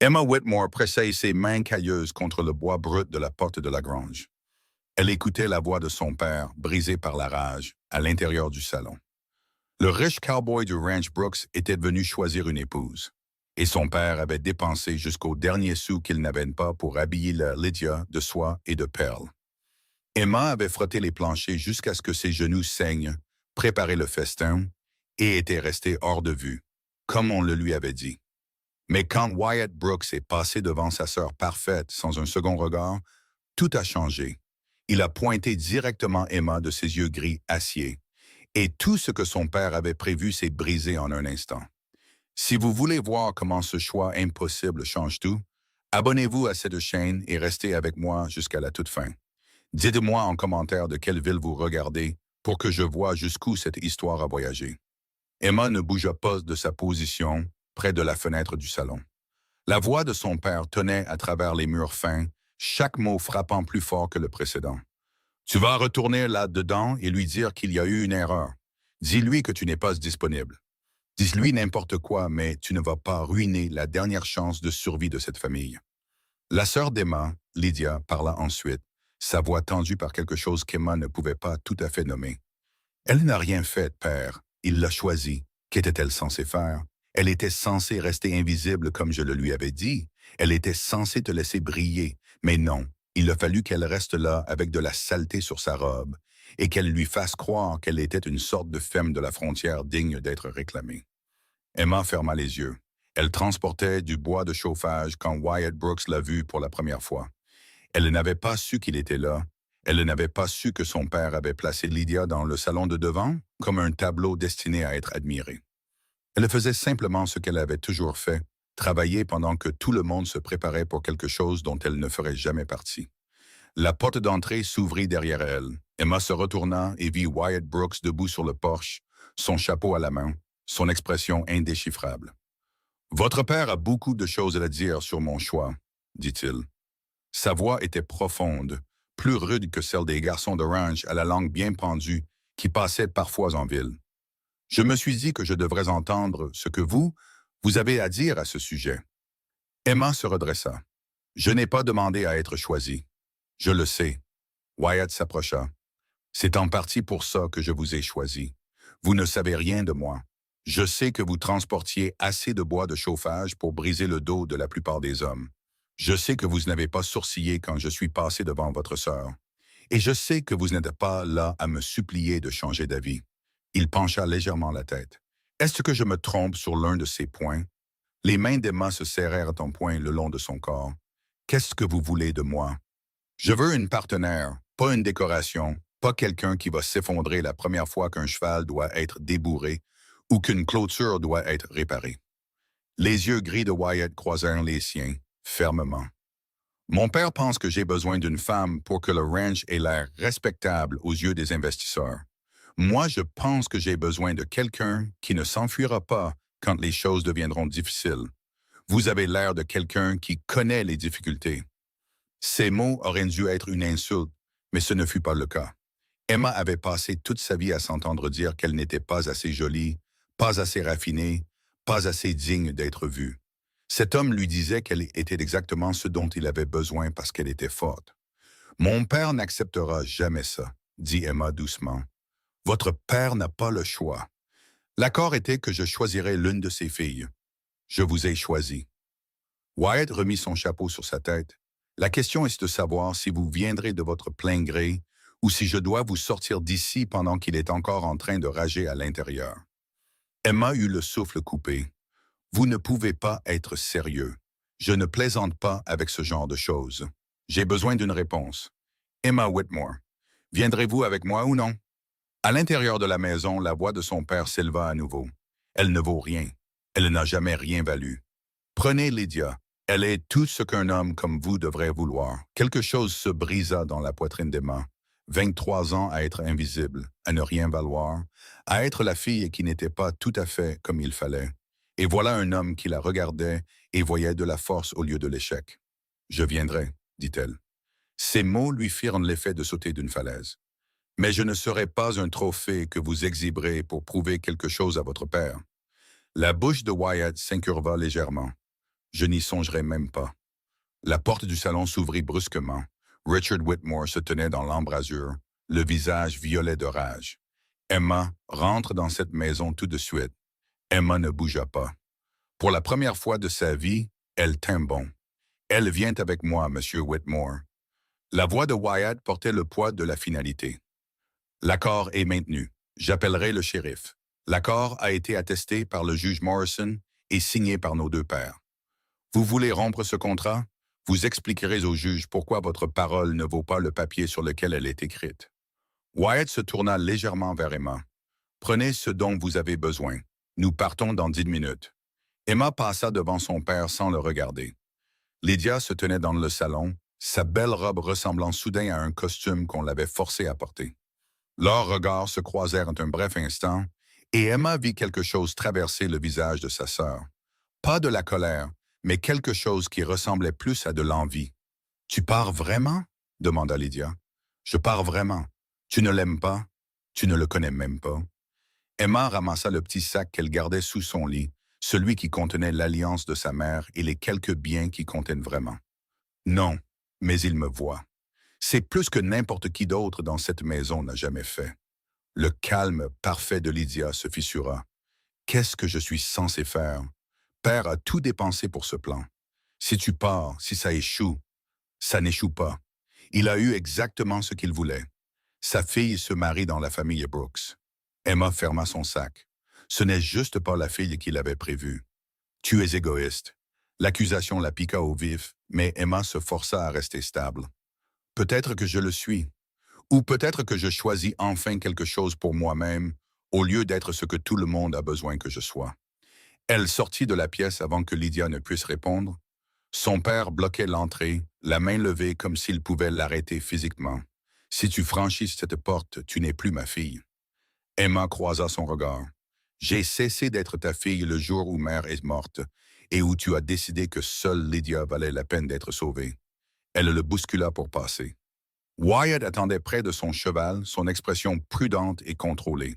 Emma Whitmore pressait ses mains cailleuses contre le bois brut de la porte de la grange. Elle écoutait la voix de son père, brisée par la rage, à l'intérieur du salon. Le riche cowboy du ranch Brooks était venu choisir une épouse, et son père avait dépensé jusqu'au dernier sou qu'il n'avait pas pour habiller la Lydia de soie et de perles. Emma avait frotté les planchers jusqu'à ce que ses genoux saignent, préparé le festin, et était restée hors de vue, comme on le lui avait dit. Mais quand Wyatt Brooks est passé devant sa sœur parfaite sans un second regard, tout a changé. Il a pointé directement Emma de ses yeux gris acier, et tout ce que son père avait prévu s'est brisé en un instant. Si vous voulez voir comment ce choix impossible change tout, abonnez-vous à cette chaîne et restez avec moi jusqu'à la toute fin. Dites-moi en commentaire de quelle ville vous regardez pour que je voie jusqu'où cette histoire a voyagé. Emma ne bougea pas de sa position près de la fenêtre du salon. La voix de son père tenait à travers les murs fins, chaque mot frappant plus fort que le précédent. Tu vas retourner là-dedans et lui dire qu'il y a eu une erreur. Dis-lui que tu n'es pas disponible. Dis-lui n'importe quoi, mais tu ne vas pas ruiner la dernière chance de survie de cette famille. La sœur d'Emma, Lydia, parla ensuite, sa voix tendue par quelque chose qu'Emma ne pouvait pas tout à fait nommer. Elle n'a rien fait, père. Il l'a choisi. Qu'était-elle censée faire? Elle était censée rester invisible comme je le lui avais dit. Elle était censée te laisser briller. Mais non, il a fallu qu'elle reste là avec de la saleté sur sa robe et qu'elle lui fasse croire qu'elle était une sorte de femme de la frontière digne d'être réclamée. Emma ferma les yeux. Elle transportait du bois de chauffage quand Wyatt Brooks l'a vue pour la première fois. Elle n'avait pas su qu'il était là. Elle n'avait pas su que son père avait placé Lydia dans le salon de devant comme un tableau destiné à être admiré. Elle faisait simplement ce qu'elle avait toujours fait, travailler pendant que tout le monde se préparait pour quelque chose dont elle ne ferait jamais partie. La porte d'entrée s'ouvrit derrière elle. Emma se retourna et vit Wyatt Brooks debout sur le porche, son chapeau à la main, son expression indéchiffrable. « Votre père a beaucoup de choses à dire sur mon choix, » dit-il. Sa voix était profonde, plus rude que celle des garçons de ranch à la langue bien pendue qui passaient parfois en ville. Je me suis dit que je devrais entendre ce que vous avez à dire à ce sujet. Emma se redressa. Je n'ai pas demandé à être choisie. Je le sais. Wyatt s'approcha. C'est en partie pour ça que je vous ai choisi. Vous ne savez rien de moi. Je sais que vous transportiez assez de bois de chauffage pour briser le dos de la plupart des hommes. Je sais que vous n'avez pas sourcillé quand je suis passé devant votre sœur. Et je sais que vous n'êtes pas là à me supplier de changer d'avis. Il pencha légèrement la tête. Est-ce que je me trompe sur l'un de ces points? Les mains d'Emma se serrèrent en poing le long de son corps. Qu'est-ce que vous voulez de moi? Je veux une partenaire, pas une décoration, pas quelqu'un qui va s'effondrer la première fois qu'un cheval doit être débourré ou qu'une clôture doit être réparée. Les yeux gris de Wyatt croisèrent les siens, fermement. Mon père pense que j'ai besoin d'une femme pour que le ranch ait l'air respectable aux yeux des investisseurs. Moi, je pense que j'ai besoin de quelqu'un qui ne s'enfuira pas quand les choses deviendront difficiles. Vous avez l'air de quelqu'un qui connaît les difficultés. Ces mots auraient dû être une insulte, mais ce ne fut pas le cas. Emma avait passé toute sa vie à s'entendre dire qu'elle n'était pas assez jolie, pas assez raffinée, pas assez digne d'être vue. Cet homme lui disait qu'elle était exactement ce dont il avait besoin parce qu'elle était forte. « Mon père n'acceptera jamais ça, » dit Emma doucement. « Votre père n'a pas le choix. L'accord était que je choisirais l'une de ses filles. Je vous ai choisi. » Wyatt remit son chapeau sur sa tête. « La question est de savoir si vous viendrez de votre plein gré ou si je dois vous sortir d'ici pendant qu'il est encore en train de rager à l'intérieur. » Emma eut le souffle coupé. « Vous ne pouvez pas être sérieux. Je ne plaisante pas avec ce genre de choses. J'ai besoin d'une réponse. Emma Whitmore, viendrez-vous avec moi ou non? » À l'intérieur de la maison, la voix de son père s'éleva à nouveau. « Elle ne vaut rien. Elle n'a jamais rien valu. Prenez Lydia. Elle est tout ce qu'un homme comme vous devrait vouloir. » Quelque chose se brisa dans la poitrine d'Emma. 23 ans à être invisible, à ne rien valoir, à être la fille qui n'était pas tout à fait comme il fallait. Et voilà un homme qui la regardait et voyait de la force au lieu de l'échec. « Je viendrai, » dit-elle. Ces mots lui firent l'effet de sauter d'une falaise. « Mais je ne serai pas un trophée que vous exhiberez pour prouver quelque chose à votre père. » La bouche de Wyatt s'incurva légèrement. Je n'y songerai même pas. La porte du salon s'ouvrit brusquement. Richard Whitmore se tenait dans l'embrasure, le visage violet de rage. Emma rentre dans cette maison tout de suite. Emma ne bougea pas. Pour la première fois de sa vie, elle tint bon. Elle vient avec moi, Monsieur Whitmore. La voix de Wyatt portait le poids de la finalité. L'accord est maintenu. J'appellerai le shérif. L'accord a été attesté par le juge Morrison et signé par nos deux pères. Vous voulez rompre ce contrat? Vous expliquerez au juge pourquoi votre parole ne vaut pas le papier sur lequel elle est écrite. Wyatt se tourna légèrement vers Emma. Prenez ce dont vous avez besoin. Nous partons dans 10 minutes. Emma passa devant son père sans le regarder. Lydia se tenait dans le salon, sa belle robe ressemblant soudain à un costume qu'on l'avait forcée à porter. Leurs regards se croisèrent un bref instant, et Emma vit quelque chose traverser le visage de sa sœur. Pas de la colère, mais quelque chose qui ressemblait plus à de l'envie. « Tu pars vraiment? » demanda Lydia. « Je pars vraiment. Tu ne l'aimes pas? Tu ne le connais même pas. » Emma ramassa le petit sac qu'elle gardait sous son lit, celui qui contenait l'alliance de sa mère et les quelques biens qui contiennent vraiment. « Non, mais il me voit. C'est plus que n'importe qui d'autre dans cette maison n'a jamais fait. » Le calme parfait de Lydia se fissura. « Qu'est-ce que je suis censé faire? Père a tout dépensé pour ce plan. Si tu pars, si ça échoue, ça n'échoue pas. Il a eu exactement ce qu'il voulait. Sa fille se marie dans la famille Brooks. » Emma ferma son sac. Ce n'est juste pas la fille qu'il avait prévue. « Tu es égoïste. » L'accusation la piqua au vif, mais Emma se força à rester stable. « Peut-être que je le suis. Ou peut-être que je choisis enfin quelque chose pour moi-même, au lieu d'être ce que tout le monde a besoin que je sois. » Elle sortit de la pièce avant que Lydia ne puisse répondre. Son père bloquait l'entrée, la main levée comme s'il pouvait l'arrêter physiquement. « Si tu franchis cette porte, tu n'es plus ma fille. » Emma croisa son regard. « J'ai cessé d'être ta fille le jour où mère est morte et où tu as décidé que seule Lydia valait la peine d'être sauvée. » Elle le bouscula pour passer. Wyatt attendait près de son cheval, son expression prudente et contrôlée.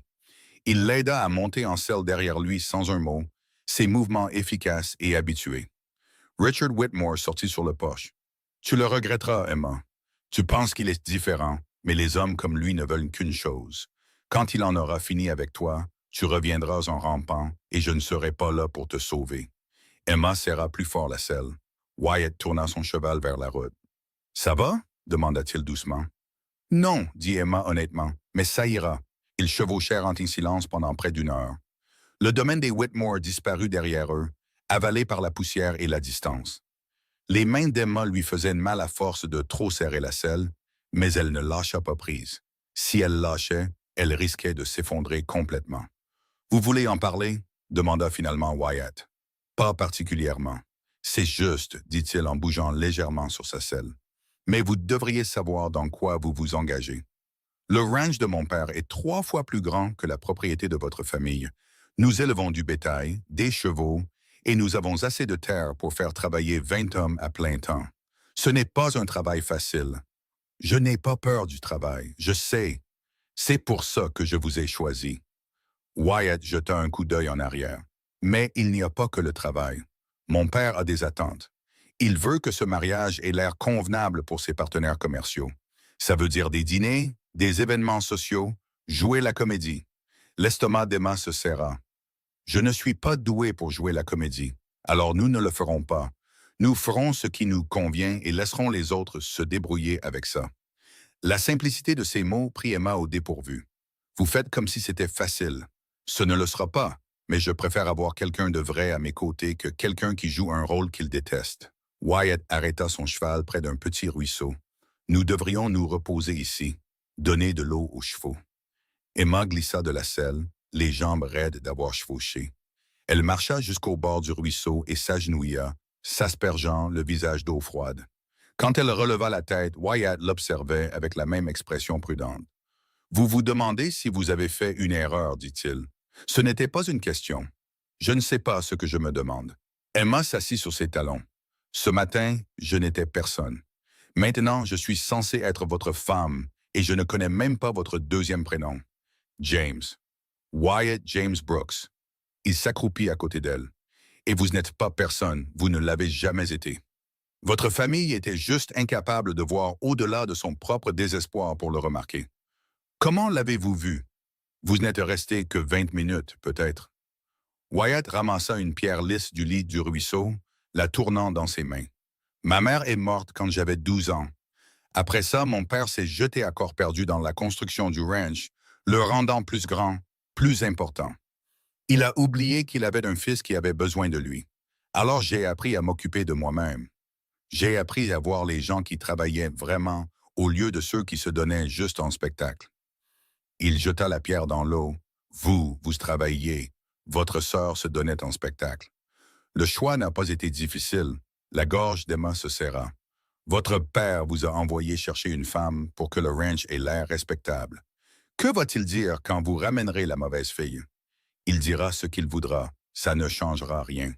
Il l'aida à monter en selle derrière lui sans un mot, ses mouvements efficaces et habitués. Richard Whitmore sortit sur le porche. « Tu le regretteras, Emma. Tu penses qu'il est différent, mais les hommes comme lui ne veulent qu'une chose. Quand il en aura fini avec toi, tu reviendras en rampant et je ne serai pas là pour te sauver. » Emma serra plus fort la selle. Wyatt tourna son cheval vers la route. « Ça va? » demanda-t-il doucement. « Non, dit Emma honnêtement, mais ça ira. » Ils chevauchèrent en silence pendant près d'une heure. Le domaine des Whitmore disparut derrière eux, avalé par la poussière et la distance. Les mains d'Emma lui faisaient mal à force de trop serrer la selle, mais elle ne lâcha pas prise. Si elle lâchait, elle risquait de s'effondrer complètement. « Vous voulez en parler? » demanda finalement Wyatt. « Pas particulièrement. C'est juste, dit-il en bougeant légèrement sur sa selle. Mais vous devriez savoir dans quoi vous vous engagez. Le ranch de mon père est 3 fois plus grand que la propriété de votre famille. Nous élevons du bétail, des chevaux, et nous avons assez de terre pour faire travailler 20 hommes à plein temps. Ce n'est pas un travail facile. Je n'ai pas peur du travail, je sais. C'est pour ça que je vous ai choisi. » Wyatt jeta un coup d'œil en arrière. « Mais il n'y a pas que le travail. Mon père a des attentes. Il veut que ce mariage ait l'air convenable pour ses partenaires commerciaux. Ça veut dire des dîners, des événements sociaux, jouer la comédie. » L'estomac d'Emma se serra. « Je ne suis pas doué pour jouer la comédie, alors nous ne le ferons pas. Nous ferons ce qui nous convient et laisserons les autres se débrouiller avec ça. » La simplicité de ces mots prit Emma au dépourvu. « Vous faites comme si c'était facile. Ce ne le sera pas, mais je préfère avoir quelqu'un de vrai à mes côtés que quelqu'un qui joue un rôle qu'il déteste. » Wyatt arrêta son cheval près d'un petit ruisseau. « Nous devrions nous reposer ici, donner de l'eau aux chevaux. » Emma glissa de la selle, les jambes raides d'avoir chevauché. Elle marcha jusqu'au bord du ruisseau et s'agenouilla, s'aspergeant le visage d'eau froide. Quand elle releva la tête, Wyatt l'observait avec la même expression prudente. « Vous vous demandez si vous avez fait une erreur, dit-il. Ce n'était pas une question. Je ne sais pas ce que je me demande. » Emma s'assit sur ses talons. « Ce matin, je n'étais personne. Maintenant, je suis censé être votre femme et je ne connais même pas votre deuxième prénom. James. Wyatt James Brooks. » Il s'accroupit à côté d'elle. Et vous n'êtes pas personne, vous ne l'avez jamais été. Votre famille était juste incapable de voir au-delà de son propre désespoir pour le remarquer. Comment l'avez-vous vu? Vous n'êtes resté que 20 minutes, peut-être. Wyatt ramassa une pierre lisse du lit du ruisseau, la tournant dans ses mains. Ma mère est morte quand j'avais 12 ans. Après ça, mon père s'est jeté à corps perdu dans la construction du ranch, le rendant plus grand, plus important. Il a oublié qu'il avait un fils qui avait besoin de lui. Alors j'ai appris à m'occuper de moi-même. J'ai appris à voir les gens qui travaillaient vraiment au lieu de ceux qui se donnaient juste en spectacle. Il jeta la pierre dans l'eau. Vous travailliez. Votre sœur se donnait en spectacle. Le choix n'a pas été difficile. La gorge d'Emma se serra. Votre père vous a envoyé chercher une femme pour que le ranch ait l'air respectable. Que va-t-il dire quand vous ramènerez la mauvaise fille? Il dira ce qu'il voudra. Ça ne changera rien.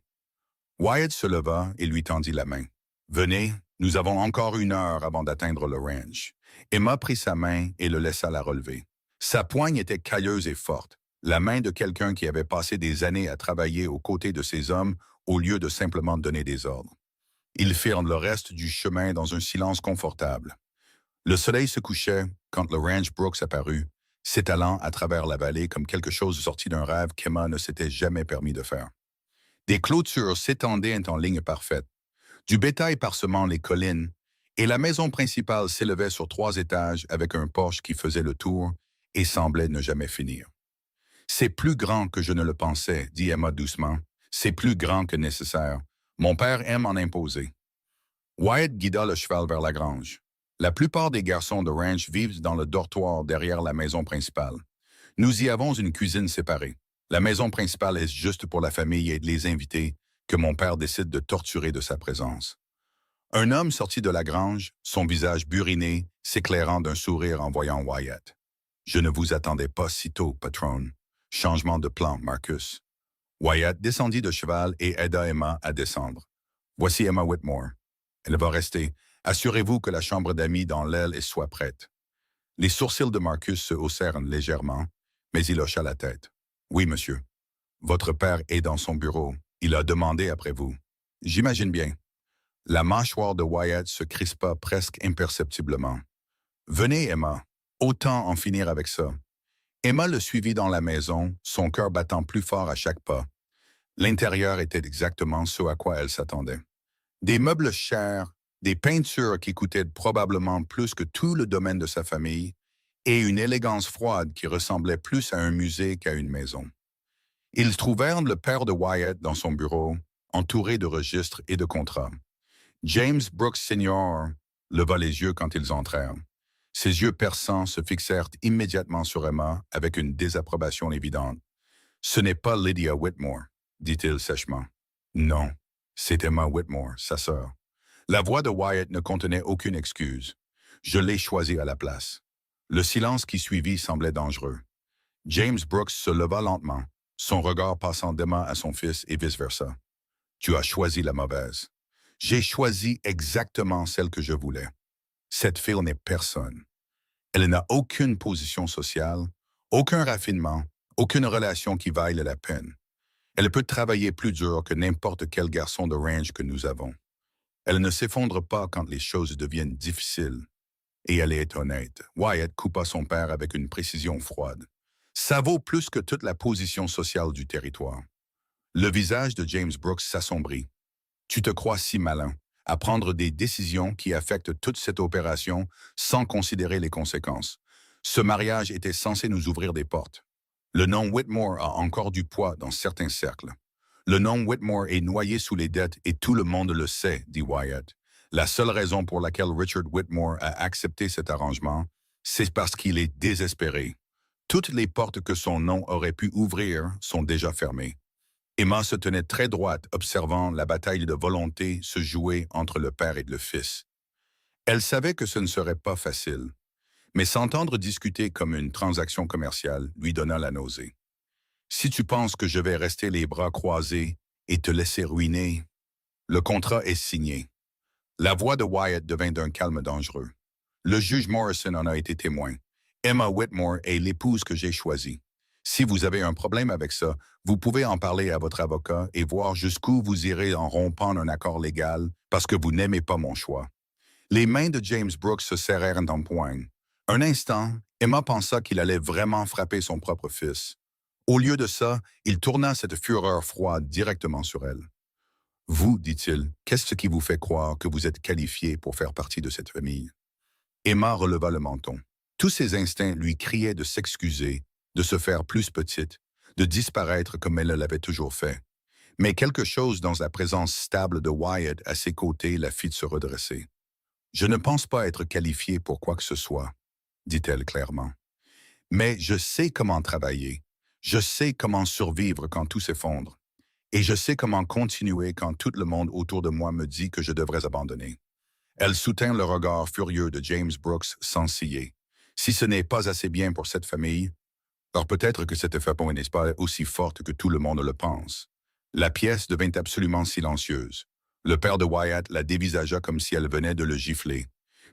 Wyatt se leva et lui tendit la main. Venez, nous avons encore 1 heure avant d'atteindre le ranch. Emma prit sa main et le laissa la relever. Sa poigne était cailleuse et forte, la main de quelqu'un qui avait passé des années à travailler aux côtés de ses hommes au lieu de simplement donner des ordres. Ils firent le reste du chemin dans un silence confortable. Le soleil se couchait quand le ranch Brooks apparut, s'étalant à travers la vallée comme quelque chose sorti d'un rêve qu'Emma ne s'était jamais permis de faire. Des clôtures s'étendaient en ligne parfaite, du bétail parsemant les collines, et la maison principale s'élevait sur 3 étages avec un porche qui faisait le tour et semblait ne jamais finir. C'est plus grand que je ne le pensais, dit Emma doucement. C'est plus grand que nécessaire. Mon père aime en imposer. Wyatt guida le cheval vers la grange. La plupart des garçons de ranch vivent dans le dortoir derrière la maison principale. Nous y avons une cuisine séparée. La maison principale est juste pour la famille et les invités que mon père décide de torturer de sa présence. Un homme sortit de la grange, son visage buriné, s'éclairant d'un sourire en voyant Wyatt. « Je ne vous attendais pas si tôt, patron. Changement de plan, Marcus. » Wyatt descendit de cheval et aida Emma à descendre. « Voici Emma Whitmore. Elle va rester. Assurez-vous que la chambre d'amis dans l'aile soit prête. » Les sourcils de Marcus se haussèrent légèrement, mais il hocha la tête. « Oui, monsieur. Votre père est dans son bureau. Il a demandé après vous. » « J'imagine bien. » La mâchoire de Wyatt se crispa presque imperceptiblement. « Venez, Emma. Autant en finir avec ça. » Emma le suivit dans la maison, son cœur battant plus fort à chaque pas. L'intérieur était exactement ce à quoi elle s'attendait. Des meubles chers, des peintures qui coûtaient probablement plus que tout le domaine de sa famille, et une élégance froide qui ressemblait plus à un musée qu'à une maison. Ils trouvèrent le père de Wyatt dans son bureau, entouré de registres et de contrats. James Brooks Sr. leva les yeux quand ils entrèrent. Ses yeux perçants se fixèrent immédiatement sur Emma avec une désapprobation évidente. « Ce n'est pas Lydia Whitmore, » dit-il sèchement. « Non, c'est Emma Whitmore, sa sœur. » La voix de Wyatt ne contenait aucune excuse. « Je l'ai choisie à la place. » Le silence qui suivit semblait dangereux. James Brooks se leva lentement, son regard passant d'Emma à son fils et vice-versa. « Tu as choisi la mauvaise. J'ai choisi exactement celle que je voulais. Cette fille n'est personne. Elle n'a aucune position sociale, aucun raffinement, aucune relation qui vaille la peine. Elle peut travailler plus dur que n'importe quel garçon de ranch que nous avons. Elle ne s'effondre pas quand les choses deviennent difficiles. Et elle est honnête. » Wyatt coupa son père avec une précision froide. « Ça vaut plus que toute la position sociale du territoire. » Le visage de James Brooks s'assombrit. « Tu te crois si malin à prendre des décisions qui affectent toute cette opération sans considérer les conséquences. Ce mariage était censé nous ouvrir des portes. Le nom Whitmore a encore du poids dans certains cercles. Le nom Whitmore est noyé sous les dettes et tout le monde le sait, dit Wyatt. La seule raison pour laquelle Richard Whitmore a accepté cet arrangement, c'est parce qu'il est désespéré. Toutes les portes que son nom aurait pu ouvrir sont déjà fermées. Emma se tenait très droite, observant la bataille de volonté se jouer entre le père et le fils. Elle savait que ce ne serait pas facile, mais s'entendre discuter comme une transaction commerciale lui donna la nausée. « Si tu penses que je vais rester les bras croisés et te laisser ruiner, le contrat est signé. » La voix de Wyatt devint d'un calme dangereux. Le juge Morrison en a été témoin. Emma Whitmore est l'épouse que j'ai choisie. Si vous avez un problème avec ça, vous pouvez en parler à votre avocat et voir jusqu'où vous irez en rompant un accord légal parce que vous n'aimez pas mon choix. Les mains de James Brooks se serrèrent en poigne. Un instant, Emma pensa qu'il allait vraiment frapper son propre fils. Au lieu de ça, il tourna cette fureur froide directement sur elle. Vous, dit-il, qu'est-ce qui vous fait croire que vous êtes qualifié pour faire partie de cette famille? Emma releva le menton. Tous ses instincts lui criaient de s'excuser, de se faire plus petite, de disparaître comme elle l'avait toujours fait. Mais quelque chose dans la présence stable de Wyatt à ses côtés la fit se redresser. Je ne pense pas être qualifiée pour quoi que ce soit, dit-elle clairement. Mais je sais comment travailler. Je sais comment survivre quand tout s'effondre. Et je sais comment continuer quand tout le monde autour de moi me dit que je devrais abandonner. Elle soutint le regard furieux de James Brooks sans ciller. Si ce n'est pas assez bien pour cette famille, alors peut-être que cette femme n'est pas aussi forte que tout le monde le pense. La pièce devint absolument silencieuse. Le père de Wyatt la dévisagea comme si elle venait de le gifler.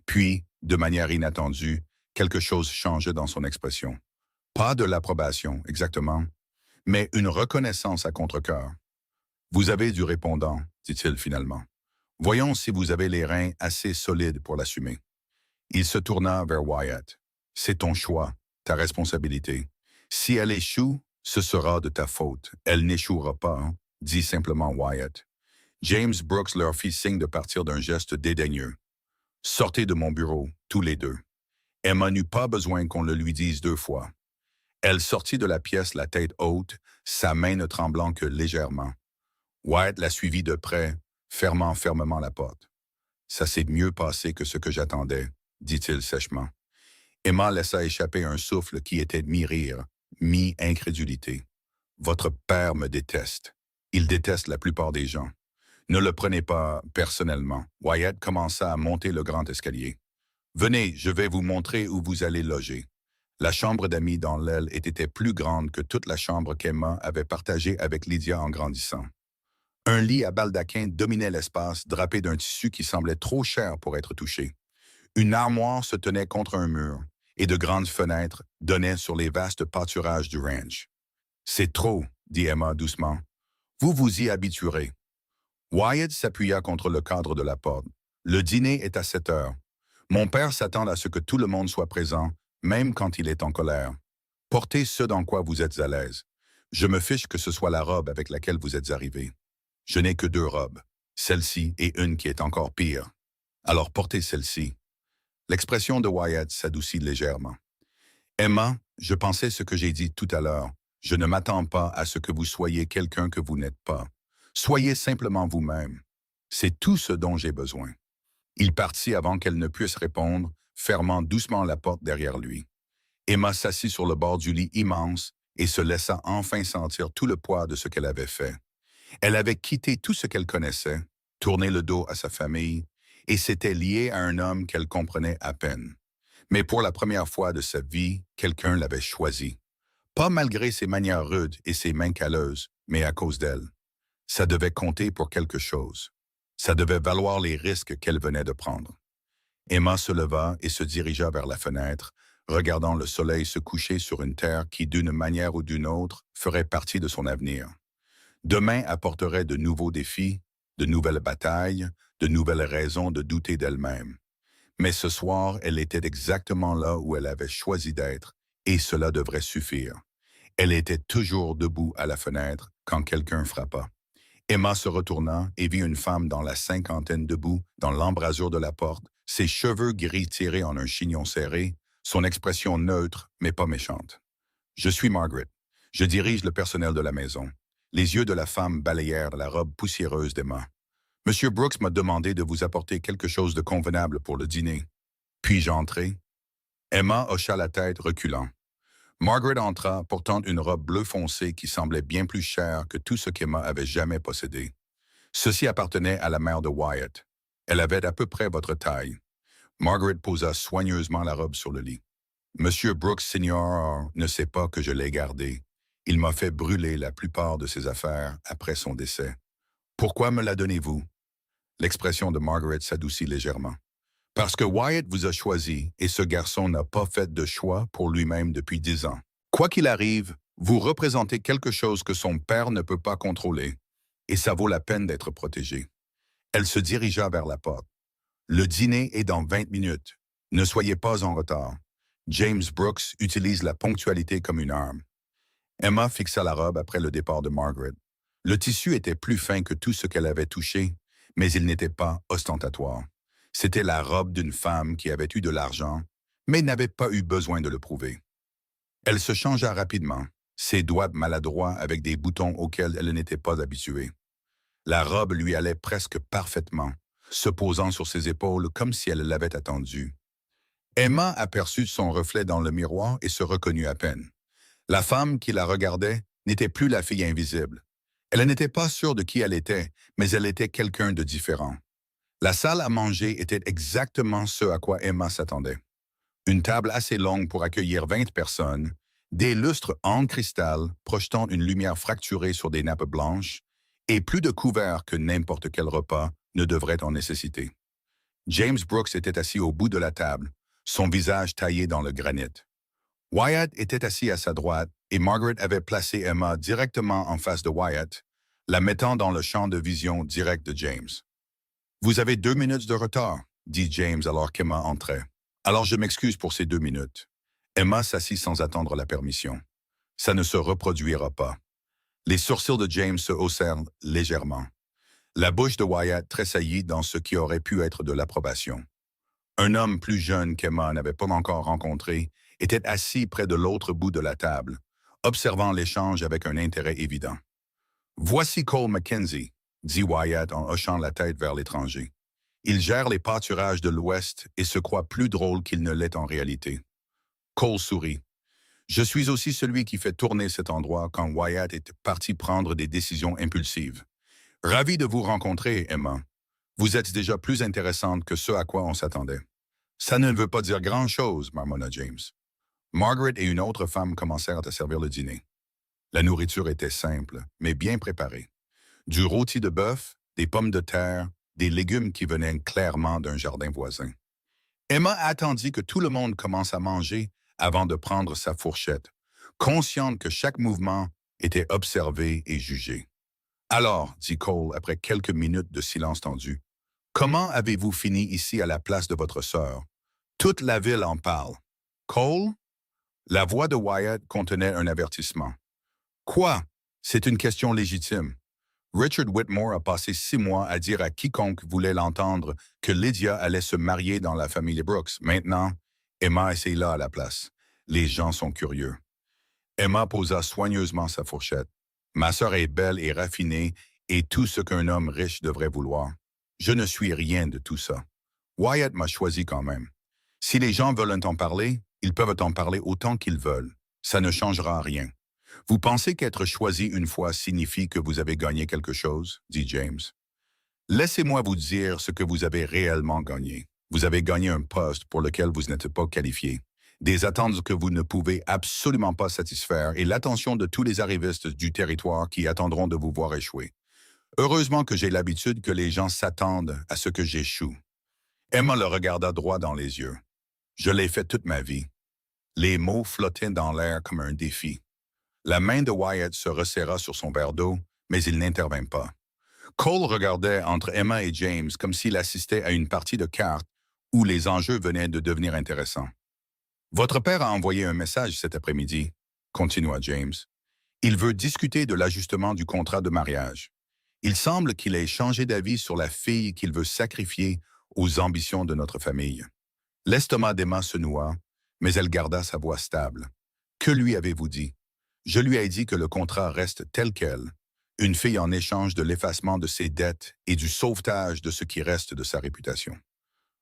Puis, de manière inattendue, quelque chose changeait dans son expression. Pas de l'approbation, exactement, mais une reconnaissance à contre-cœur. Vous avez du répondant, dit-il finalement. Voyons si vous avez les reins assez solides pour l'assumer. Il se tourna vers Wyatt. C'est ton choix, ta responsabilité. Si elle échoue, ce sera de ta faute. Elle n'échouera pas, hein, dit simplement Wyatt. James Brooks leur fit signe de partir d'un geste dédaigneux. Sortez de mon bureau, tous les deux. Emma n'eut pas besoin qu'on le lui dise 2 fois. Elle sortit de la pièce la tête haute, sa main ne tremblant que légèrement. Wyatt la suivit de près, fermant fermement la porte. Ça s'est mieux passé que ce que j'attendais, dit-il sèchement. Emma laissa échapper un souffle qui était mi-rire, mi-incrédulité. Votre père me déteste. Il déteste la plupart des gens. Ne le prenez pas personnellement. Wyatt commença à monter le grand escalier. Venez, je vais vous montrer où vous allez loger. La chambre d'amis dans l'aile était plus grande que toute la chambre qu'Emma avait partagée avec Lydia en grandissant. Un lit à baldaquin dominait l'espace, drapé d'un tissu qui semblait trop cher pour être touché. Une armoire se tenait contre un mur, et de grandes fenêtres donnaient sur les vastes pâturages du ranch. C'est trop, dit Emma doucement. Vous vous y habituerez. Wyatt s'appuya contre le cadre de la porte. Le dîner est à 7 heures. Mon père s'attend à ce que tout le monde soit présent, même quand il est en colère. Portez ce dans quoi vous êtes à l'aise. Je me fiche que ce soit la robe avec laquelle vous êtes arrivé. Je n'ai que 2 robes, celle-ci et une qui est encore pire. Alors portez celle-ci. L'expression de Wyatt s'adoucit légèrement. Emma, je pensais ce que j'ai dit tout à l'heure. Je ne m'attends pas à ce que vous soyez quelqu'un que vous n'êtes pas. Soyez simplement vous-même. C'est tout ce dont j'ai besoin. Il partit avant qu'elle ne puisse répondre, fermant doucement la porte derrière lui. Emma s'assit sur le bord du lit immense et se laissa enfin sentir tout le poids de ce qu'elle avait fait. Elle avait quitté tout ce qu'elle connaissait, tourné le dos à sa famille, et s'était liée à un homme qu'elle comprenait à peine. Mais pour la première fois de sa vie, quelqu'un l'avait choisi. Pas malgré ses manières rudes et ses mains calleuses, mais à cause d'elle. Ça devait compter pour quelque chose. Ça devait valoir les risques qu'elle venait de prendre. Emma se leva et se dirigea vers la fenêtre, regardant le soleil se coucher sur une terre qui, d'une manière ou d'une autre, ferait partie de son avenir. Demain apporterait de nouveaux défis, de nouvelles batailles, de nouvelles raisons de douter d'elle-même. Mais ce soir, elle était exactement là où elle avait choisi d'être, et cela devrait suffire. Elle était toujours debout à la fenêtre quand quelqu'un frappa. Emma se retourna et vit une femme dans la cinquantaine debout, dans l'embrasure de la porte, ses cheveux gris tirés en un chignon serré, son expression neutre mais pas méchante. « Je suis Margaret. Je dirige le personnel de la maison. » Les yeux de la femme balayèrent la robe poussiéreuse d'Emma. « Monsieur Brooks m'a demandé de vous apporter quelque chose de convenable pour le dîner. Puis-je entrer? » Emma hocha la tête, reculant. Margaret entra, portant une robe bleu foncé qui semblait bien plus chère que tout ce qu'Emma avait jamais possédé. Ceci appartenait à la mère de Wyatt. Elle avait à peu près votre taille. Margaret posa soigneusement la robe sur le lit. « Monsieur Brooks Senior ne sait pas que je l'ai gardée. Il m'a fait brûler la plupart de ses affaires après son décès. Pourquoi me la donnez-vous? » L'expression de Margaret s'adoucit légèrement. « Parce que Wyatt vous a choisi et ce garçon n'a pas fait de choix pour lui-même depuis 10 ans. Quoi qu'il arrive, Vous représentez quelque chose que son père ne peut pas contrôler, et ça vaut la peine d'être protégé. Elle se dirigea vers la porte. Le dîner est dans 20 minutes. Ne soyez pas en retard. James Brooks utilise la ponctualité comme une arme. Emma fixa la robe après le départ de Margaret. Le tissu était plus fin que tout ce qu'elle avait touché, mais il n'était pas ostentatoire. C'était la robe d'une femme qui avait eu de l'argent, mais n'avait pas eu besoin de le prouver. Elle se changea rapidement, ses doigts maladroits avec des boutons auxquels elle n'était pas habituée. La robe lui allait presque parfaitement, se posant sur ses épaules comme si elle l'avait attendue. Emma aperçut son reflet dans le miroir et se reconnut à peine. La femme qui la regardait n'était plus la fille invisible. Elle n'était pas sûre de qui elle était, mais elle était quelqu'un de différent. La salle à manger était exactement ce à quoi Emma s'attendait. Une table assez longue pour accueillir 20 personnes, des lustres en cristal projetant une lumière fracturée sur des nappes blanches, et plus de couverts que n'importe quel repas ne devrait en nécessiter. James Brooks était assis au bout de la table, son visage taillé dans le granit. Wyatt était assis à sa droite et Margaret avait placé Emma directement en face de Wyatt, la mettant dans le champ de vision direct de James. « Vous avez 2 minutes de retard, » dit James alors qu'Emma entrait. « Alors je m'excuse pour ces 2 minutes. » Emma s'assit sans attendre la permission. « Ça ne se reproduira pas. » Les sourcils de James se haussèrent légèrement. La bouche de Wyatt tressaillit dans ce qui aurait pu être de l'approbation. Un homme plus jeune qu'Emma n'avait pas encore rencontré était assis près de l'autre bout de la table, observant l'échange avec un intérêt évident. « Voici Cole Mackenzie, » dit Wyatt en hochant la tête vers l'étranger. « Il gère les pâturages de l'Ouest et se croit plus drôle qu'il ne l'est en réalité. » Cole sourit. « Je suis aussi celui qui fait tourner cet endroit quand Wyatt est parti prendre des décisions impulsives. Ravi de vous rencontrer, Emma. Vous êtes déjà plus intéressante que ce à quoi on s'attendait. » « Ça ne veut pas dire grand-chose, marmonna James. Margaret et une autre femme commencèrent à servir le dîner. La nourriture était simple, mais bien préparée. Du rôti de bœuf, des pommes de terre, des légumes qui venaient clairement d'un jardin voisin. Emma attendit que tout le monde commence à manger avant de prendre sa fourchette, consciente que chaque mouvement était observé et jugé. « Alors, dit Cole après quelques minutes de silence tendu, comment avez-vous fini ici à la place de votre sœur? Toute la ville en parle. » « Cole? » La voix de Wyatt contenait un avertissement. « Quoi? C'est une question légitime. Richard Whitmore a passé 6 mois à dire à quiconque voulait l'entendre que Lydia allait se marier dans la famille Brooks. Maintenant, Emma essaye là à la place. Les gens sont curieux. » Emma posa soigneusement sa fourchette. « Ma sœur est belle et raffinée et tout ce qu'un homme riche devrait vouloir. Je ne suis rien de tout ça. Wyatt m'a choisi quand même. Si les gens veulent en parler, ils peuvent en parler autant qu'ils veulent. Ça ne changera rien. Vous pensez qu'être choisi une fois signifie que vous avez gagné quelque chose, dit James. Laissez-moi vous dire ce que vous avez réellement gagné. Vous avez gagné un poste pour lequel vous n'êtes pas qualifié, des attentes que vous ne pouvez absolument pas satisfaire et l'attention de tous les arrivistes du territoire qui attendront de vous voir échouer. Heureusement que j'ai l'habitude que les gens s'attendent à ce que j'échoue. Emma le regarda droit dans les yeux. Je l'ai fait toute ma vie. Les mots flottaient dans l'air comme un défi. La main de Wyatt se resserra sur son verre d'eau, mais il n'intervint pas. Cole regardait entre Emma et James comme s'il assistait à une partie de cartes où les enjeux venaient de devenir intéressants. « Votre père a envoyé un message cet après-midi, » continua James. « Il veut discuter de l'ajustement du contrat de mariage. Il semble qu'il ait changé d'avis sur la fille qu'il veut sacrifier aux ambitions de notre famille. » L'estomac d'Emma se noua, mais elle garda sa voix stable. « Que lui avez-vous dit? » « Je lui ai dit que le contrat reste tel quel, une fille en échange de l'effacement de ses dettes et du sauvetage de ce qui reste de sa réputation. »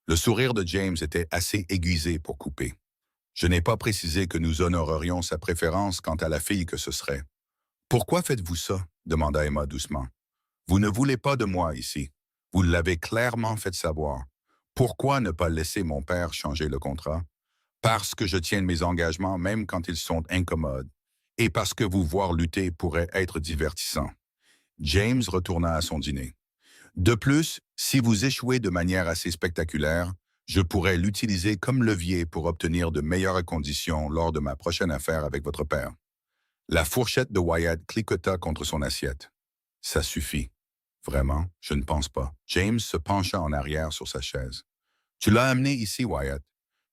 Le sourire de James était assez aiguisé pour couper. « Je n'ai pas précisé que nous honorerions sa préférence quant à la fille que ce serait. »« Pourquoi faites-vous ça? » demanda Emma doucement. « Vous ne voulez pas de moi ici. Vous l'avez clairement fait savoir. Pourquoi ne pas laisser mon père changer le contrat? Parce que je tiens mes engagements même quand ils sont incommodes. Et parce que vous voir lutter pourrait être divertissant. » James retourna à son dîner. « De plus, si vous échouez de manière assez spectaculaire, je pourrais l'utiliser comme levier pour obtenir de meilleures conditions lors de ma prochaine affaire avec votre père. » La fourchette de Wyatt cliqueta contre son assiette. Ça suffit. Vraiment, je ne pense pas. James se pencha en arrière sur sa chaise. Tu l'as amené ici, Wyatt.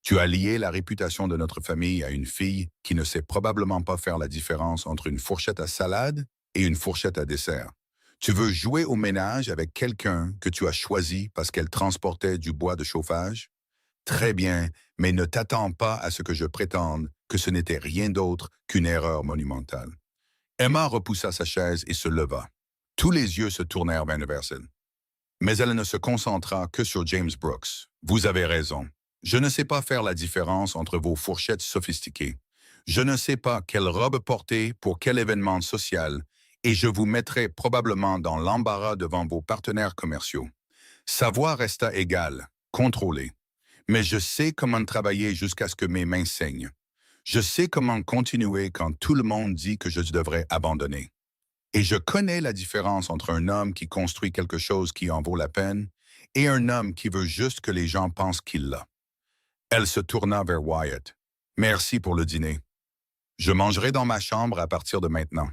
Tu as lié la réputation de notre famille à une fille qui ne sait probablement pas faire la différence entre une fourchette à salade et une fourchette à dessert. Tu veux jouer au ménage avec quelqu'un que tu as choisi parce qu'elle transportait du bois de chauffage? Très bien, mais ne t'attends pas à ce que je prétende que ce n'était rien d'autre qu'une erreur monumentale. Emma repoussa sa chaise et se leva. Tous les yeux se tournèrent vers Versen. Mais elle ne se concentra que sur James Brooks. Vous avez raison. Je ne sais pas faire la différence entre vos fourchettes sophistiquées. Je ne sais pas quelle robe porter pour quel événement social, et je vous mettrai probablement dans l'embarras devant vos partenaires commerciaux. Sa voix resta égale, contrôlée. Mais je sais comment travailler jusqu'à ce que mes mains saignent. Je sais comment continuer quand tout le monde dit que je devrais abandonner. Et je connais la différence entre un homme qui construit quelque chose qui en vaut la peine et un homme qui veut juste que les gens pensent qu'il l'a. Elle se tourna vers Wyatt. Merci pour le dîner. Je mangerai dans ma chambre à partir de maintenant.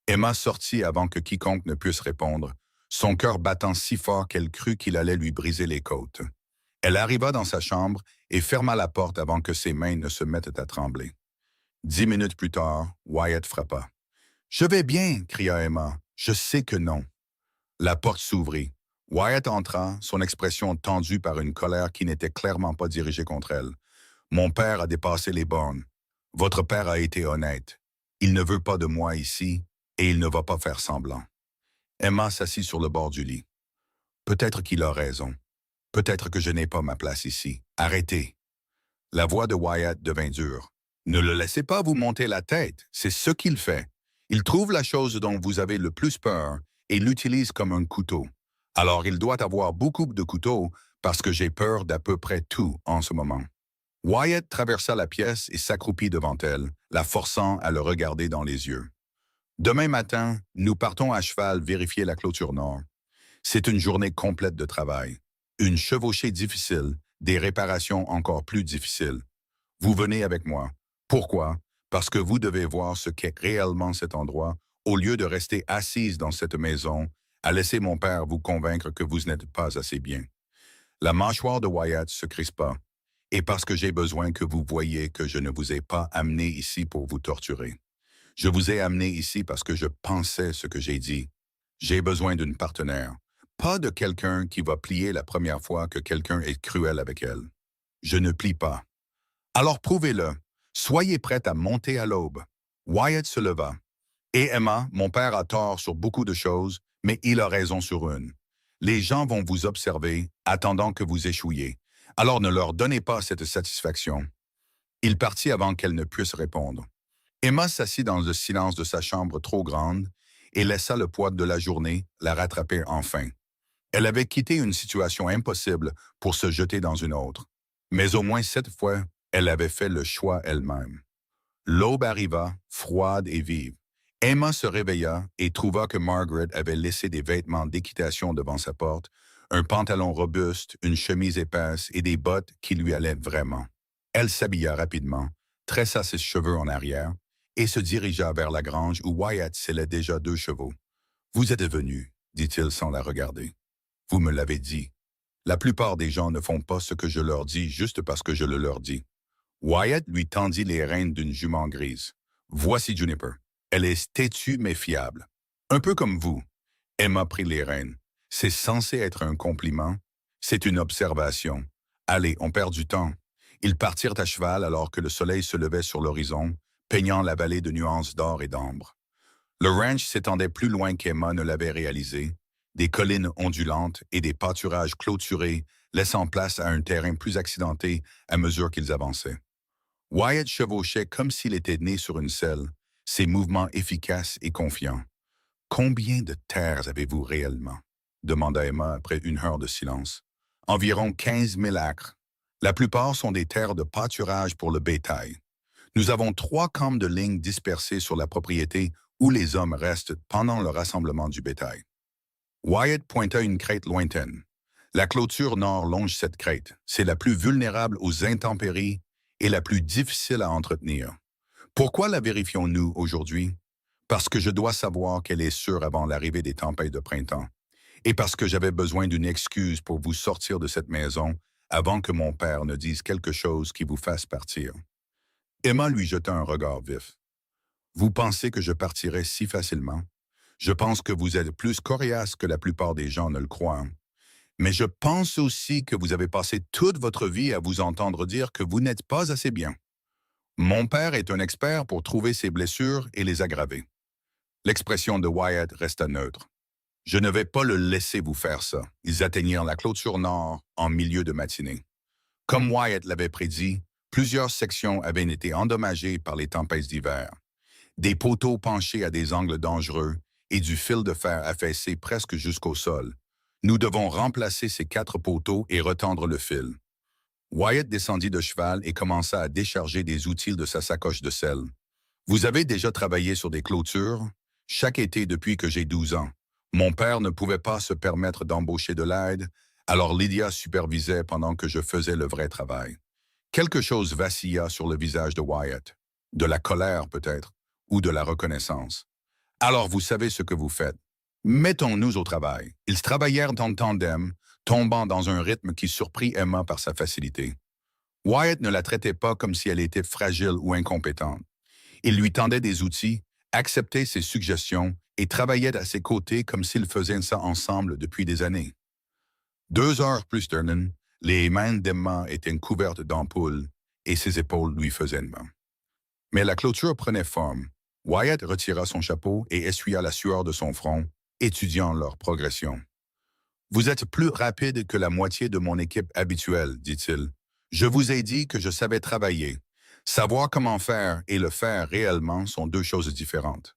Emma sortit avant que quiconque ne puisse répondre, son cœur battant si fort qu'elle crut qu'il allait lui briser les côtes. Elle arriva dans sa chambre et ferma la porte avant que ses mains ne se mettent à trembler. 10 minutes plus tard, Wyatt frappa. « Je vais bien, cria Emma. « Je sais que non. » La porte s'ouvrit. Wyatt entra, son expression tendue par une colère qui n'était clairement pas dirigée contre elle. « Mon père a dépassé les bornes. Votre père a été honnête. Il ne veut pas de moi ici et il ne va pas faire semblant. » Emma s'assit sur le bord du lit. « Peut-être qu'il a raison. Peut-être que je n'ai pas ma place ici. Arrêtez. » La voix de Wyatt devint dure. « Ne le laissez pas vous monter la tête. C'est ce qu'il fait. Il trouve la chose dont vous avez le plus peur et l'utilise comme un couteau. Alors il doit avoir beaucoup de couteaux parce que j'ai peur d'à peu près tout en ce moment. » Wyatt traversa la pièce et s'accroupit devant elle, la forçant à le regarder dans les yeux. « Demain matin, nous partons à cheval vérifier la clôture nord. C'est une journée complète de travail. Une chevauchée difficile, des réparations encore plus difficiles. Vous venez avec moi. Pourquoi? Parce que vous devez voir ce qu'est réellement cet endroit, au lieu de rester assise dans cette maison, à laisser mon père vous convaincre que vous n'êtes pas assez bien. » La mâchoire de Wyatt se crispa. « Et parce que j'ai besoin que vous voyiez que je ne vous ai pas amené ici pour vous torturer. Je vous ai amené ici parce que je pensais ce que j'ai dit. J'ai besoin d'une partenaire. Pas de quelqu'un qui va plier la première fois que quelqu'un est cruel avec elle. Je ne plie pas. Alors prouvez-le. Soyez prête à monter à l'aube. » Wyatt se leva. « Et Emma, mon père a tort sur beaucoup de choses, mais il a raison sur une. Les gens vont vous observer, attendant que vous échouiez. Alors ne leur donnez pas cette satisfaction. » Il partit avant qu'elle ne puisse répondre. Emma s'assit dans le silence de sa chambre trop grande et laissa le poids de la journée la rattraper enfin. Elle avait quitté une situation impossible pour se jeter dans une autre. Mais au moins cette fois, elle avait fait le choix elle-même. L'aube arriva, froide et vive. Emma se réveilla et trouva que Margaret avait laissé des vêtements d'équitation devant sa porte, un pantalon robuste, une chemise épaisse et des bottes qui lui allaient vraiment. Elle s'habilla rapidement, tressa ses cheveux en arrière et se dirigea vers la grange où Wyatt scellait déjà 2 chevaux. « Vous êtes venu, dit-il sans la regarder. Vous me l'avez dit. La plupart des gens ne font pas ce que je leur dis juste parce que je le leur dis. » Wyatt lui tendit les rênes d'une jument grise. « Voici Juniper. Elle est têtue mais fiable. Un peu comme vous. » Emma prit les rênes. « C'est censé être un compliment. C'est une observation. Allez, on perd du temps. » Ils partirent à cheval alors que le soleil se levait sur l'horizon, peignant la vallée de nuances d'or et d'ambre. Le ranch s'étendait plus loin qu'Emma ne l'avait réalisé, des collines ondulantes et des pâturages clôturés, laissant place à un terrain plus accidenté à mesure qu'ils avançaient. Wyatt chevauchait comme s'il était né sur une selle, ses mouvements efficaces et confiants. « Combien de terres avez-vous réellement? » demanda Emma après une heure de silence. « Environ 15 000 acres. La plupart sont des terres de pâturage pour le bétail. Nous avons 3 camps de lignes dispersés sur la propriété où les hommes restent pendant le rassemblement du bétail. » Wyatt pointa une crête lointaine. « La clôture nord longe cette crête. C'est la plus vulnérable aux intempéries et la plus difficile à entretenir. Pourquoi la vérifions-nous aujourd'hui? Parce que je dois savoir qu'elle est sûre avant l'arrivée des tempêtes de printemps. Et parce que j'avais besoin d'une excuse pour vous sortir de cette maison avant que mon père ne dise quelque chose qui vous fasse partir. Emma lui jeta un regard vif. Vous pensez que je partirais si facilement? Je pense que vous êtes plus coriace que la plupart des gens ne le croient. Mais je pense aussi que vous avez passé toute votre vie à vous entendre dire que vous n'êtes pas assez bien. Mon père est un expert pour trouver ses blessures et les aggraver. L'expression de Wyatt resta neutre. Je ne vais pas le laisser vous faire ça. Ils atteignirent la clôture nord en milieu de matinée. Comme Wyatt l'avait prédit, plusieurs sections avaient été endommagées par les tempêtes d'hiver. Des poteaux penchés à des angles dangereux et du fil de fer affaissé presque jusqu'au sol. Nous devons remplacer ces 4 poteaux et retendre le fil. Wyatt descendit de cheval et commença à décharger des outils de sa sacoche de sel. Vous avez déjà travaillé sur des clôtures? Chaque été depuis que j'ai 12 ans. Mon père ne pouvait pas se permettre d'embaucher de l'aide, alors Lydia supervisait pendant que je faisais le vrai travail. Quelque chose vacilla sur le visage de Wyatt. De la colère peut-être, ou de la reconnaissance. Alors vous savez ce que vous faites. Mettons-nous au travail. Ils travaillèrent en tandem, tombant dans un rythme qui surprit Emma par sa facilité. Wyatt ne la traitait pas comme si elle était fragile ou incompétente. Il lui tendait des outils, acceptait ses suggestions et travaillait à ses côtés comme s'ils faisaient ça ensemble depuis des années. 2 heures plus tard, les mains d'Emma étaient couvertes d'ampoules et ses épaules lui faisaient mal. Mais la clôture prenait forme. Wyatt retira son chapeau et essuya la sueur de son front, étudiant leur progression. « Vous êtes plus rapide que la moitié de mon équipe habituelle, dit-il. Je vous ai dit que je savais travailler. Savoir comment faire et le faire réellement sont 2 choses différentes. »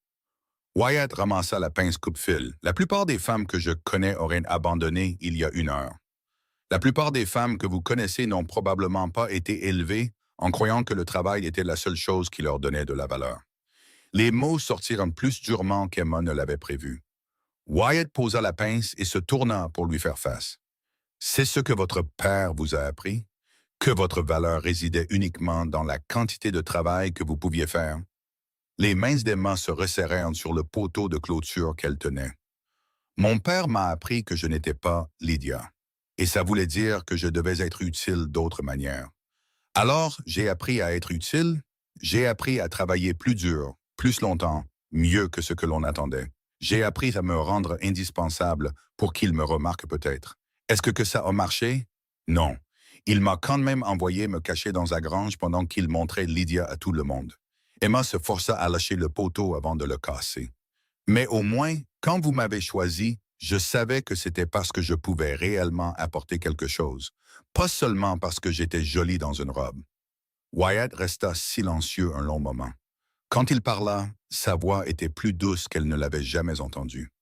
Wyatt ramassa la pince coupe-fil. La plupart des femmes que je connais auraient abandonné il y a 1 heure. La plupart des femmes que vous connaissez n'ont probablement pas été élevées en croyant que le travail était la seule chose qui leur donnait de la valeur. Les mots sortirent plus durement qu'Emma ne l'avait prévu. Wyatt posa la pince et se tourna pour lui faire face. « C'est ce que votre père vous a appris? Que votre valeur résidait uniquement dans la quantité de travail que vous pouviez faire? » Les mains d'Emma se resserrèrent sur le poteau de clôture qu'elle tenait. « Mon père m'a appris que je n'étais pas Lydia, et ça voulait dire que je devais être utile d'autre manière. Alors, j'ai appris à être utile, j'ai appris à travailler plus dur, plus longtemps, mieux que ce que l'on attendait. J'ai appris à me rendre indispensable pour qu'il me remarque peut-être. Est-ce que ça a marché? Non. Il m'a quand même envoyé me cacher dans sa grange pendant qu'il montrait Lydia à tout le monde. Emma se força à lâcher le poteau avant de le casser. Mais au moins, quand vous m'avez choisi, je savais que c'était parce que je pouvais réellement apporter quelque chose, pas seulement parce que j'étais jolie dans une robe. Wyatt resta silencieux un long moment. Quand il parla, sa voix était plus douce qu'elle ne l'avait jamais entendue.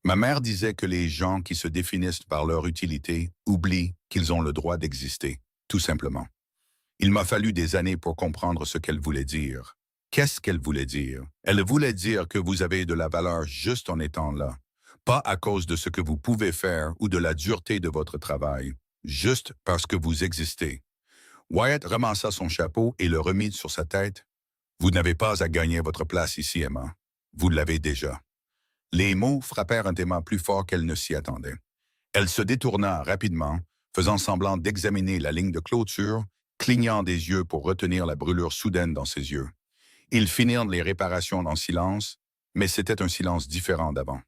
Ma mère disait que les gens qui se définissent par leur utilité oublient qu'ils ont le droit d'exister, tout simplement. Il m'a fallu des années pour comprendre ce qu'elle voulait dire. Qu'est-ce qu'elle voulait dire? Elle voulait dire que vous avez de la valeur juste en étant là, pas à cause de ce que vous pouvez faire ou de la dureté de votre travail, juste parce que vous existez. Wyatt ramassa son chapeau et le remit sur sa tête. Vous n'avez pas à gagner votre place ici, Emma. Vous l'avez déjà. Les mots frappèrent Emma plus fort qu'elle ne s'y attendait. Elle se détourna rapidement, faisant semblant d'examiner la ligne de clôture, clignant des yeux pour retenir la brûlure soudaine dans ses yeux. Ils finirent les réparations en silence, mais c'était un silence différent d'avant.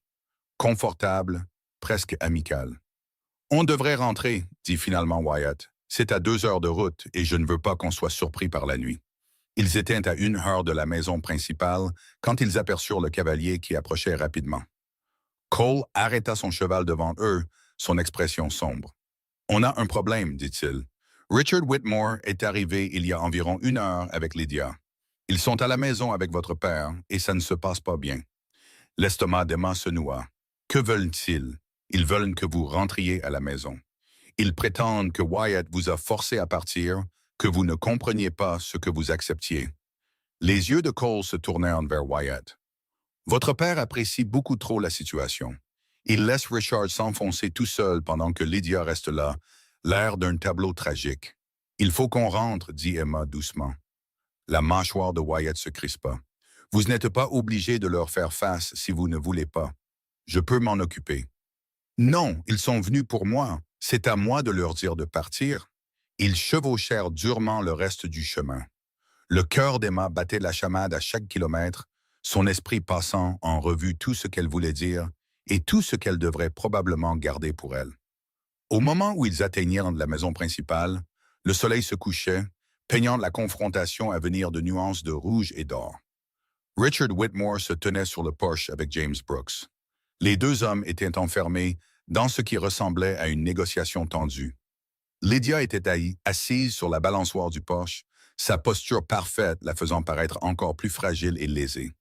Confortable, presque amical. « On devrait rentrer, dit finalement Wyatt. C'est à 2 heures de route et je ne veux pas qu'on soit surpris par la nuit. » Ils étaient à 1 heure de la maison principale quand ils aperçurent le cavalier qui approchait rapidement. Cole arrêta son cheval devant eux, son expression sombre. « On a un problème, dit-il. Richard Whitmore est arrivé il y a environ 1 heure avec Lydia. Ils sont à la maison avec votre père et ça ne se passe pas bien. » L'estomac d'Emma se noua. « Que veulent-ils? Ils veulent que vous rentriez à la maison. Ils prétendent que Wyatt vous a forcé à partir, que vous ne compreniez pas ce que vous acceptiez. » Les yeux de Cole se tournèrent vers Wyatt. « Votre père apprécie beaucoup trop la situation. Il laisse Richard s'enfoncer tout seul pendant que Lydia reste là, l'air d'un tableau tragique. « Il faut qu'on rentre, dit Emma doucement. La mâchoire de Wyatt se crispa. Vous n'êtes pas obligé de leur faire face si vous ne voulez pas. Je peux m'en occuper. Non, ils sont venus pour moi. C'est à moi de leur dire de partir. Ils chevauchèrent durement le reste du chemin. Le cœur d'Emma battait la chamade à chaque kilomètre, son esprit passant en revue tout ce qu'elle voulait dire et tout ce qu'elle devrait probablement garder pour elle. Au moment où ils atteignirent la maison principale, le soleil se couchait, peignant la confrontation à venir de nuances de rouge et d'or. Richard Whitmore se tenait sur le porche avec James Brooks. Les deux hommes étaient enfermés dans ce qui ressemblait à une négociation tendue. Lydia était assise sur la balançoire du porche, sa posture parfaite la faisant paraître encore plus fragile et lésée.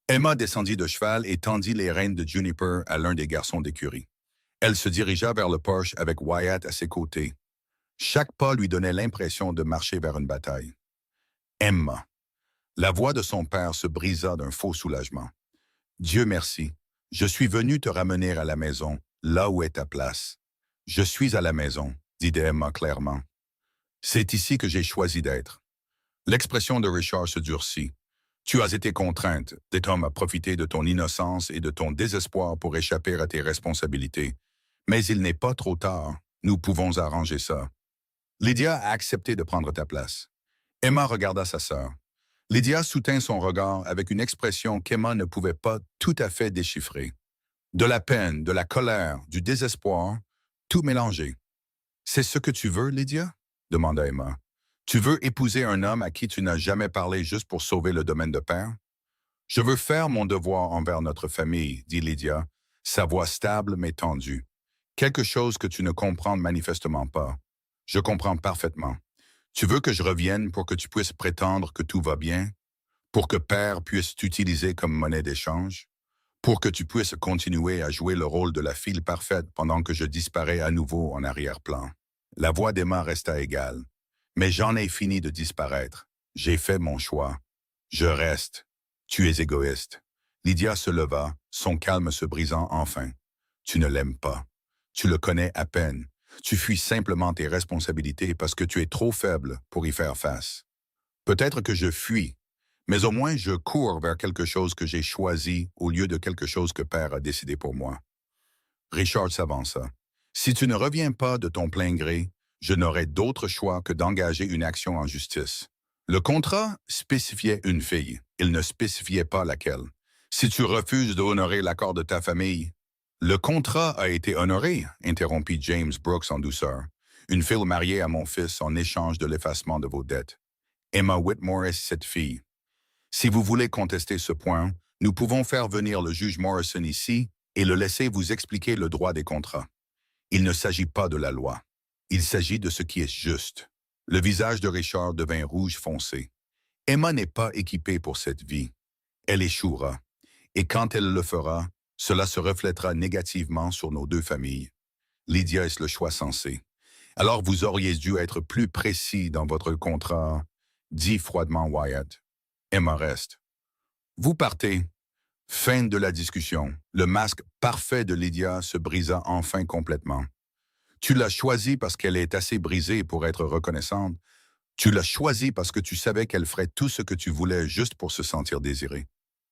Emma descendit de cheval et tendit les rênes de Juniper à l'un des garçons d'écurie. Elle se dirigea vers le porche avec Wyatt à ses côtés. Chaque pas lui donnait l'impression de marcher vers une bataille. Emma. La voix de son père se brisa d'un faux soulagement. Dieu merci, je suis venu te ramener à la maison, là où est ta place. Je suis à la maison, dit Emma clairement. C'est ici que j'ai choisi d'être. L'expression de Richard se durcit. Tu as été contrainte, cet homme a profité de ton innocence et de ton désespoir pour échapper à tes responsabilités. Mais il n'est pas trop tard, nous pouvons arranger ça. Lydia a accepté de prendre ta place. Emma regarda sa sœur. Lydia soutint son regard avec une expression qu'Emma ne pouvait pas tout à fait déchiffrer. De la peine, de la colère, du désespoir, tout mélangé. « C'est ce que tu veux, Lydia ?» demanda Emma. « Tu veux épouser un homme à qui tu n'as jamais parlé juste pour sauver le domaine de père? »« Je veux faire mon devoir envers notre famille, » dit Lydia, sa voix stable mais tendue. « Quelque chose que tu ne comprends manifestement pas. Je comprends parfaitement. Tu veux que je revienne pour que tu puisses prétendre que tout va bien? Pour que père puisse t'utiliser comme monnaie d'échange? Pour que tu puisses continuer à jouer le rôle de la fille parfaite pendant que je disparais à nouveau en arrière-plan? » La voix d'Emma resta égale. « Mais j'en ai fini de disparaître. J'ai fait mon choix. Je reste. Tu es égoïste. » Lydia se leva, son calme se brisant enfin. « Tu ne l'aimes pas. Tu le connais à peine. Tu fuis simplement tes responsabilités parce que tu es trop faible pour y faire face. Peut-être que je fuis, mais au moins je cours vers quelque chose que j'ai choisi au lieu de quelque chose que Père a décidé pour moi. » Richard s'avança. « Si tu ne reviens pas de ton plein gré, je n'aurai d'autre choix que d'engager une action en justice. » Le contrat spécifiait une fille. Il ne spécifiait pas laquelle. Si tu refuses d'honorer l'accord de ta famille... Le contrat a été honoré, interrompit James Brooks en douceur. Une fille mariée à mon fils en échange de l'effacement de vos dettes. Emma Whitmore est cette fille. Si vous voulez contester ce point, nous pouvons faire venir le juge Morrison ici et le laisser vous expliquer le droit des contrats. Il ne s'agit pas de la loi. Il s'agit de ce qui est juste. Le visage de Richard devint rouge foncé. Emma n'est pas équipée pour cette vie. Elle échouera. Et quand elle le fera, cela se reflètera négativement sur nos deux familles. Lydia est le choix sensé. Alors vous auriez dû être plus précis dans votre contrat, dit froidement Wyatt. Emma reste. Vous partez. Fin de la discussion. Le masque parfait de Lydia se brisa enfin complètement. Tu l'as choisie parce qu'elle est assez brisée pour être reconnaissante. Tu l'as choisie parce que tu savais qu'elle ferait tout ce que tu voulais juste pour se sentir désirée.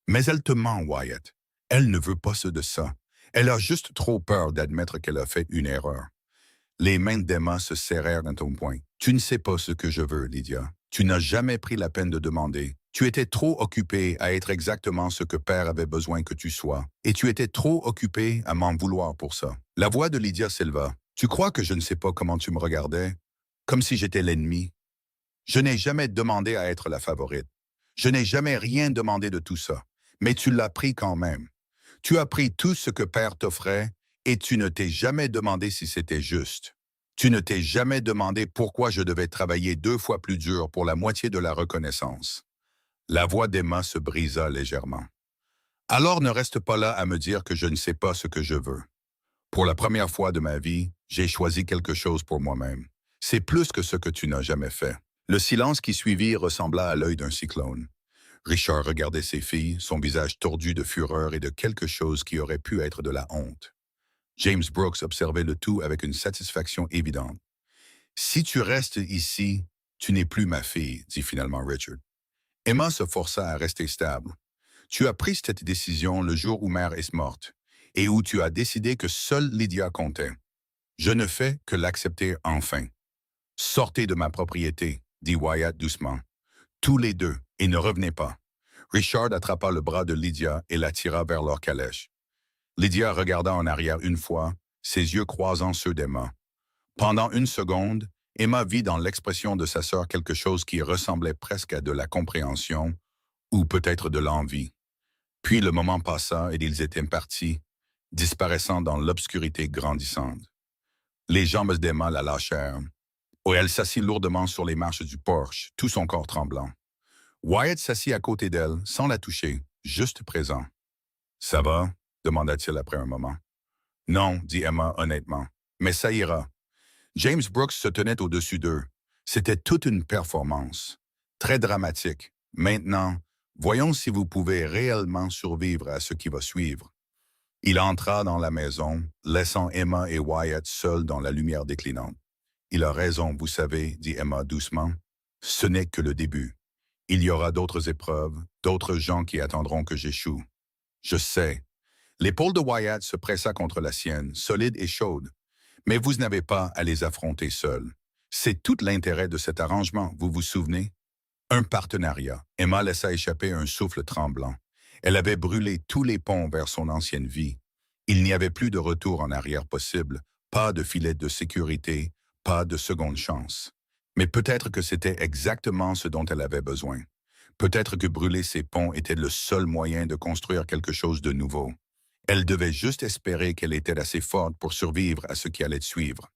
Mais elle te ment, Wyatt. Elle ne veut pas de ça. Elle a juste trop peur d'admettre qu'elle a fait une erreur. Les mains d'Emma se serrèrent d'un ton point. Tu ne sais pas ce que je veux, Lydia. Tu n'as jamais pris la peine de demander. Tu étais trop occupée à être exactement ce que Père avait besoin que tu sois. Et tu étais trop occupée à m'en vouloir pour ça. La voix de Lydia s'éleva. Tu crois que je ne sais pas comment tu me regardais? Comme si j'étais l'ennemi. Je n'ai jamais demandé à être la favorite. Je n'ai jamais rien demandé de tout ça. Mais tu l'as pris quand même. Tu as pris tout ce que Père t'offrait et tu ne t'es jamais demandé si c'était juste. Tu ne t'es jamais demandé pourquoi je devais travailler 2 fois plus dur pour la moitié de la reconnaissance. La voix d'Emma se brisa légèrement. Alors ne reste pas là à me dire que je ne sais pas ce que je veux. Pour la première fois de ma vie, j'ai choisi quelque chose pour moi-même. C'est plus que ce que tu n'as jamais fait. Le silence qui suivit ressembla à l'œil d'un cyclone. Richard regardait ses filles, son visage tordu de fureur et de quelque chose qui aurait pu être de la honte. James Brooks observait le tout avec une satisfaction évidente. « Si tu restes ici, tu n'es plus ma fille, » dit finalement Richard. Emma se força à rester stable. Tu as pris cette décision le jour où mère est morte et où tu as décidé que seule Lydia comptait. Je ne fais que l'accepter enfin. Sortez de ma propriété, dit Wyatt doucement. Tous les deux, et ne revenez pas. Richard attrapa le bras de Lydia et la tira vers leur calèche. Lydia regarda en arrière une fois, ses yeux croisant ceux d'Emma. Pendant une seconde, Emma vit dans l'expression de sa sœur quelque chose qui ressemblait presque à de la compréhension, ou peut-être de l'envie. Puis le moment passa et ils étaient partis, disparaissant dans l'obscurité grandissante. Les jambes d'Emma la lâchèrent, où elle s'assit lourdement sur les marches du porche, tout son corps tremblant. Wyatt s'assit à côté d'elle, sans la toucher, juste présent. « Ça va? » demanda-t-il après un moment. « Non, dit Emma honnêtement, mais ça ira. » James Brooks se tenait au-dessus d'eux. C'était toute une performance. Très dramatique. Maintenant, voyons si vous pouvez réellement survivre à ce qui va suivre. Il entra dans la maison, laissant Emma et Wyatt seuls dans la lumière déclinante. « Il a raison, vous savez, dit Emma doucement. Ce n'est que le début. Il y aura d'autres épreuves, d'autres gens qui attendront que j'échoue. Je sais. » L'épaule de Wyatt se pressa contre la sienne, solide et chaude. « Mais vous n'avez pas à les affronter seuls. C'est tout l'intérêt de cet arrangement, vous vous souvenez? Un partenariat. » Emma laissa échapper un souffle tremblant. Elle avait brûlé tous les ponts vers son ancienne vie. Il n'y avait plus de retour en arrière possible, pas de filet de sécurité, pas de seconde chance. Mais peut-être que c'était exactement ce dont elle avait besoin. Peut-être que brûler ces ponts était le seul moyen de construire quelque chose de nouveau. Elle devait juste espérer qu'elle était assez forte pour survivre à ce qui allait suivre.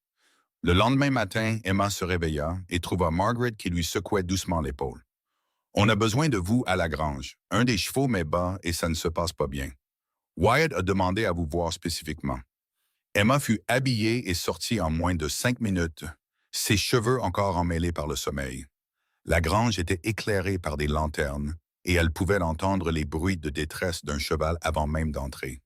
Le lendemain matin, Emma se réveilla et trouva Margaret qui lui secouait doucement l'épaule. « On a besoin de vous à la grange. Un des chevaux m'est bas et ça ne se passe pas bien. Wyatt a demandé à vous voir spécifiquement. » Emma fut habillée et sortit en moins de 5 minutes, ses cheveux encore emmêlés par le sommeil. La grange était éclairée par des lanternes et elle pouvait entendre les bruits de détresse d'un cheval avant même d'entrer.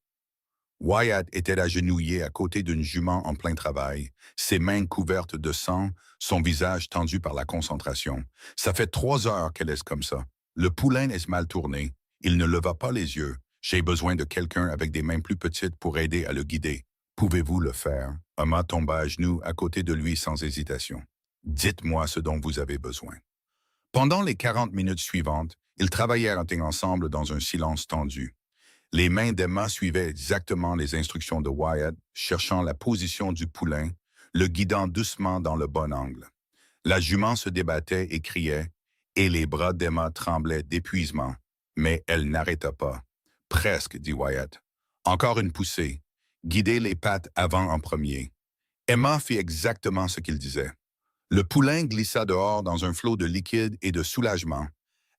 Wyatt était agenouillé à côté d'une jument en plein travail, ses mains couvertes de sang, son visage tendu par la concentration. « Ça fait 3 heures qu'elle est comme ça. Le poulain est mal tourné. Il ne leva pas les yeux. J'ai besoin de quelqu'un avec des mains plus petites pour aider à le guider. Pouvez-vous le faire? » Emma tomba à genoux à côté de lui sans hésitation. « Dites-moi ce dont vous avez besoin. » Pendant les 40 minutes suivantes, ils travaillèrent ensemble dans un silence tendu. Les mains d'Emma suivaient exactement les instructions de Wyatt, cherchant la position du poulain, le guidant doucement dans le bon angle. La jument se débattait et criait, et les bras d'Emma tremblaient d'épuisement, mais elle n'arrêta pas. « Presque, dit Wyatt. Encore une poussée. Guidez les pattes avant en premier. » Emma fit exactement ce qu'il disait. Le poulain glissa dehors dans un flot de liquide et de soulagement,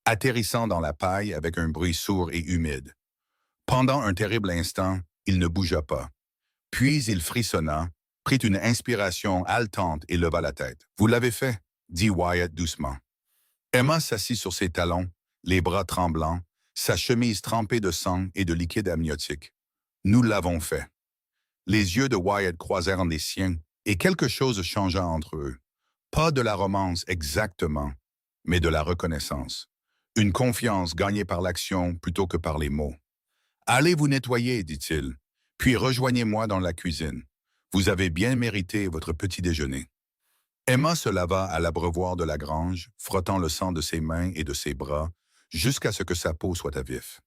atterrissant dans la paille avec un bruit sourd et humide. Pendant un terrible instant, il ne bougea pas. Puis il frissonna, prit une inspiration haletante et leva la tête. « Vous l'avez fait, » dit Wyatt doucement. Emma s'assit sur ses talons, les bras tremblants, sa chemise trempée de sang et de liquide amniotique. « Nous l'avons fait. » Les yeux de Wyatt croisèrent les siens, et quelque chose changea entre eux. Pas de la romance exactement, mais de la reconnaissance. Une confiance gagnée par l'action plutôt que par les mots. « Allez vous nettoyer, dit-il, puis rejoignez-moi dans la cuisine. Vous avez bien mérité votre petit déjeuner. » Emma se lava à l'abreuvoir de la grange, frottant le sang de ses mains et de ses bras, jusqu'à ce que sa peau soit à vif.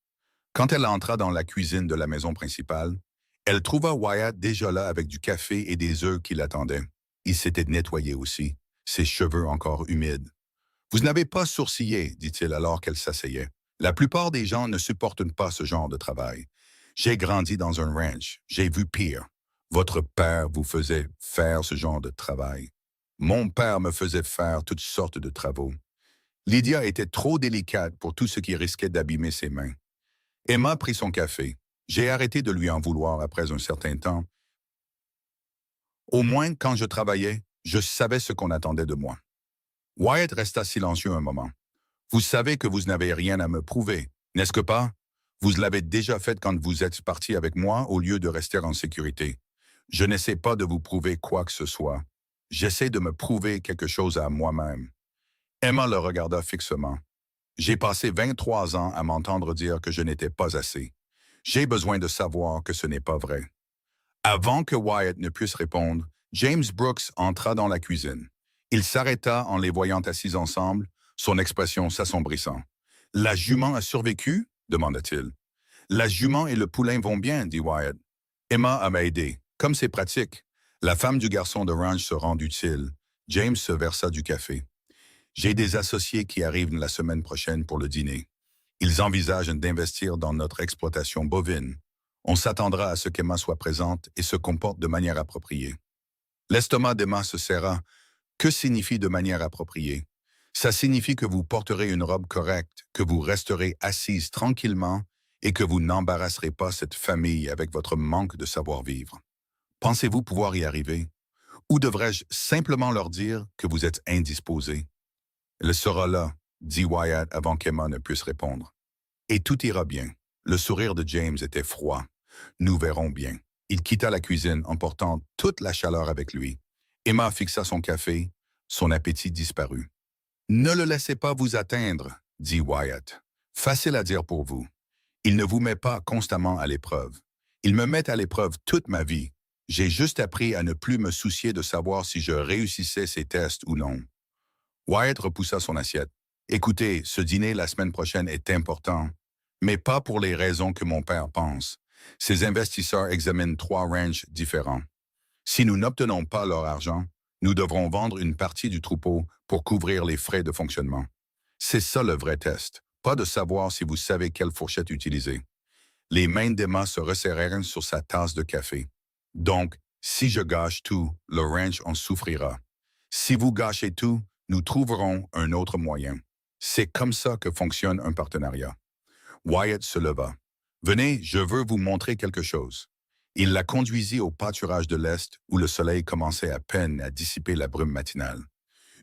Quand elle entra dans la cuisine de la maison principale, elle trouva Wyatt déjà là avec du café et des œufs qui l'attendaient. Il s'était nettoyé aussi, ses cheveux encore humides. « Vous n'avez pas sourcillé, dit-il alors qu'elle s'asseyait. La plupart des gens ne supportent pas ce genre de travail. J'ai grandi dans un ranch, j'ai vu pire. Votre père vous faisait faire ce genre de travail. Mon père me faisait faire toutes sortes de travaux. » Lydia était trop délicate pour tout ce qui risquait d'abîmer ses mains. Emma prit son café. J'ai arrêté de lui en vouloir après un certain temps. Au moins, quand je travaillais, je savais ce qu'on attendait de moi. Wyatt resta silencieux un moment. « Vous savez que vous n'avez rien à me prouver, n'est-ce que pas? Vous l'avez déjà fait quand vous êtes parti avec moi au lieu de rester en sécurité. Je n'essaie pas de vous prouver quoi que ce soit. J'essaie de me prouver quelque chose à moi-même. » Emma le regarda fixement. J'ai passé 23 ans à m'entendre dire que je n'étais pas assez. J'ai besoin de savoir que ce n'est pas vrai. Avant que Wyatt ne puisse répondre, James Brooks entra dans la cuisine. Il s'arrêta en les voyant assis ensemble, son expression s'assombrissant. « La jument a survécu ?» demanda-t-il. « La jument et le poulain vont bien, dit Wyatt. Emma m'a aidé. Comme c'est pratique. » La femme du garçon de ranch se rend utile. James se versa du café. « J'ai des associés qui arrivent la semaine prochaine pour le dîner. Ils envisagent d'investir dans notre exploitation bovine. On s'attendra à ce qu'Emma soit présente et se comporte de manière appropriée. » L'estomac d'Emma se serra. Que signifie de manière appropriée? Ça signifie que vous porterez une robe correcte, que vous resterez assise tranquillement et que vous n'embarrasserez pas cette famille avec votre manque de savoir-vivre. Pensez-vous pouvoir y arriver? Ou devrais-je simplement leur dire que vous êtes indisposé? Elle sera là, dit Wyatt avant qu'Emma ne puisse répondre. Et tout ira bien. Le sourire de James était froid. Nous verrons bien. Il quitta la cuisine emportant toute la chaleur avec lui. Emma fixa son café. Son appétit disparut. « Ne le laissez pas vous atteindre, dit Wyatt. Facile à dire pour vous. Il ne vous met pas constamment à l'épreuve. Il me met à l'épreuve toute ma vie. J'ai juste appris à ne plus me soucier de savoir si je réussissais ces tests ou non. » Wyatt repoussa son assiette. « Écoutez, ce dîner la semaine prochaine est important, mais pas pour les raisons que mon père pense. Ces investisseurs examinent 3 ranchs différents. Si nous n'obtenons pas leur argent, nous devrons vendre une partie du troupeau pour couvrir les frais de fonctionnement. C'est ça le vrai test, pas de savoir si vous savez quelle fourchette utiliser. » Les mains d'Emma se resserrèrent sur sa tasse de café. « Donc, si je gâche tout, le ranch en souffrira. Si vous gâchez tout, nous trouverons un autre moyen. C'est comme ça que fonctionne un partenariat. » Wyatt se leva. « Venez, je veux vous montrer quelque chose. » Il la conduisit au pâturage de l'Est où le soleil commençait à peine à dissiper la brume matinale.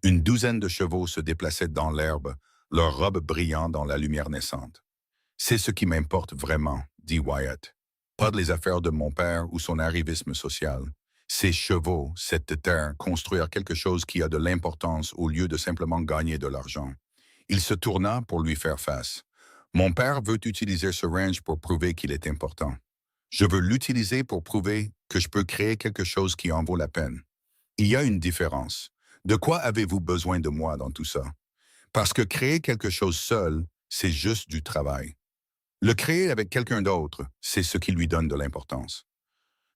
Une douzaine de chevaux se déplaçaient dans l'herbe, leurs robes brillant dans la lumière naissante. « C'est ce qui m'importe vraiment, » dit Wyatt. « Pas de les affaires de mon père ou son arrivisme social. Ces chevaux, cette terre, construire quelque chose qui a de l'importance au lieu de simplement gagner de l'argent. » Il se tourna pour lui faire face. « Mon père veut utiliser ce ranch pour prouver qu'il est important. Je veux l'utiliser pour prouver que je peux créer quelque chose qui en vaut la peine. Il y a une différence. De quoi avez-vous besoin de moi dans tout ça? Parce que créer quelque chose seul, c'est juste du travail. Le créer avec quelqu'un d'autre, c'est ce qui lui donne de l'importance. »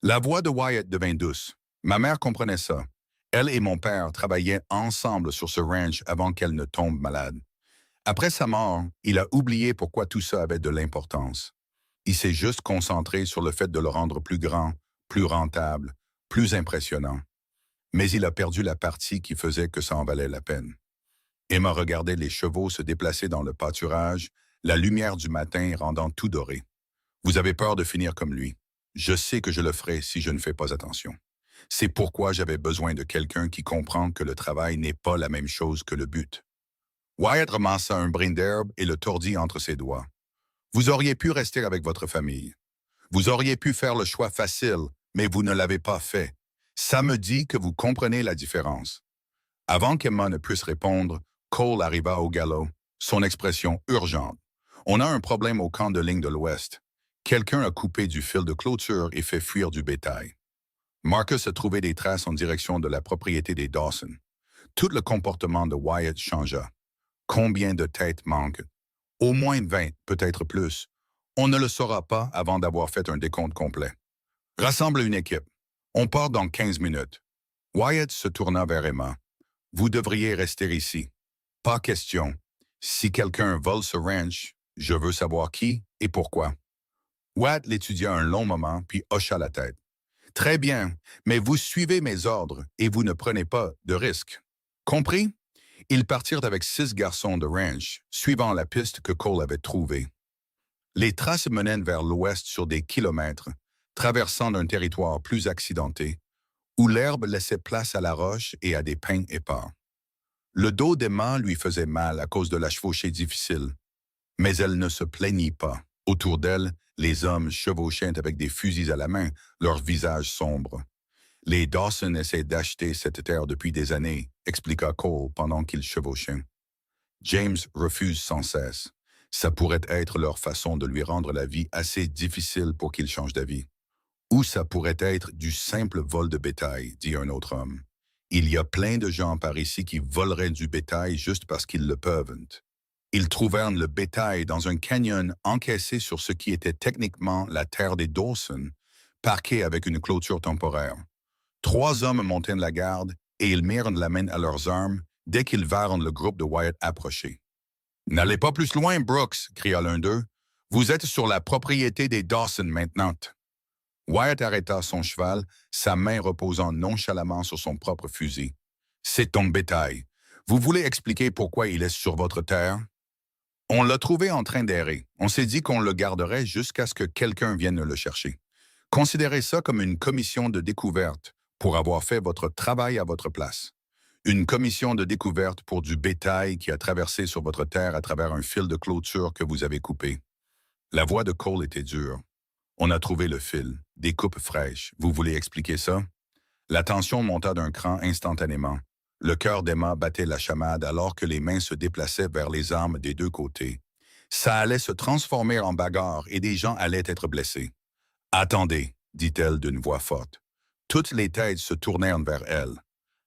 La voix de Wyatt devint douce. Ma mère comprenait ça. Elle et mon père travaillaient ensemble sur ce ranch avant qu'elle ne tombe malade. Après sa mort, il a oublié pourquoi tout ça avait de l'importance. Il s'est juste concentré sur le fait de le rendre plus grand, plus rentable, plus impressionnant. Mais il a perdu la partie qui faisait que ça en valait la peine. Emma regardait les chevaux se déplacer dans le pâturage, la lumière du matin rendant tout doré. « Vous avez peur de finir comme lui. Je sais que je le ferai si je ne fais pas attention. C'est pourquoi j'avais besoin de quelqu'un qui comprend que le travail n'est pas la même chose que le but. » Wyatt ramassa un brin d'herbe et le tordit entre ses doigts. « Vous auriez pu rester avec votre famille. Vous auriez pu faire le choix facile, mais vous ne l'avez pas fait. Ça me dit que vous comprenez la différence. » Avant qu'Emma ne puisse répondre, Cole arriva au galop, son expression urgente. « On a un problème au camp de ligne de l'Ouest. Quelqu'un a coupé du fil de clôture et fait fuir du bétail. » Marcus a trouvé des traces en direction de la propriété des Dawson. Tout le comportement de Wyatt changea. Combien de têtes manquent? Au moins 20, peut-être plus. On ne le saura pas avant d'avoir fait un décompte complet. Rassemble une équipe. On part dans 15 minutes. Wyatt se tourna vers Emma. Vous devriez rester ici. Pas question. Si quelqu'un vole ce ranch, je veux savoir qui et pourquoi. Wyatt l'étudia un long moment, puis hocha la tête. Très bien, mais vous suivez mes ordres et vous ne prenez pas de risques. Compris? Ils partirent avec 6 garçons de ranch, suivant la piste que Cole avait trouvée. Les traces menaient vers l'ouest sur des kilomètres, traversant un territoire plus accidenté, où l'herbe laissait place à la roche et à des pins épars. Le dos d'Emma lui faisait mal à cause de la chevauchée difficile, mais elle ne se plaignit pas. Autour d'elle, les hommes chevauchaient avec des fusils à la main, leurs visages sombres. Les Dawson essaient d'acheter cette terre depuis des années, expliqua Cole pendant qu'ils chevauchaient. James refuse sans cesse. Ça pourrait être leur façon de lui rendre la vie assez difficile pour qu'il change d'avis. Ou ça pourrait être du simple vol de bétail, dit un autre homme. Il y a plein de gens par ici qui voleraient du bétail juste parce qu'ils le peuvent. Ils trouvèrent le bétail dans un canyon encaissé sur ce qui était techniquement la terre des Dawson, parqué avec une clôture temporaire. 3 hommes montaient la garde et ils mirent la main à leurs armes dès qu'ils virent le groupe de Wyatt approcher. « N'allez pas plus loin, Brooks !» cria l'un d'eux. « Vous êtes sur la propriété des Dawson maintenant. » Wyatt arrêta son cheval, sa main reposant nonchalamment sur son propre fusil. « C'est ton bétail. Vous voulez expliquer pourquoi il est sur votre terre? » On l'a trouvé en train d'errer. On s'est dit qu'on le garderait jusqu'à ce que quelqu'un vienne le chercher. Considérez ça comme une commission de découverte pour avoir fait votre travail à votre place. Une commission de découverte pour du bétail qui a traversé sur votre terre à travers un fil de clôture que vous avez coupé. La voix de Cole était dure. On a trouvé le fil, des coupes fraîches. Vous voulez expliquer ça? La tension monta d'un cran instantanément. Le cœur d'Emma battait la chamade alors que les mains se déplaçaient vers les armes des deux côtés. Ça allait se transformer en bagarre et des gens allaient être blessés. « Attendez, » dit-elle d'une voix forte. Toutes les têtes se tournèrent vers elle.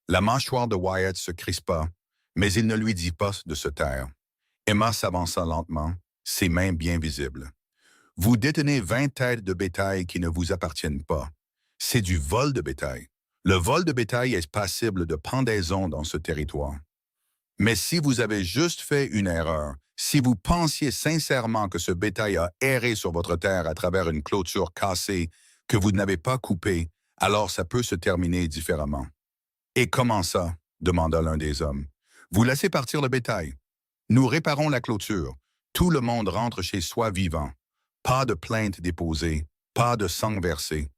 La mâchoire de Wyatt se crispa, mais il ne lui dit pas de se taire. Emma s'avança lentement, ses mains bien visibles. « Vous détenez 20 têtes de bétail qui ne vous appartiennent pas. C'est du vol de bétail. Le vol de bétail est passible de pendaison dans ce territoire. Mais si vous avez juste fait une erreur, si vous pensiez sincèrement que ce bétail a erré sur votre terre à travers une clôture cassée que vous n'avez pas coupée, alors ça peut se terminer différemment. »« Et comment ça? » demanda l'un des hommes. « Vous laissez partir le bétail. Nous réparons la clôture. Tout le monde rentre chez soi vivant. Pas de plainte déposée, pas de sang versé.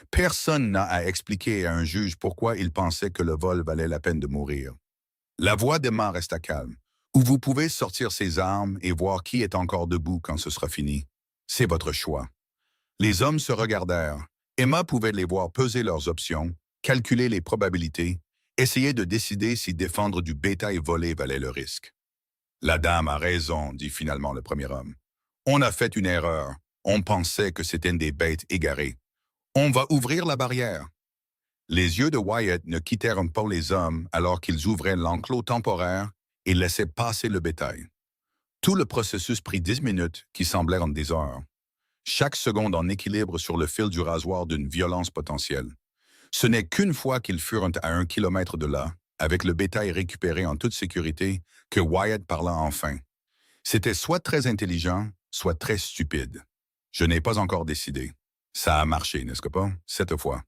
Personne n'a à expliquer à un juge pourquoi il pensait que le vol valait la peine de mourir. » La voix d'Emma resta calme. « Ou vous pouvez sortir ses armes et voir qui est encore debout quand ce sera fini. C'est votre choix. » Les hommes se regardèrent. Emma pouvait les voir peser leurs options, calculer les probabilités, essayer de décider si défendre du bétail volé valait le risque. « La dame a raison, » dit finalement le premier homme. « On a fait une erreur. On pensait que c'était des bêtes égarées. On va ouvrir la barrière. » Les yeux de Wyatt ne quittèrent pas les hommes alors qu'ils ouvraient l'enclos temporaire et laissaient passer le bétail. Tout le processus prit 10 minutes qui semblèrent des heures. Chaque seconde en équilibre sur le fil du rasoir d'une violence potentielle. Ce n'est qu'une fois qu'ils furent à 1 kilomètre de là, avec le bétail récupéré en toute sécurité, que Wyatt parla enfin. C'était soit très intelligent, soit très stupide. Je n'ai pas encore décidé. Ça a marché, n'est-ce pas, cette fois?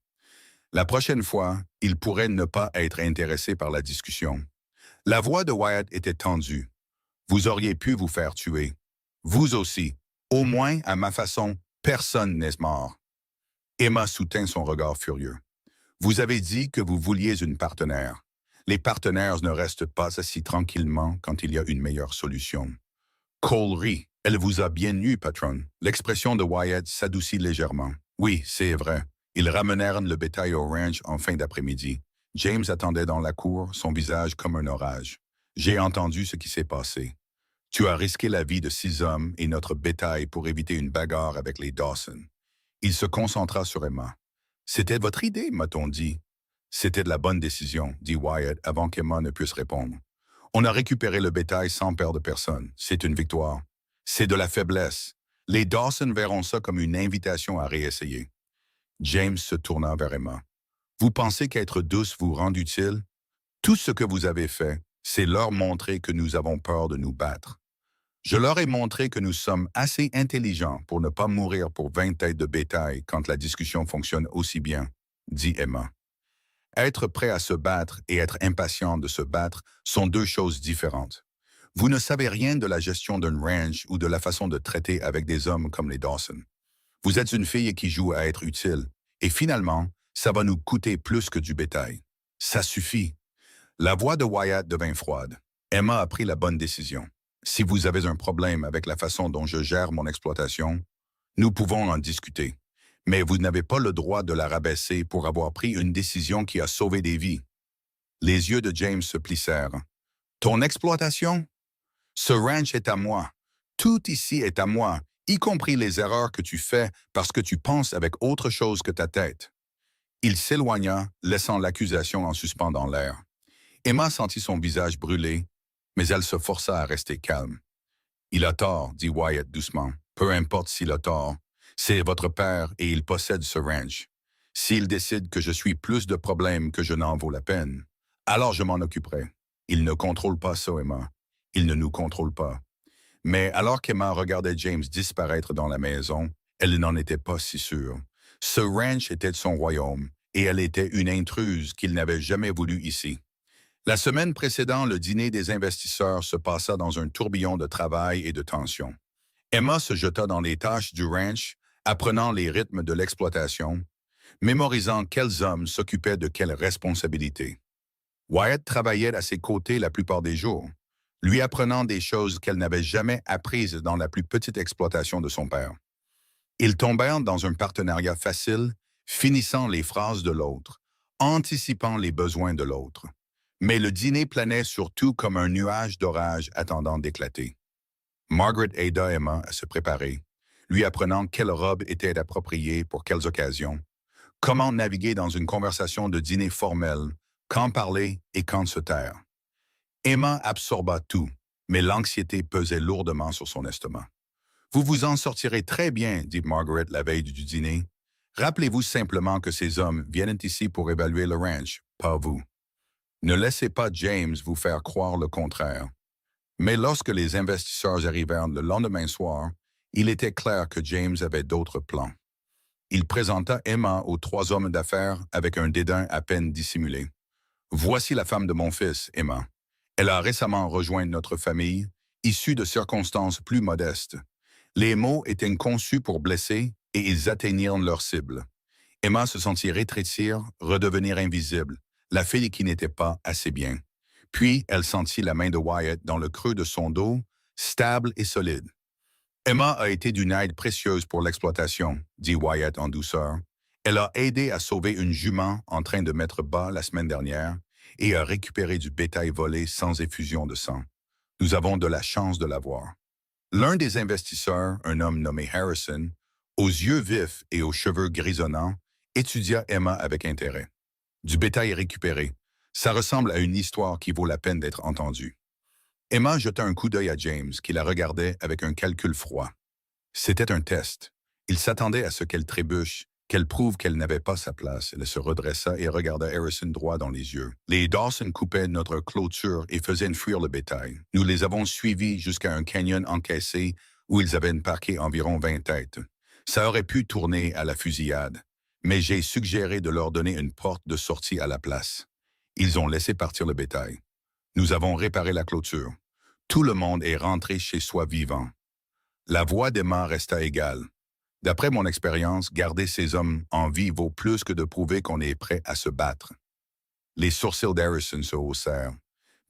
La prochaine fois, il pourrait ne pas être intéressé par la discussion. La voix de Wyatt était tendue. Vous auriez pu vous faire tuer. Vous aussi. Au moins, à ma façon, personne n'est mort. Emma soutint son regard furieux. Vous avez dit que vous vouliez une partenaire. Les partenaires ne restent pas assis tranquillement quand il y a une meilleure solution. Cole rit. Elle vous a bien eu, patronne. L'expression de Wyatt s'adoucit légèrement. Oui, c'est vrai. Ils ramenèrent le bétail au ranch en fin d'après-midi. James attendait dans la cour, son visage comme un orage. J'ai entendu ce qui s'est passé. Tu as risqué la vie de 6 hommes et notre bétail pour éviter une bagarre avec les Dawson. Il se concentra sur Emma. C'était votre idée, m'a-t-on dit. C'était de la bonne décision, dit Wyatt avant qu'Emma ne puisse répondre. On a récupéré le bétail sans perdre personne. C'est une victoire. C'est de la faiblesse. Les Dawson verront ça comme une invitation à réessayer. James se tourna vers Emma. Vous pensez qu'être douce vous rend utile? Tout ce que vous avez fait, c'est leur montrer que nous avons peur de nous battre. Je leur ai montré que nous sommes assez intelligents pour ne pas mourir pour 20 têtes de bétail quand la discussion fonctionne aussi bien, dit Emma. Être prêt à se battre et être impatient de se battre sont 2 choses différentes. Vous ne savez rien de la gestion d'un ranch ou de la façon de traiter avec des hommes comme les Dawson. Vous êtes une fille qui joue à être utile, et finalement, ça va nous coûter plus que du bétail. Ça suffit. La voix de Wyatt devint froide. Emma a pris la bonne décision. Si vous avez un problème avec la façon dont je gère mon exploitation, nous pouvons en discuter. Mais vous n'avez pas le droit de la rabaisser pour avoir pris une décision qui a sauvé des vies. Les yeux de James se plissèrent. Ton exploitation? Ce ranch est à moi. Tout ici est à moi, y compris les erreurs que tu fais parce que tu penses avec autre chose que ta tête. Il s'éloigna, laissant l'accusation en suspens dans l'air. Emma sentit son visage brûler, mais elle se força à rester calme. Il a tort, dit Wyatt doucement. Peu importe s'il a tort. C'est votre père et il possède ce ranch. S'il décide que je suis plus de problèmes que je n'en vaux la peine, alors je m'en occuperai. Il ne contrôle pas ça, Emma. Il ne nous contrôle pas. Mais alors qu'Emma regardait James disparaître dans la maison, elle n'en était pas si sûre. Ce ranch était de son royaume, et elle était une intruse qu'il n'avait jamais voulu ici. La semaine précédant le dîner des investisseurs se passa dans un tourbillon de travail et de tension. Emma se jeta dans les tâches du ranch, apprenant les rythmes de l'exploitation, mémorisant quels hommes s'occupaient de quelles responsabilités. Wyatt travaillait à ses côtés la plupart des jours, lui apprenant des choses qu'elle n'avait jamais apprises dans la plus petite exploitation de son père. Ils tombèrent dans un partenariat facile, finissant les phrases de l'autre, anticipant les besoins de l'autre. Mais le dîner planait surtout comme un nuage d'orage attendant d'éclater. Margaret aida Emma à se préparer, lui apprenant quelle robe était appropriée pour quelles occasions, comment naviguer dans une conversation de dîner formelle, quand parler et quand se taire. Emma absorba tout, mais l'anxiété pesait lourdement sur son estomac. « Vous vous en sortirez très bien, dit Margaret la veille du dîner. Rappelez-vous simplement que ces hommes viennent ici pour évaluer le ranch, pas vous. Ne laissez pas James vous faire croire le contraire. » Mais lorsque les investisseurs arrivèrent le lendemain soir, il était clair que James avait d'autres plans. Il présenta Emma aux trois hommes d'affaires avec un dédain à peine dissimulé. « Voici la femme de mon fils, Emma. Elle a récemment rejoint notre famille, issue de circonstances plus modestes. Les mots étaient conçus pour blesser et ils atteignirent leur cible. Emma se sentit rétrécir, redevenir invisible, la fille qui n'était pas assez bien. Puis, elle sentit la main de Wyatt dans le creux de son dos, stable et solide. « Emma a été d'une aide précieuse pour l'exploitation, dit Wyatt en douceur. Elle a aidé à sauver une jument en train de mettre bas la semaine dernière et à récupérer du bétail volé sans effusion de sang. Nous avons de la chance de la voir. » L'un des investisseurs, un homme nommé Harrison, aux yeux vifs et aux cheveux grisonnants, étudia Emma avec intérêt. Du bétail récupéré, ça ressemble à une histoire qui vaut la peine d'être entendue. Emma jeta un coup d'œil à James, qui la regardait avec un calcul froid. C'était un test. Il s'attendait à ce qu'elle trébuche, qu'elle prouve qu'elle n'avait pas sa place. Elle se redressa et regarda Harrison droit dans les yeux. « Les Dawson coupaient notre clôture et faisaient fuir le bétail. Nous les avons suivis jusqu'à un canyon encaissé où ils avaient parqué environ 20 têtes. Ça aurait pu tourner à la fusillade, mais j'ai suggéré de leur donner une porte de sortie à la place. Ils ont laissé partir le bétail. Nous avons réparé la clôture. Tout le monde est rentré chez soi vivant. » La voix d'Emma resta égale. « D'après mon expérience, garder ces hommes en vie vaut plus que de prouver qu'on est prêt à se battre. » Les sourcils d'Harrison se haussèrent.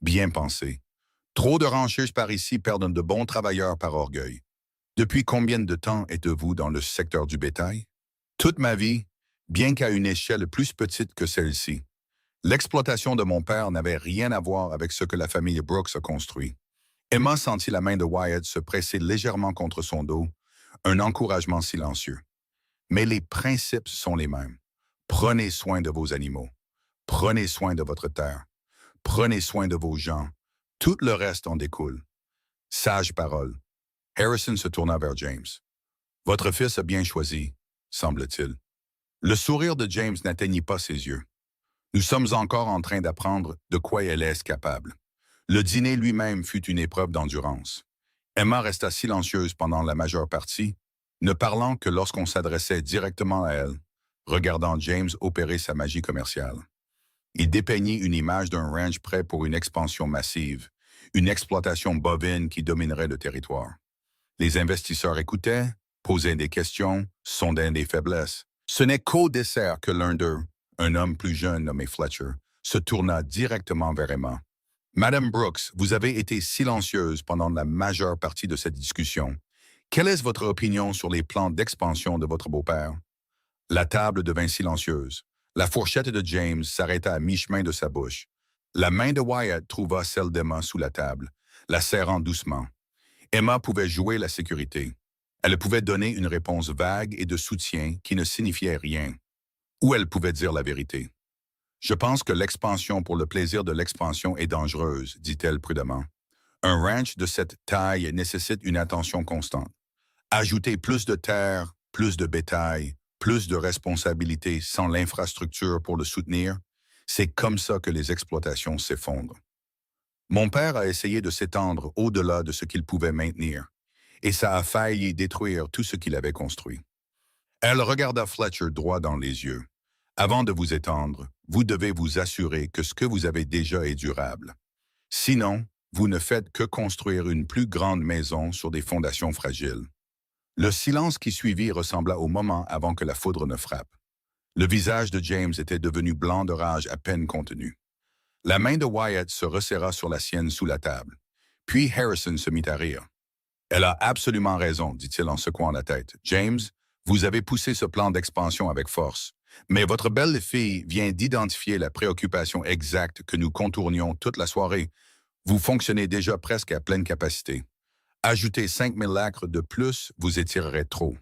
Bien pensé. Trop de ranchers par ici perdent de bons travailleurs par orgueil. Depuis combien de temps êtes-vous dans le secteur du bétail? Toute ma vie, bien qu'à une échelle plus petite que celle-ci. L'exploitation de mon père n'avait rien à voir avec ce que la famille Brooks a construit. Emma sentit la main de Wyatt se presser légèrement contre son dos, un encouragement silencieux. Mais les principes sont les mêmes. Prenez soin de vos animaux. Prenez soin de votre terre. Prenez soin de vos gens. Tout le reste en découle. Sage parole. Harrison se tourna vers James. « Votre fils a bien choisi, semble-t-il. » Le sourire de James n'atteignit pas ses yeux. « Nous sommes encore en train d'apprendre de quoi elle est capable. » Le dîner lui-même fut une épreuve d'endurance. Emma resta silencieuse pendant la majeure partie, ne parlant que lorsqu'on s'adressait directement à elle, regardant James opérer sa magie commerciale. Il dépeignit une image d'un ranch prêt pour une expansion massive, une exploitation bovine qui dominerait le territoire. Les investisseurs écoutaient, posaient des questions, sondaient des faiblesses. Ce n'est qu'au dessert que l'un d'eux, un homme plus jeune nommé Fletcher, se tourna directement vers Emma. « Madame Brooks, vous avez été silencieuse pendant la majeure partie de cette discussion. Quelle est votre opinion sur les plans d'expansion de votre beau-père? » La table devint silencieuse. La fourchette de James s'arrêta à mi-chemin de sa bouche. La main de Wyatt trouva celle d'Emma sous la table. la serrant doucement. Emma pouvait jouer la sécurité. Elle pouvait donner une réponse vague et de soutien qui ne signifiait rien. Ou elle pouvait dire la vérité. Je pense que l'expansion pour le plaisir de l'expansion est dangereuse, dit-elle prudemment. Un ranch de cette taille nécessite une attention constante. Ajouter plus de terre, plus de bétail, plus de responsabilités sans l'infrastructure pour le soutenir, c'est comme ça que les exploitations s'effondrent. Mon père a essayé de s'étendre au-delà de ce qu'il pouvait maintenir, et ça a failli détruire tout ce qu'il avait construit. Elle regarda Fletcher droit dans les yeux. Avant de vous étendre, vous devez vous assurer que ce que vous avez déjà est durable. Sinon, vous ne faites que construire une plus grande maison sur des fondations fragiles. Le silence qui suivit ressembla au moment avant que la foudre ne frappe. Le visage de James était devenu blanc de rage à peine contenu. La main de Wyatt se resserra sur la sienne sous la table. Puis Harrison se mit à rire. « Elle a absolument raison, dit-il en secouant la tête. James, vous avez poussé ce plan d'expansion avec force. Mais votre belle-fille vient d'identifier la préoccupation exacte que nous contournions toute la soirée. Vous fonctionnez déjà presque à pleine capacité. Ajouter 5000 acres de plus vous étirerait trop. »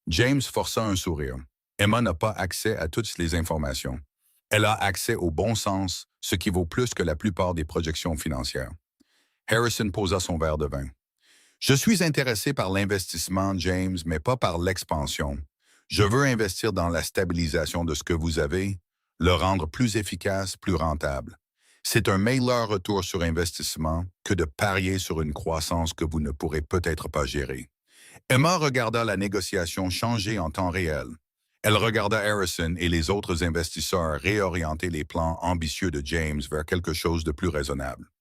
James força un sourire. Emma n'a pas accès à toutes les informations. Elle a accès au bon sens, ce qui vaut plus que la plupart des projections financières. Harrison posa son verre de vin. « Je suis intéressé par l'investissement, James, mais pas par l'expansion. Je veux investir dans la stabilisation de ce que vous avez, le rendre plus efficace, plus rentable. C'est un meilleur retour sur investissement que de parier sur une croissance que vous ne pourrez peut-être pas gérer. » Emma regarda la négociation changer en temps réel. Elle regarda Harrison et les autres investisseurs réorienter les plans ambitieux de James vers quelque chose de plus raisonnable.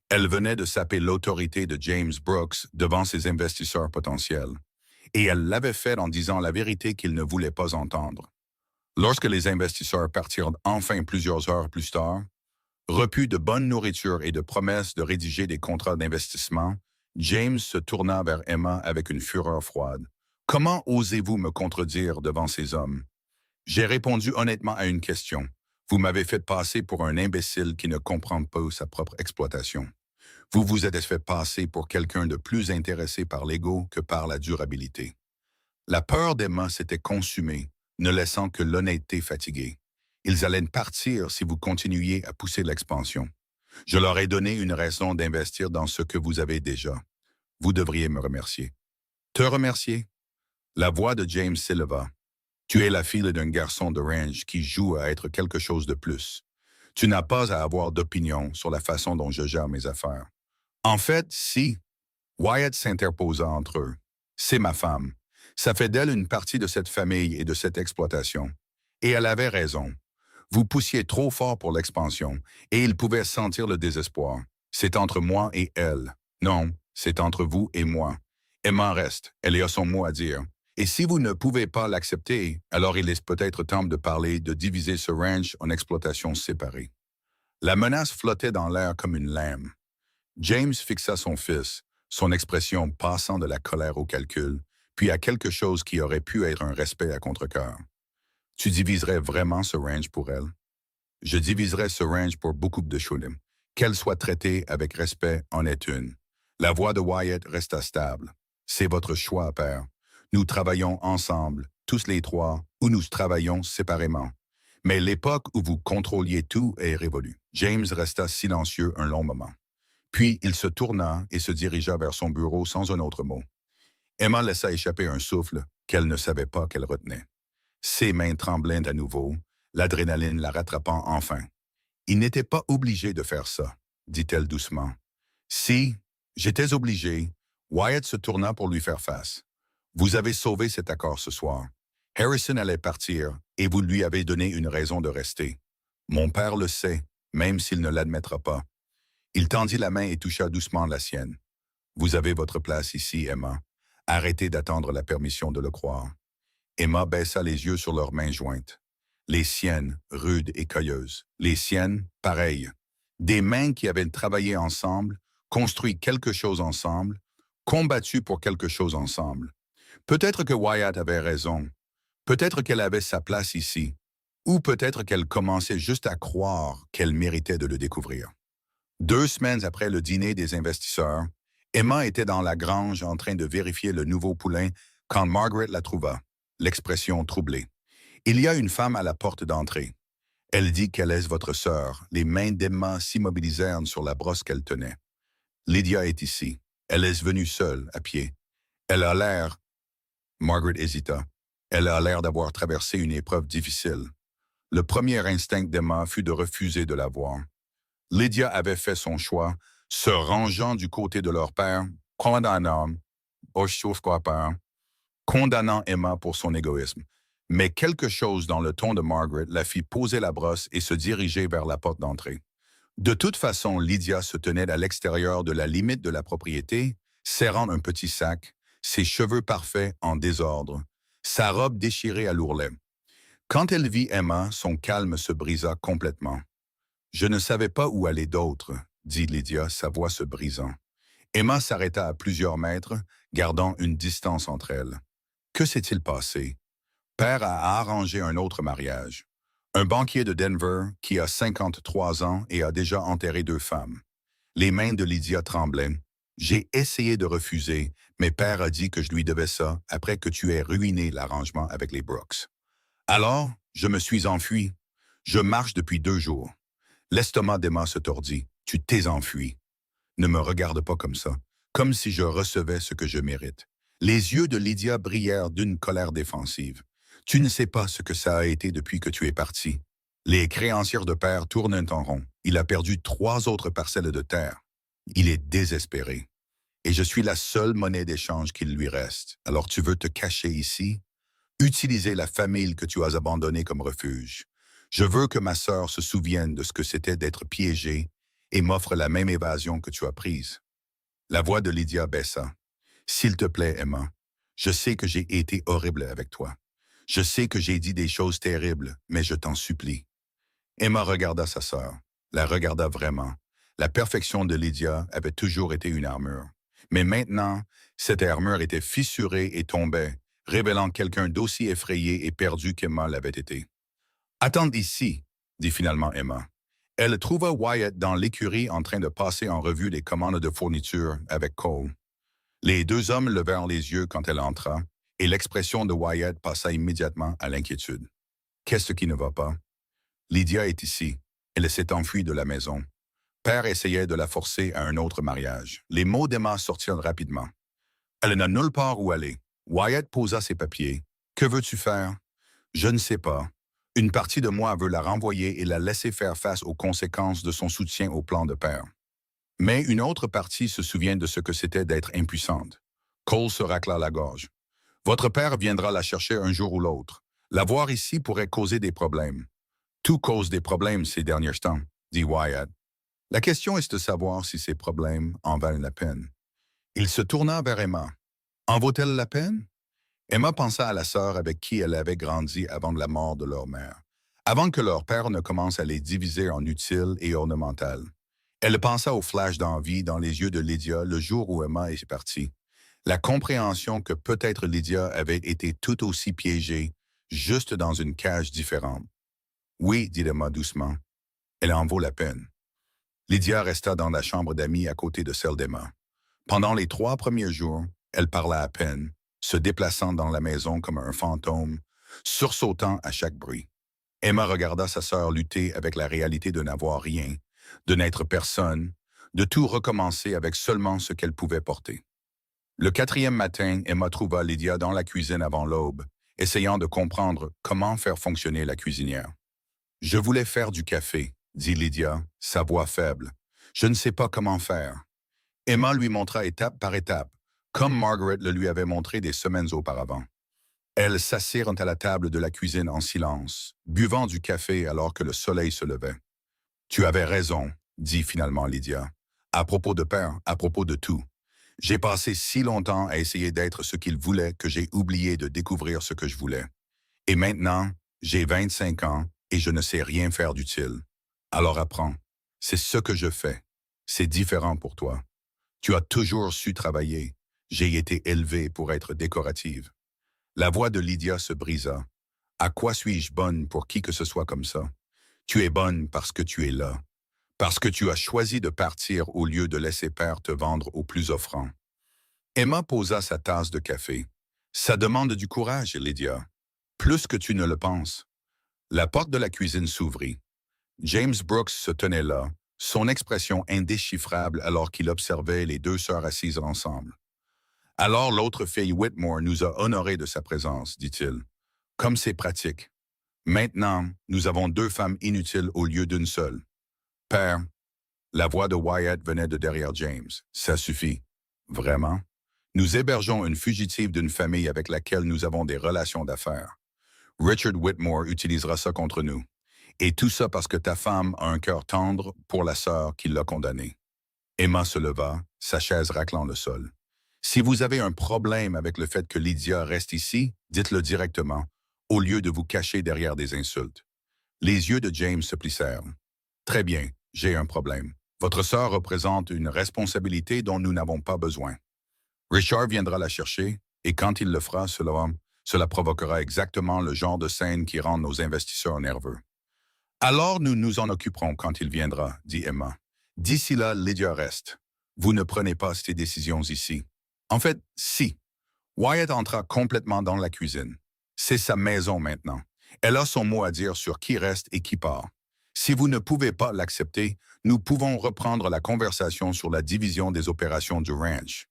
Elle venait de saper l'autorité de James Brooks devant ses investisseurs potentiels. Et elle l'avait fait en disant la vérité qu'ils ne voulaient pas entendre. Lorsque les investisseurs partirent enfin plusieurs heures plus tard, repus de bonne nourriture et de promesses de rédiger des contrats d'investissement, James se tourna vers Emma avec une fureur froide. « Comment osez-vous me contredire devant ces hommes? J'ai répondu honnêtement à une question. Vous m'avez fait passer pour un imbécile qui ne comprend pas sa propre exploitation. Vous vous êtes fait passer pour quelqu'un de plus intéressé par l'ego que par la durabilité. » La peur d'Emma s'était consumée, ne laissant que l'honnêteté fatiguée. Ils allaient partir si vous continuiez à pousser l'expansion. Je leur ai donné une raison d'investir dans ce que vous avez déjà. Vous devriez me remercier. Te remercier? La voix de James s'éleva. Tu es la fille d'un garçon de range qui joue à être quelque chose de plus. Tu n'as pas à avoir d'opinion sur la façon dont je gère mes affaires. En fait, si. Wyatt s'interposa entre eux. C'est ma femme. Ça fait d'elle une partie de cette famille et de cette exploitation. Et elle avait raison. Vous poussiez trop fort pour l'expansion, et il pouvait sentir le désespoir. C'est entre moi et elle. Non, c'est entre vous et moi. Emma reste, elle a son mot à dire. Et si vous ne pouvez pas l'accepter, alors il est peut-être temps de parler de diviser ce ranch en exploitations séparées. La menace flottait dans l'air comme une lame. James fixa son fils, son expression passant de la colère au calcul, puis à quelque chose qui aurait pu être un respect à contre-cœur. Tu diviserais vraiment ce ranch pour elle? Je diviserais ce ranch pour beaucoup de Shulim. Qu'elle soit traitée avec respect en est une. La voix de Wyatt resta stable. C'est votre choix, père. Nous travaillons ensemble, tous les trois, ou nous travaillons séparément. Mais l'époque où vous contrôliez tout est révolue. James resta silencieux un long moment. Puis il se tourna et se dirigea vers son bureau sans un autre mot. Emma laissa échapper un souffle qu'elle ne savait pas qu'elle retenait. Ses mains tremblaient à nouveau, l'adrénaline la rattrapant enfin. « Il n'était pas obligé de faire ça, » dit-elle doucement. « Si, j'étais obligé. » Wyatt se tourna pour lui faire face. « Vous avez sauvé cet accord ce soir. Harrison allait partir et vous lui avez donné une raison de rester. Mon père le sait, même s'il ne l'admettra pas. » Il tendit la main et toucha doucement la sienne. « Vous avez votre place ici, Emma. Arrêtez d'attendre la permission de le croire. » Emma baissa les yeux sur leurs mains jointes. Les siennes, rudes et cailleuses. Les siennes, pareilles. Des mains qui avaient travaillé ensemble, construit quelque chose ensemble, combattu pour quelque chose ensemble. Peut-être que Wyatt avait raison. Peut-être qu'elle avait sa place ici. Ou peut-être qu'elle commençait juste à croire qu'elle méritait de le découvrir. 2 semaines après le dîner des investisseurs, Emma était dans la grange en train de vérifier le nouveau poulain quand Margaret la trouva, l'expression troublée. Il y a une femme à la porte d'entrée. Elle dit qu'elle est votre sœur. Les mains d'Emma s'immobilisèrent sur la brosse qu'elle tenait. Lydia est ici. Elle est venue seule, à pied. Elle a l'air... Margaret hésita. Elle a l'air d'avoir traversé une épreuve difficile. Le premier instinct d'Emma fut de refuser de la voir. Lydia avait fait son choix, se rangeant du côté de leur père, condamnant Emma pour son égoïsme. Mais quelque chose dans le ton de Margaret la fit poser la brosse et se diriger vers la porte d'entrée. De toute façon, Lydia se tenait à l'extérieur de la limite de la propriété, serrant un petit sac, ses cheveux parfaits en désordre, sa robe déchirée à l'ourlet. Quand elle vit Emma, son calme se brisa complètement. « Je ne savais pas où aller d'autre », dit Lydia, sa voix se brisant. Emma s'arrêta à plusieurs mètres, gardant une distance entre elles. Que s'est-il passé? Père a arrangé un autre mariage. Un banquier de Denver qui a 53 ans et a déjà enterré 2 femmes. Les mains de Lydia tremblaient. J'ai essayé de refuser, mais Père a dit que je lui devais ça après que tu aies ruiné l'arrangement avec les Brooks. Alors, je me suis enfui. Je marche depuis 2 jours. L'estomac d'Emma se tordit. Tu t'es enfui. Ne me regarde pas comme ça, comme si je recevais ce que je mérite. Les yeux de Lydia brillèrent d'une colère défensive. Tu ne sais pas ce que ça a été depuis que tu es parti. Les créanciers de Père tournent en rond. Il a perdu 3 autres parcelles de terre. Il est désespéré. Et je suis la seule monnaie d'échange qu'il lui reste. Alors tu veux te cacher ici? Utiliser la famille que tu as abandonnée comme refuge. Je veux que ma sœur se souvienne de ce que c'était d'être piégée et m'offre la même évasion que tu as prise. La voix de Lydia baissa. S'il te plaît, Emma, je sais que j'ai été horrible avec toi. Je sais que j'ai dit des choses terribles, mais je t'en supplie. Emma regarda sa sœur, la regarda vraiment. La perfection de Lydia avait toujours été une armure. Mais maintenant, cette armure était fissurée et tombait, révélant quelqu'un d'aussi effrayé et perdu qu'Emma l'avait été. « Attends ici, » dit finalement Emma. Elle trouva Wyatt dans l'écurie en train de passer en revue les commandes de fourniture avec Cole. Les 2 hommes levèrent les yeux quand elle entra, et l'expression de Wyatt passa immédiatement à l'inquiétude. « Qu'est-ce qui ne va pas? » « Lydia est ici. Elle s'est enfuie de la maison. Père essayait de la forcer à un autre mariage. Les mots d'Emma sortirent rapidement. « Elle n'a nulle part où aller. » Wyatt posa ses papiers. « Que veux-tu faire? »« Je ne sais pas. Une partie de moi veut la renvoyer et la laisser faire face aux conséquences de son soutien au plan de Père. Mais une autre partie se souvient de ce que c'était d'être impuissante. » Cole se racla la gorge. « Votre père viendra la chercher un jour ou l'autre. La voir ici pourrait causer des problèmes. » « Tout cause des problèmes ces derniers temps, » dit Wyatt. « La question est de savoir si ces problèmes en valent la peine. » Il se tourna vers Emma. « En vaut-elle la peine? » Emma pensa à la sœur avec qui elle avait grandi avant la mort de leur mère, avant que leur père ne commence à les diviser en utiles et ornementales. Elle pensa au flash d'envie dans les yeux de Lydia le jour où Emma est partie. La compréhension que peut-être Lydia avait été tout aussi piégée, juste dans une cage différente. « Oui, dit Emma doucement, elle en vaut la peine. » Lydia resta dans la chambre d'amis à côté de celle d'Emma. Pendant les 3 premiers jours, elle parla à peine, se déplaçant dans la maison comme un fantôme, sursautant à chaque bruit. Emma regarda sa sœur lutter avec la réalité de n'avoir rien, de n'être personne, de tout recommencer avec seulement ce qu'elle pouvait porter. Le 4e matin, Emma trouva Lydia dans la cuisine avant l'aube, essayant de comprendre comment faire fonctionner la cuisinière. « Je voulais faire du café, » dit Lydia, sa voix faible. « Je ne sais pas comment faire. » Emma lui montra étape par étape, comme Margaret le lui avait montré des semaines auparavant. Elles s'assirent à la table de la cuisine en silence, buvant du café alors que le soleil se levait. « Tu avais raison, » dit finalement Lydia. « À propos de Père, à propos de tout. J'ai passé si longtemps à essayer d'être ce qu'il voulait que j'ai oublié de découvrir ce que je voulais. Et maintenant, j'ai 25 ans, et je ne sais rien faire d'utile. Alors apprends. C'est ce que je fais. C'est différent pour toi. Tu as toujours su travailler. J'ai été élevée pour être décorative. » La voix de Lydia se brisa. « À quoi suis-je bonne pour qui que ce soit comme ça? Tu es bonne parce que tu es là. Parce que tu as choisi de partir au lieu de laisser père te vendre au plus offrant. Emma posa sa tasse de café. Ça demande du courage, Lydia. Plus que tu ne le penses. La porte de la cuisine s'ouvrit. James Brooks se tenait là, son expression indéchiffrable alors qu'il observait les deux sœurs assises ensemble. Alors l'autre fille Whitmore nous a honorés de sa présence, dit-il. Comme c'est pratique. Maintenant, nous avons deux femmes inutiles au lieu d'une seule. Père, la voix de Wyatt venait de derrière James. Ça suffit. Vraiment? Nous hébergeons une fugitive d'une famille avec laquelle nous avons des relations d'affaires. Richard Whitmore utilisera ça contre nous. Et tout ça parce que ta femme a un cœur tendre pour la sœur qui l'a condamnée. Emma se leva, sa chaise raclant le sol. Si vous avez un problème avec le fait que Lydia reste ici, dites-le directement, au lieu de vous cacher derrière des insultes. Les yeux de James se plissèrent. Très bien, j'ai un problème. Votre sœur représente une responsabilité dont nous n'avons pas besoin. Richard viendra la chercher, et quand il le fera, cela provoquera exactement le genre de scène qui rend nos investisseurs nerveux. Alors nous nous en occuperons quand il viendra, dit Emma. D'ici là, Lydia reste. Vous ne prenez pas ces décisions ici. En fait, si. Wyatt entra complètement dans la cuisine. C'est sa maison maintenant. Elle a son mot à dire sur qui reste et qui part. Si vous ne pouvez pas l'accepter, nous pouvons reprendre la conversation sur la division des opérations du ranch.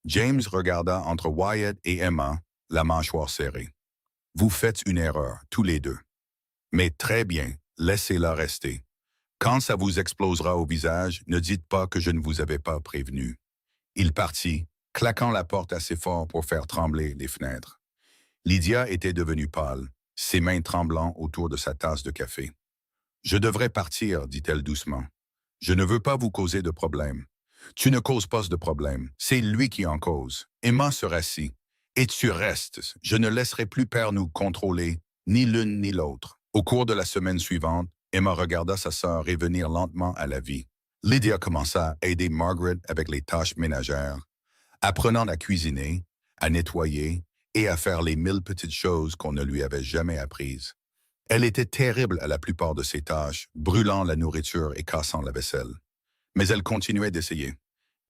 James regarda entre Wyatt et Emma, la mâchoire serrée. Vous faites une erreur, tous les deux. Mais très bien, laissez-la rester. Quand ça vous explosera au visage, ne dites pas que je ne vous avais pas prévenu. Il partit, claquant la porte assez fort pour faire trembler les fenêtres. Lydia était devenue pâle, ses mains tremblant autour de sa tasse de café. « Je devrais partir, dit-elle doucement. Je ne veux pas vous causer de problème. Tu ne causes pas de problème, c'est lui qui en cause. Emma se rassit. Et tu restes. Je ne laisserai plus père nous contrôler, ni l'une ni l'autre. Au cours de la semaine suivante, Emma regarda sa sœur revenir lentement à la vie. Lydia commença à aider Margaret avec les tâches ménagères, apprenant à cuisiner, à nettoyer et à faire les 1000 petites choses qu'on ne lui avait jamais apprises. Elle était terrible à la plupart de ses tâches, brûlant la nourriture et cassant la vaisselle. Mais elle continuait d'essayer.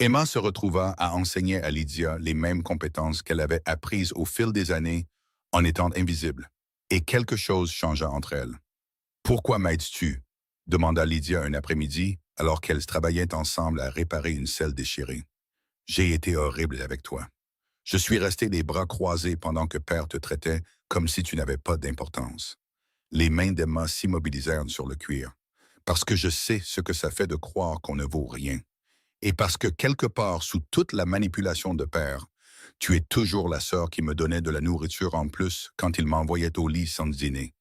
Emma se retrouva à enseigner à Lydia les mêmes compétences qu'elle avait apprises au fil des années en étant invisible. Et quelque chose changea entre elles. « Pourquoi m'aides-tu » demanda Lydia un après-midi alors qu'elles travaillaient ensemble à réparer une selle déchirée. « J'ai été horrible avec toi. Je suis resté les bras croisés pendant que père te traitait comme si tu n'avais pas d'importance. » Les mains d'Emma s'immobilisèrent sur le cuir. « Parce que je sais ce que ça fait de croire qu'on ne vaut rien. Et parce que quelque part, sous toute la manipulation de père, tu es toujours la sœur qui me donnait de la nourriture en plus quand il m'envoyait au lit sans dîner. »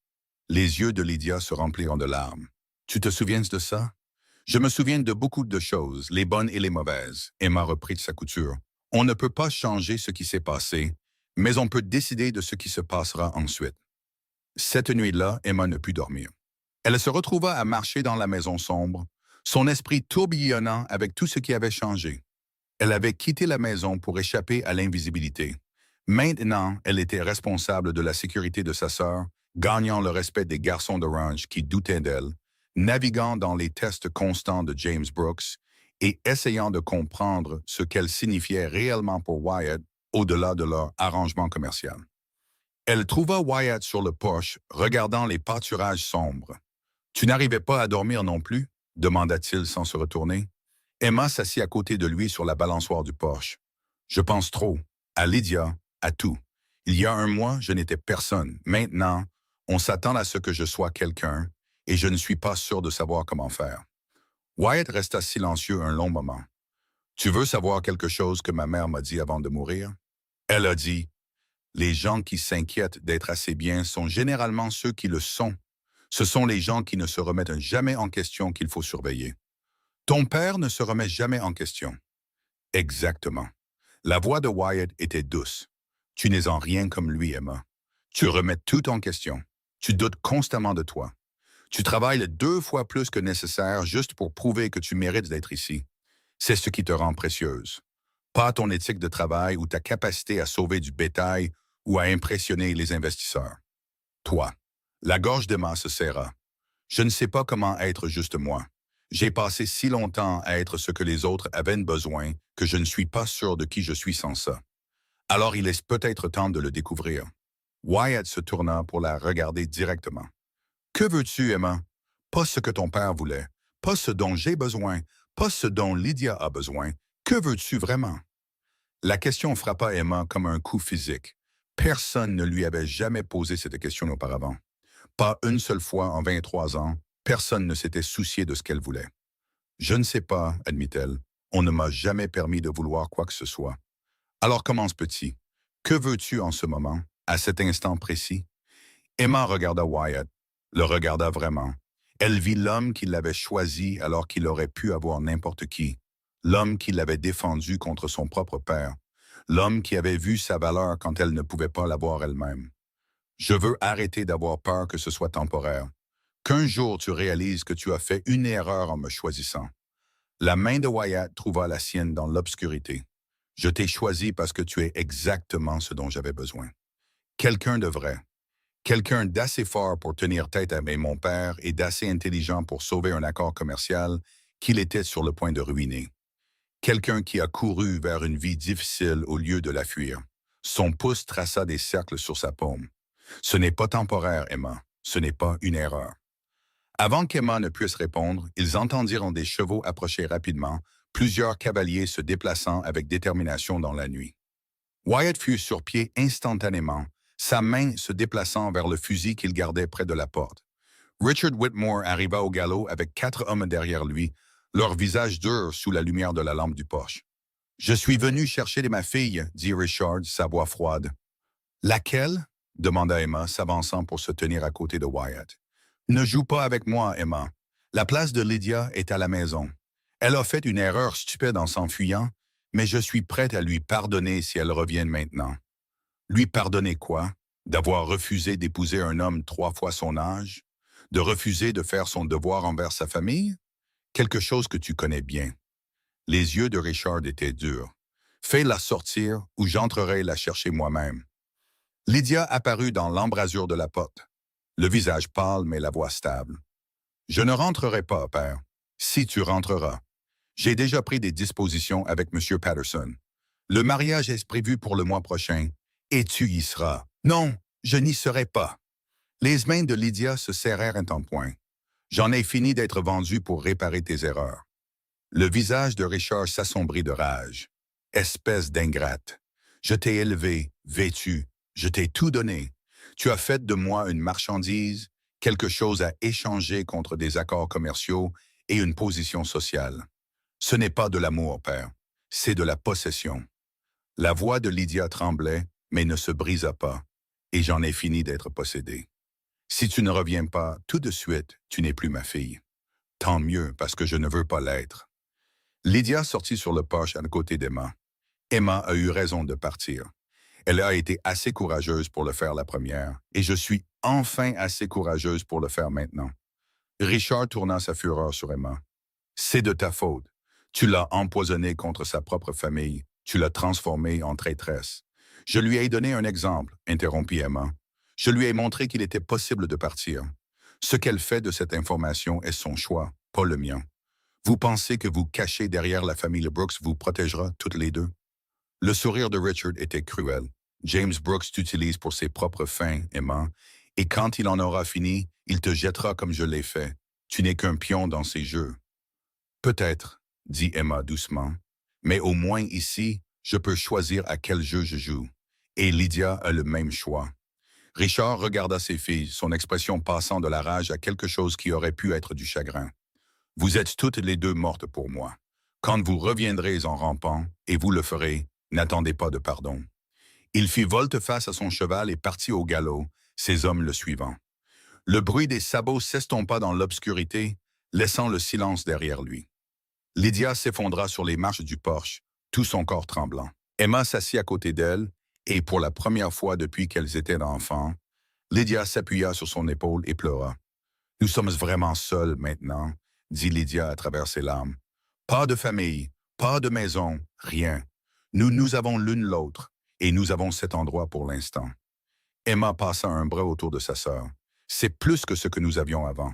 Les yeux de Lydia se remplirent de larmes. « Tu te souviens de ça? »« Je me souviens de beaucoup de choses, les bonnes et les mauvaises. » Emma reprit de sa couture. « On ne peut pas changer ce qui s'est passé, mais on peut décider de ce qui se passera ensuite. » Cette nuit-là, Emma ne put dormir. Elle se retrouva à marcher dans la maison sombre, son esprit tourbillonnant avec tout ce qui avait changé. Elle avait quitté la maison pour échapper à l'invisibilité. Maintenant, elle était responsable de la sécurité de sa sœur, gagnant le respect des garçons de ranch qui doutaient d'elle, naviguant dans les tests constants de James Brooks et essayant de comprendre ce qu'elle signifiait réellement pour Wyatt au-delà de leur arrangement commercial. Elle trouva Wyatt sur le porche, regardant les pâturages sombres. « Tu n'arrivais pas à dormir non plus ?» demanda-t-il sans se retourner. Emma s'assit à côté de lui sur la balançoire du porche. « Je pense trop. À Lydia, à tout. Il y a un mois, je n'étais personne. Maintenant, on s'attend à ce que je sois quelqu'un, et je ne suis pas sûr de savoir comment faire. » Wyatt resta silencieux un long moment. « Tu veux savoir quelque chose que ma mère m'a dit avant de mourir? » Elle a dit, « Les gens qui s'inquiètent d'être assez bien sont généralement ceux qui le sont. Ce sont les gens qui ne se remettent jamais en question qu'il faut surveiller. Ton père ne se remet jamais en question. » Exactement. La voix de Wyatt était douce. « Tu n'es en rien comme lui, Emma. Tu remets tout en question. Tu doutes constamment de toi. Tu travailles 2 fois plus que nécessaire juste pour prouver que tu mérites d'être ici. C'est ce qui te rend précieuse. Pas ton éthique de travail ou ta capacité à sauver du bétail ou à impressionner les investisseurs. Toi. » La gorge d'Emma se serra. « Je ne sais pas comment être juste moi. J'ai passé si longtemps à être ce que les autres avaient besoin que je ne suis pas sûr de qui je suis sans ça. Alors il est peut-être temps de le découvrir. Wyatt se tourna pour la regarder directement. Que veux-tu, Emma? Pas ce que ton père voulait, pas ce dont j'ai besoin, pas ce dont Lydia a besoin. Que veux-tu vraiment? La question frappa Emma comme un coup physique. Personne ne lui avait jamais posé cette question auparavant. Pas une seule fois en 23 ans, personne ne s'était soucié de ce qu'elle voulait. Je ne sais pas, admit-elle. On ne m'a jamais permis de vouloir quoi que ce soit. Alors commence petit. Que veux-tu en ce moment, à cet instant précis? Emma regarda Wyatt, le regarda vraiment. Elle vit l'homme qui l'avait choisi alors qu'il aurait pu avoir n'importe qui. L'homme qui l'avait défendu contre son propre père. L'homme qui avait vu sa valeur quand elle ne pouvait pas l'avoir elle-même. Je veux arrêter d'avoir peur que ce soit temporaire. Qu'un jour tu réalises que tu as fait une erreur en me choisissant. La main de Wyatt trouva la sienne dans l'obscurité. Je t'ai choisi parce que tu es exactement ce dont j'avais besoin. Quelqu'un de vrai. Quelqu'un d'assez fort pour tenir tête avec mon père et d'assez intelligent pour sauver un accord commercial qu'il était sur le point de ruiner. Quelqu'un qui a couru vers une vie difficile au lieu de la fuir. Son pouce traça des cercles sur sa paume. Ce n'est pas temporaire, Emma. Ce n'est pas une erreur. Avant qu'Emma ne puisse répondre, ils entendirent des chevaux approcher rapidement, plusieurs cavaliers se déplaçant avec détermination dans la nuit. Wyatt fut sur pied instantanément, sa main se déplaçant vers le fusil qu'il gardait près de la porte. Richard Whitmore arriva au galop avec 4 hommes derrière lui, leur visage dur sous la lumière de la lampe du porche. « Je suis venu chercher ma fille, dit Richard, sa voix froide. « Laquelle? » demanda Emma, s'avançant pour se tenir à côté de Wyatt. « Ne joue pas avec moi, Emma. La place de Lydia est à la maison. Elle a fait une erreur stupide en s'enfuyant, mais je suis prête à lui pardonner si elle revient maintenant. » Lui pardonner quoi? D'avoir refusé d'épouser un homme 3 fois son âge? De refuser de faire son devoir envers sa famille? Quelque chose que tu connais bien. Les yeux de Richard étaient durs. Fais-la sortir ou j'entrerai la chercher moi-même. Lydia apparut dans l'embrasure de la porte. Le visage pâle mais la voix stable. Je ne rentrerai pas, père. Si tu rentreras. J'ai déjà pris des dispositions avec M. Patterson. Le mariage est prévu pour le mois prochain. Et tu y seras. Non, je n'y serai pas. Les mains de Lydia se serrèrent un point. J'en ai fini d'être vendu pour réparer tes erreurs. Le visage de Richard s'assombrit de rage. Espèce d'ingrate. Je t'ai élevé, vêtu, je t'ai tout donné. Tu as fait de moi une marchandise, quelque chose à échanger contre des accords commerciaux et une position sociale. Ce n'est pas de l'amour, père, c'est de la possession. La voix de Lydia tremblait, mais ne se brisa pas, et j'en ai fini d'être possédé. Si tu ne reviens pas tout de suite, tu n'es plus ma fille. Tant mieux, parce que je ne veux pas l'être. Lydia sortit sur le porche à côté d'Emma. Emma a eu raison de partir. Elle a été assez courageuse pour le faire la première, et je suis enfin assez courageuse pour le faire maintenant. Richard tourna sa fureur sur Emma. C'est de ta faute. Tu l'as empoisonnée contre sa propre famille. Tu l'as transformée en traîtresse. Je lui ai donné un exemple, interrompit Emma. Je lui ai montré qu'il était possible de partir. Ce qu'elle fait de cette information est son choix, pas le mien. Vous pensez que vous cachez derrière la famille Brooks vous protégera toutes les deux? Le sourire de Richard était cruel. James Brooks t'utilise pour ses propres fins, Emma, et quand il en aura fini, il te jettera comme je l'ai fait. Tu n'es qu'un pion dans ses jeux. Peut-être, dit Emma doucement, mais au moins ici, je peux choisir à quel jeu je joue. Et Lydia a le même choix. Richard regarda ses filles, son expression passant de la rage à quelque chose qui aurait pu être du chagrin. Vous êtes toutes les deux mortes pour moi. Quand vous reviendrez en rampant, et vous le ferez, n'attendez pas de pardon. Il fit volte-face à son cheval et partit au galop, ses hommes le suivant. Le bruit des sabots s'estompa dans l'obscurité, laissant le silence derrière lui. Lydia s'effondra sur les marches du porche, tout son corps tremblant. Emma s'assit à côté d'elle, et pour la première fois depuis qu'elles étaient enfants, Lydia s'appuya sur son épaule et pleura. « Nous sommes vraiment seuls maintenant, » dit Lydia à travers ses larmes. « Pas de famille, pas de maison, rien. Nous avons l'une l'autre, et nous avons cet endroit pour l'instant. » Emma passa un bras autour de sa sœur. « C'est plus que ce que nous avions avant. »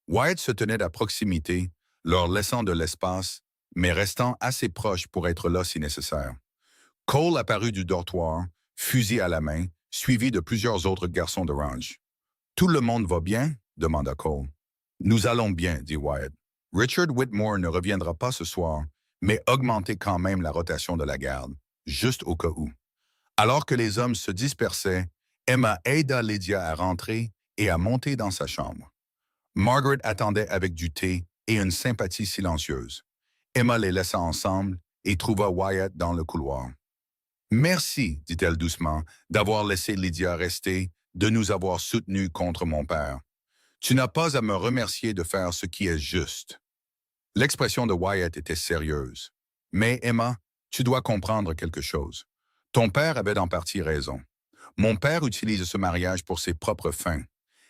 Wyatt se tenait à proximité, leur laissant de l'espace, mais restant assez proches pour être là si nécessaire. Cole apparut du dortoir, fusil à la main, suivi de plusieurs autres garçons de ranch. « Tout le monde va bien? » demanda Cole. « Nous allons bien, dit Wyatt. Richard Whitmore ne reviendra pas ce soir, mais augmentez quand même la rotation de la garde, juste au cas où. » Alors que les hommes se dispersaient, Emma aida Lydia à rentrer et à monter dans sa chambre. Margaret attendait avec du thé et une sympathie silencieuse. Emma les laissa ensemble et trouva Wyatt dans le couloir. « Merci, dit-elle doucement, d'avoir laissé Lydia rester, de nous avoir soutenus contre mon père. Tu n'as pas à me remercier de faire ce qui est juste. » L'expression de Wyatt était sérieuse. « Mais Emma, tu dois comprendre quelque chose. Ton père avait en partie raison. Mon père utilise ce mariage pour ses propres fins.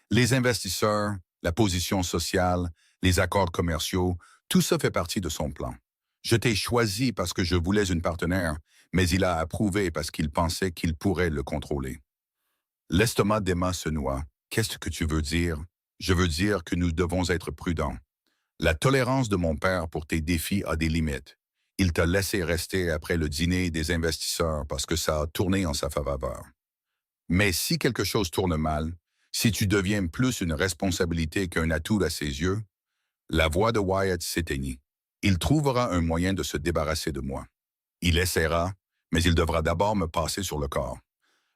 Les investisseurs, la position sociale, les accords commerciaux, tout ça fait partie de son plan. Je t'ai choisi parce que je voulais une partenaire, mais il a approuvé parce qu'il pensait qu'il pourrait le contrôler. » L'estomac d'Emma se noua. « Qu'est-ce que tu veux dire? » »« Je veux dire que nous devons être prudents. La tolérance de mon père pour tes défis a des limites. Il t'a laissé rester après le dîner des investisseurs parce que ça a tourné en sa faveur. Mais si quelque chose tourne mal, si tu deviens plus une responsabilité qu'un atout à ses yeux, » la voix de Wyatt s'éteignit. « Il trouvera un moyen de se débarrasser de moi. Il essaiera, mais il devra d'abord me passer sur le corps. »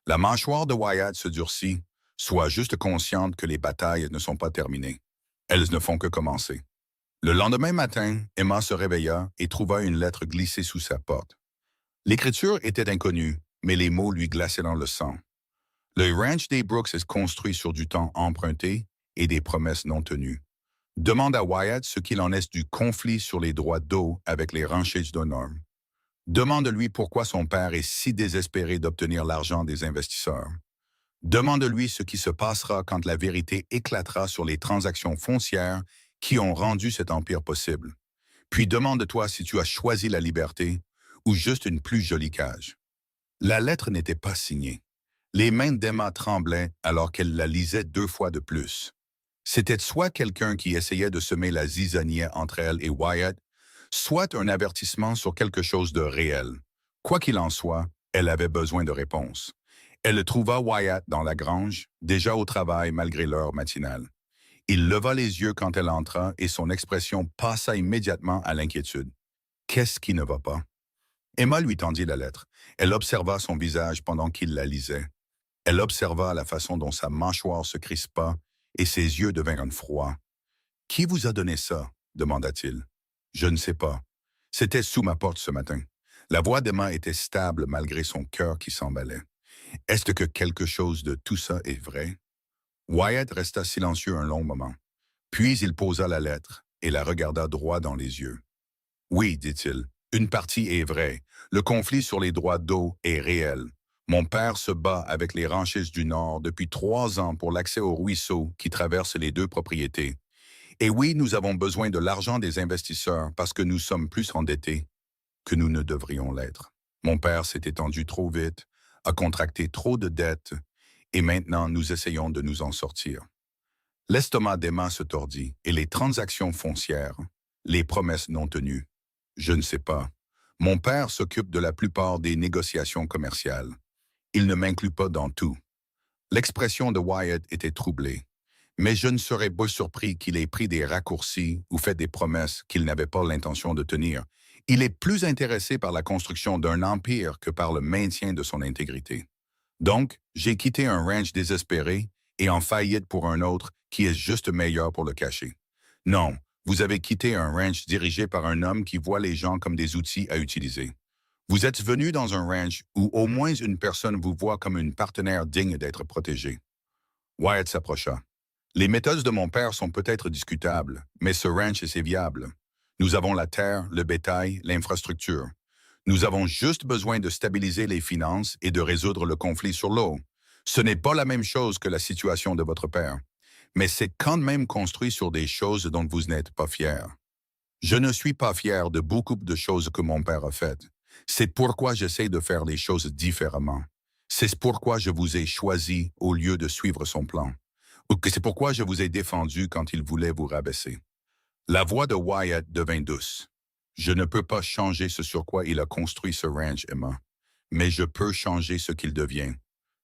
La mâchoire de Wyatt se durcit. « Sois juste consciente que les batailles ne sont pas terminées. Elles ne font que commencer. » Le lendemain matin, Emma se réveilla et trouva une lettre glissée sous sa porte. L'écriture était inconnue, mais les mots lui glaçaient dans le sang. Le ranch des Brooks est construit sur du temps emprunté et des promesses non tenues. Demande à Wyatt ce qu'il en est du conflit sur les droits d'eau avec les ranchers d'Honneur. Demande-lui pourquoi son père est si désespéré d'obtenir l'argent des investisseurs. Demande-lui ce qui se passera quand la vérité éclatera sur les transactions foncières qui ont rendu cet empire possible. Puis demande-toi si tu as choisi la liberté ou juste une plus jolie cage. La lettre n'était pas signée. Les mains d'Emma tremblaient alors qu'elle la lisait 2 fois de plus. C'était soit quelqu'un qui essayait de semer la zizanie entre elle et Wyatt, soit un avertissement sur quelque chose de réel. Quoi qu'il en soit, elle avait besoin de réponses. Elle trouva Wyatt dans la grange, déjà au travail malgré l'heure matinale. Il leva les yeux quand elle entra et son expression passa immédiatement à l'inquiétude. Qu'est-ce qui ne va pas? Emma lui tendit la lettre. Elle observa son visage pendant qu'il la lisait. Elle observa la façon dont sa mâchoire se crispa et ses yeux devinrent froids. « Qui vous a donné ça? » demanda-t-il. « Je ne sais pas. C'était sous ma porte ce matin. » La voix d'Emma était stable malgré son cœur qui s'emballait. « Est-ce que quelque chose de tout ça est vrai? » Wyatt resta silencieux un long moment. Puis il posa la lettre et la regarda droit dans les yeux. « Oui, dit-il, une partie est vraie. Le conflit sur les droits d'eau est réel. Mon père se bat avec les ranchers du Nord depuis 3 ans pour l'accès au ruisseau qui traverse les 2 propriétés. Et oui, nous avons besoin de l'argent des investisseurs parce que nous sommes plus endettés que nous ne devrions l'être. Mon père s'est étendu trop vite, a contracté trop de dettes, et maintenant nous essayons de nous en sortir. » L'estomac d'Emma se tordit, et les transactions foncières, les promesses non tenues. Je ne sais pas. Mon père s'occupe de la plupart des négociations commerciales. Il ne m'inclut pas dans tout. L'expression de Wyatt était troublée. Mais je ne serais pas surpris qu'il ait pris des raccourcis ou fait des promesses qu'il n'avait pas l'intention de tenir. Il est plus intéressé par la construction d'un empire que par le maintien de son intégrité. Donc, j'ai quitté un ranch désespéré et en faillite pour un autre qui est juste meilleur pour le cacher. Non, vous avez quitté un ranch dirigé par un homme qui voit les gens comme des outils à utiliser. Vous êtes venu dans un ranch où au moins une personne vous voit comme une partenaire digne d'être protégée. Wyatt s'approcha. Les méthodes de mon père sont peut-être discutables, mais ce ranch est viable. Nous avons la terre, le bétail, l'infrastructure. Nous avons juste besoin de stabiliser les finances et de résoudre le conflit sur l'eau. Ce n'est pas la même chose que la situation de votre père, mais c'est quand même construit sur des choses dont vous n'êtes pas fier. Je ne suis pas fier de beaucoup de choses que mon père a faites. C'est pourquoi j'essaie de faire les choses différemment. C'est pourquoi je vous ai choisi au lieu de suivre son plan. Ou que c'est pourquoi je vous ai défendu quand il voulait vous rabaisser. La voix de Wyatt devint douce. Je ne peux pas changer ce sur quoi il a construit ce ranch, Emma, mais je peux changer ce qu'il devient.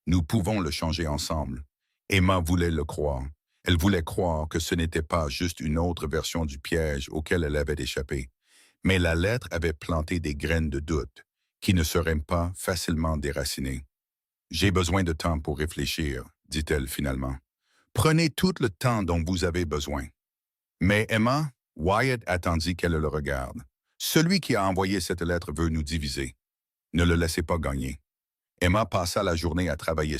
Nous pouvons le changer ensemble. Emma voulait le croire. Elle voulait croire que ce n'était pas juste une autre version du piège auquel elle avait échappé, mais la lettre avait planté des graines de doute qui ne seraient pas facilement déracinées. J'ai besoin de temps pour réfléchir, dit-elle finalement. Prenez tout le temps dont vous avez besoin. Mais Emma, Wyatt attendit qu'elle le regarde. Celui qui a envoyé cette lettre veut nous diviser. Ne le laissez pas gagner. Emma passa la journée à travailler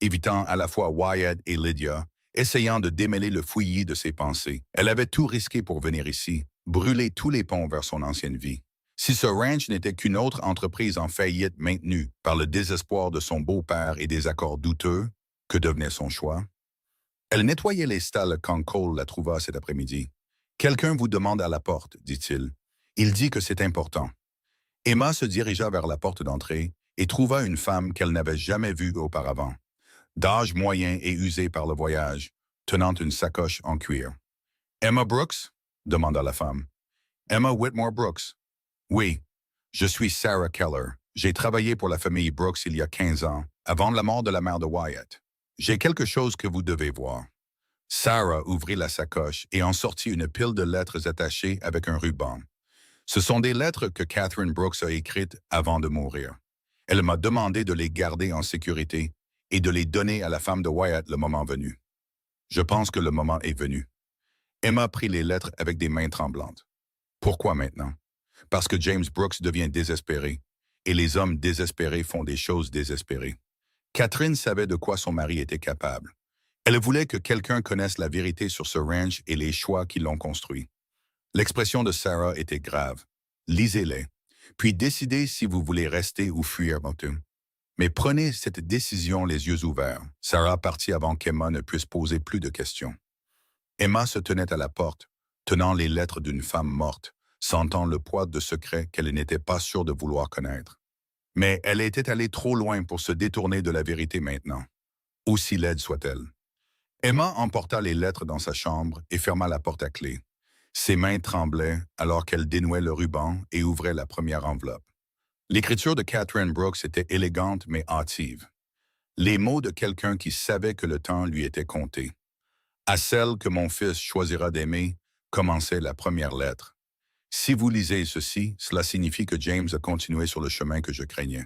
évitant à la fois Wyatt et Lydia, essayant de démêler le fouillis de ses pensées. Elle avait tout risqué pour venir ici, brûler tous les ponts vers son ancienne vie. Si ce ranch n'était qu'une autre entreprise en faillite maintenue par le désespoir de son beau-père et des accords douteux, que devenait son choix? Elle nettoyait les stalles quand Cole la trouva cet après-midi. « Quelqu'un vous demande à la porte, dit-il. Il dit que c'est important. » Emma se dirigea vers la porte d'entrée et trouva une femme qu'elle n'avait jamais vue auparavant, d'âge moyen et usée par le voyage, tenant une sacoche en cuir. « Emma Brooks? » demanda la femme. « Emma Whitmore Brooks? »« Oui, je suis Sarah Keller. J'ai travaillé pour la famille Brooks il y a 15 ans, avant la mort de la mère de Wyatt. J'ai quelque chose que vous devez voir. » Sarah ouvrit la sacoche et en sortit une pile de lettres attachées avec un ruban. Ce sont des lettres que Catherine Brooks a écrites avant de mourir. Elle m'a demandé de les garder en sécurité et de les donner à la femme de Wyatt le moment venu. Je pense que le moment est venu. Emma prit les lettres avec des mains tremblantes. Pourquoi maintenant? Parce que James Brooks devient désespéré, et les hommes désespérés font des choses désespérées. Catherine savait de quoi son mari était capable. Elle voulait que quelqu'un connaisse la vérité sur ce ranch et les choix qui l'ont construit. L'expression de Sarah était grave. Lisez-les, puis décidez si vous voulez rester ou fuir Motum. Mais prenez cette décision les yeux ouverts. Sarah partit avant qu'Emma ne puisse poser plus de questions. Emma se tenait à la porte, tenant les lettres d'une femme morte, sentant le poids de secrets qu'elle n'était pas sûre de vouloir connaître. Mais elle était allée trop loin pour se détourner de la vérité maintenant, aussi laide soit-elle. Emma emporta les lettres dans sa chambre et ferma la porte à clé. Ses mains tremblaient alors qu'elle dénouait le ruban et ouvrait la première enveloppe. L'écriture de Catherine Brooks était élégante mais hâtive. Les mots de quelqu'un qui savait que le temps lui était compté. À celle que mon fils choisira d'aimer, commençait la première lettre. Si vous lisez ceci, cela signifie que James a continué sur le chemin que je craignais.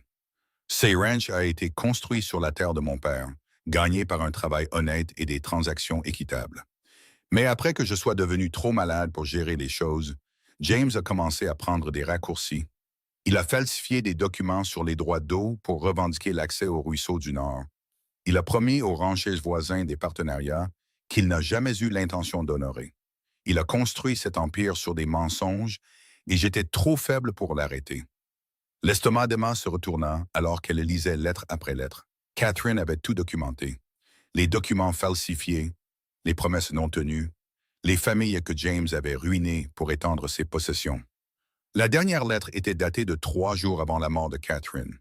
Ce ranch a été construit sur la terre de mon père, gagné par un travail honnête et des transactions équitables. Mais après que je sois devenu trop malade pour gérer les choses, James a commencé à prendre des raccourcis. Il a falsifié des documents sur les droits d'eau pour revendiquer l'accès au ruisseau du Nord. Il a promis aux ranchers voisins des partenariats qu'il n'a jamais eu l'intention d'honorer. Il a construit cet empire sur des mensonges et j'étais trop faible pour l'arrêter. L'estomac d'Emma se retourna alors qu'elle lisait lettre après lettre. Catherine avait tout documenté. Les documents falsifiés, les promesses non tenues, les familles que James avait ruinées pour étendre ses possessions. La dernière lettre était datée de 3 jours avant la mort de Catherine.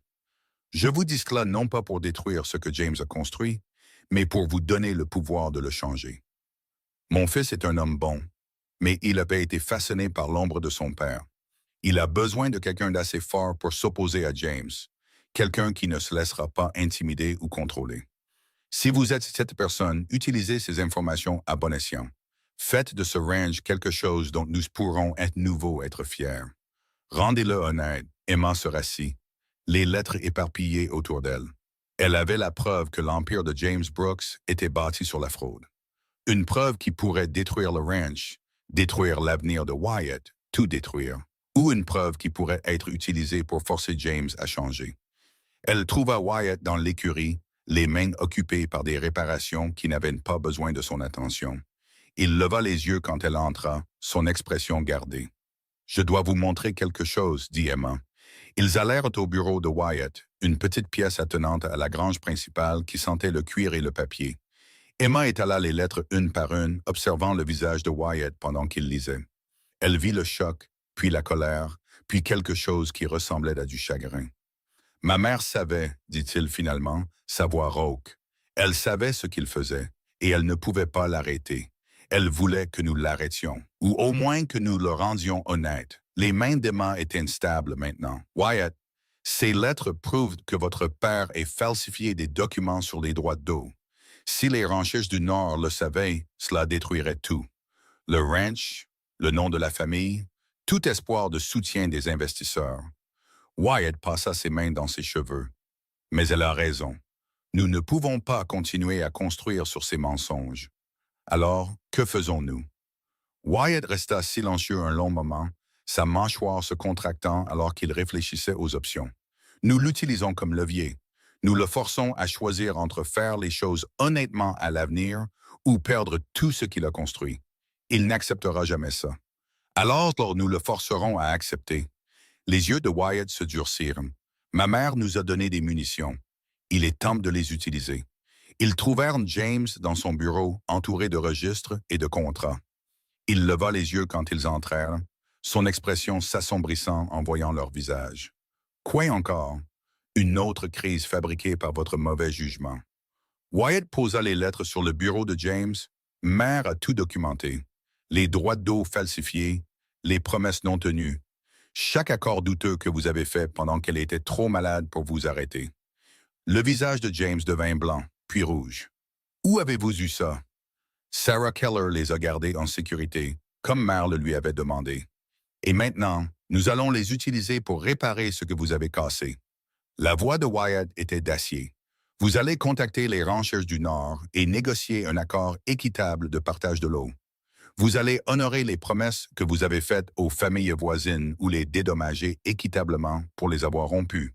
Je vous dis cela non pas pour détruire ce que James a construit, mais pour vous donner le pouvoir de le changer. Mon fils est un homme bon, mais il avait été façonné par l'ombre de son père. Il a besoin de quelqu'un d'assez fort pour s'opposer à James, quelqu'un qui ne se laissera pas intimider ou contrôler. Si vous êtes cette personne, utilisez ces informations à bon escient. Faites de ce ranch quelque chose dont nous pourrons à nouveau être fiers. Rendez-le honnête. Emma se rassit, les lettres éparpillées autour d'elle. Elle avait la preuve que l'empire de James Brooks était bâti sur la fraude. Une preuve qui pourrait détruire le ranch, détruire l'avenir de Wyatt, tout détruire, ou une preuve qui pourrait être utilisée pour forcer James à changer. Elle trouva Wyatt dans l'écurie, les mains occupées par des réparations qui n'avaient pas besoin de son attention. Il leva les yeux quand elle entra, son expression gardée. « Je dois vous montrer quelque chose, dit Emma. » Ils allèrent au bureau de Wyatt, une petite pièce attenante à la grange principale qui sentait le cuir et le papier. Emma étala les lettres une par une, observant le visage de Wyatt pendant qu'il lisait. Elle vit le choc, puis la colère, puis quelque chose qui ressemblait à du chagrin. « Ma mère savait, dit-il finalement, sa voix rauque. Elle savait ce qu'il faisait, et elle ne pouvait pas l'arrêter. Elle voulait que nous l'arrêtions, ou au moins que nous le rendions honnête. Les mains d'Emma étaient instables maintenant. Wyatt, ces lettres prouvent que votre père ait falsifié des documents sur les droits d'eau. Si les ranchers du Nord le savaient, cela détruirait tout. Le ranch, le nom de la famille, tout espoir de soutien des investisseurs. Wyatt passa ses mains dans ses cheveux. Mais elle a raison. Nous ne pouvons pas continuer à construire sur ces mensonges. Alors, que faisons-nous? Wyatt resta silencieux un long moment, sa mâchoire se contractant alors qu'il réfléchissait aux options. Nous l'utilisons comme levier. Nous le forçons à choisir entre faire les choses honnêtement à l'avenir ou perdre tout ce qu'il a construit. Il n'acceptera jamais ça. Alors, nous le forcerons à accepter. Les yeux de Wyatt se durcirent. Ma mère nous a donné des munitions. Il est temps de les utiliser. Ils trouvèrent James dans son bureau, entouré de registres et de contrats. Il leva les yeux quand ils entrèrent, son expression s'assombrissant en voyant leur visage. Quoi encore? Une autre crise fabriquée par votre mauvais jugement. Wyatt posa les lettres sur le bureau de James. Mère a tout documenté. Les droits d'eau falsifiés, les promesses non tenues, chaque accord douteux que vous avez fait pendant qu'elle était trop malade pour vous arrêter. Le visage de James devint blanc, puis rouge. Où avez-vous eu ça? Sarah Keller les a gardés en sécurité, comme Mère le lui avait demandé. Et maintenant, nous allons les utiliser pour réparer ce que vous avez cassé. La voix de Wyatt était d'acier. Vous allez contacter les ranchers du Nord et négocier un accord équitable de partage de l'eau. Vous allez honorer les promesses que vous avez faites aux familles voisines ou les dédommager équitablement pour les avoir rompues.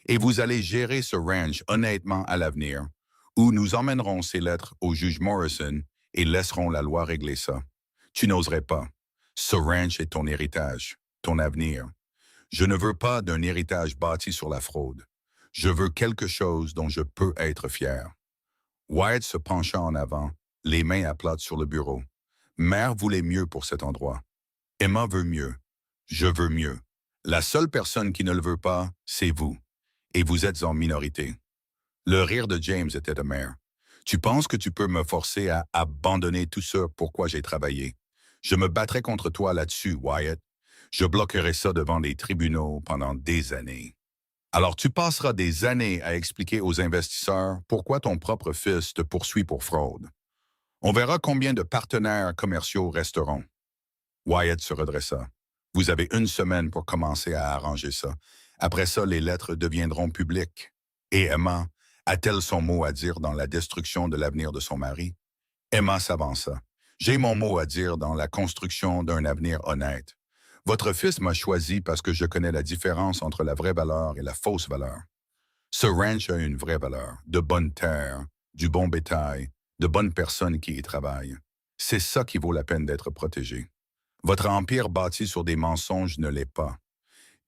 Et vous allez gérer ce ranch honnêtement à l'avenir, où nous emmènerons ces lettres au juge Morrison et laisserons la loi régler ça. Tu n'oserais pas. Ce ranch est ton héritage, ton avenir. Je ne veux pas d'un héritage bâti sur la fraude. Je veux quelque chose dont je peux être fier. Wyatt se pencha en avant, les mains à plat sur le bureau. Mère voulait mieux pour cet endroit. Emma veut mieux. Je veux mieux. La seule personne qui ne le veut pas, c'est vous. Et vous êtes en minorité. Le rire de James était amer. Tu penses que tu peux me forcer à abandonner tout ce pour quoi j'ai travaillé. Je me battrai contre toi là-dessus, Wyatt. Je bloquerai ça devant les tribunaux pendant des années. Alors tu passeras des années à expliquer aux investisseurs pourquoi ton propre fils te poursuit pour fraude. On verra combien de partenaires commerciaux resteront. Wyatt se redressa. Vous avez une semaine pour commencer à arranger ça. Après ça, les lettres deviendront publiques. Et Emma, a-t-elle son mot à dire dans la destruction de l'avenir de son mari? Emma s'avança. J'ai mon mot à dire dans la construction d'un avenir honnête. Votre fils m'a choisi parce que je connais la différence entre la vraie valeur et la fausse valeur. Ce ranch a une vraie valeur, de bonnes terres, du bon bétail, de bonnes personnes qui y travaillent. C'est ça qui vaut la peine d'être protégé. Votre empire bâti sur des mensonges ne l'est pas.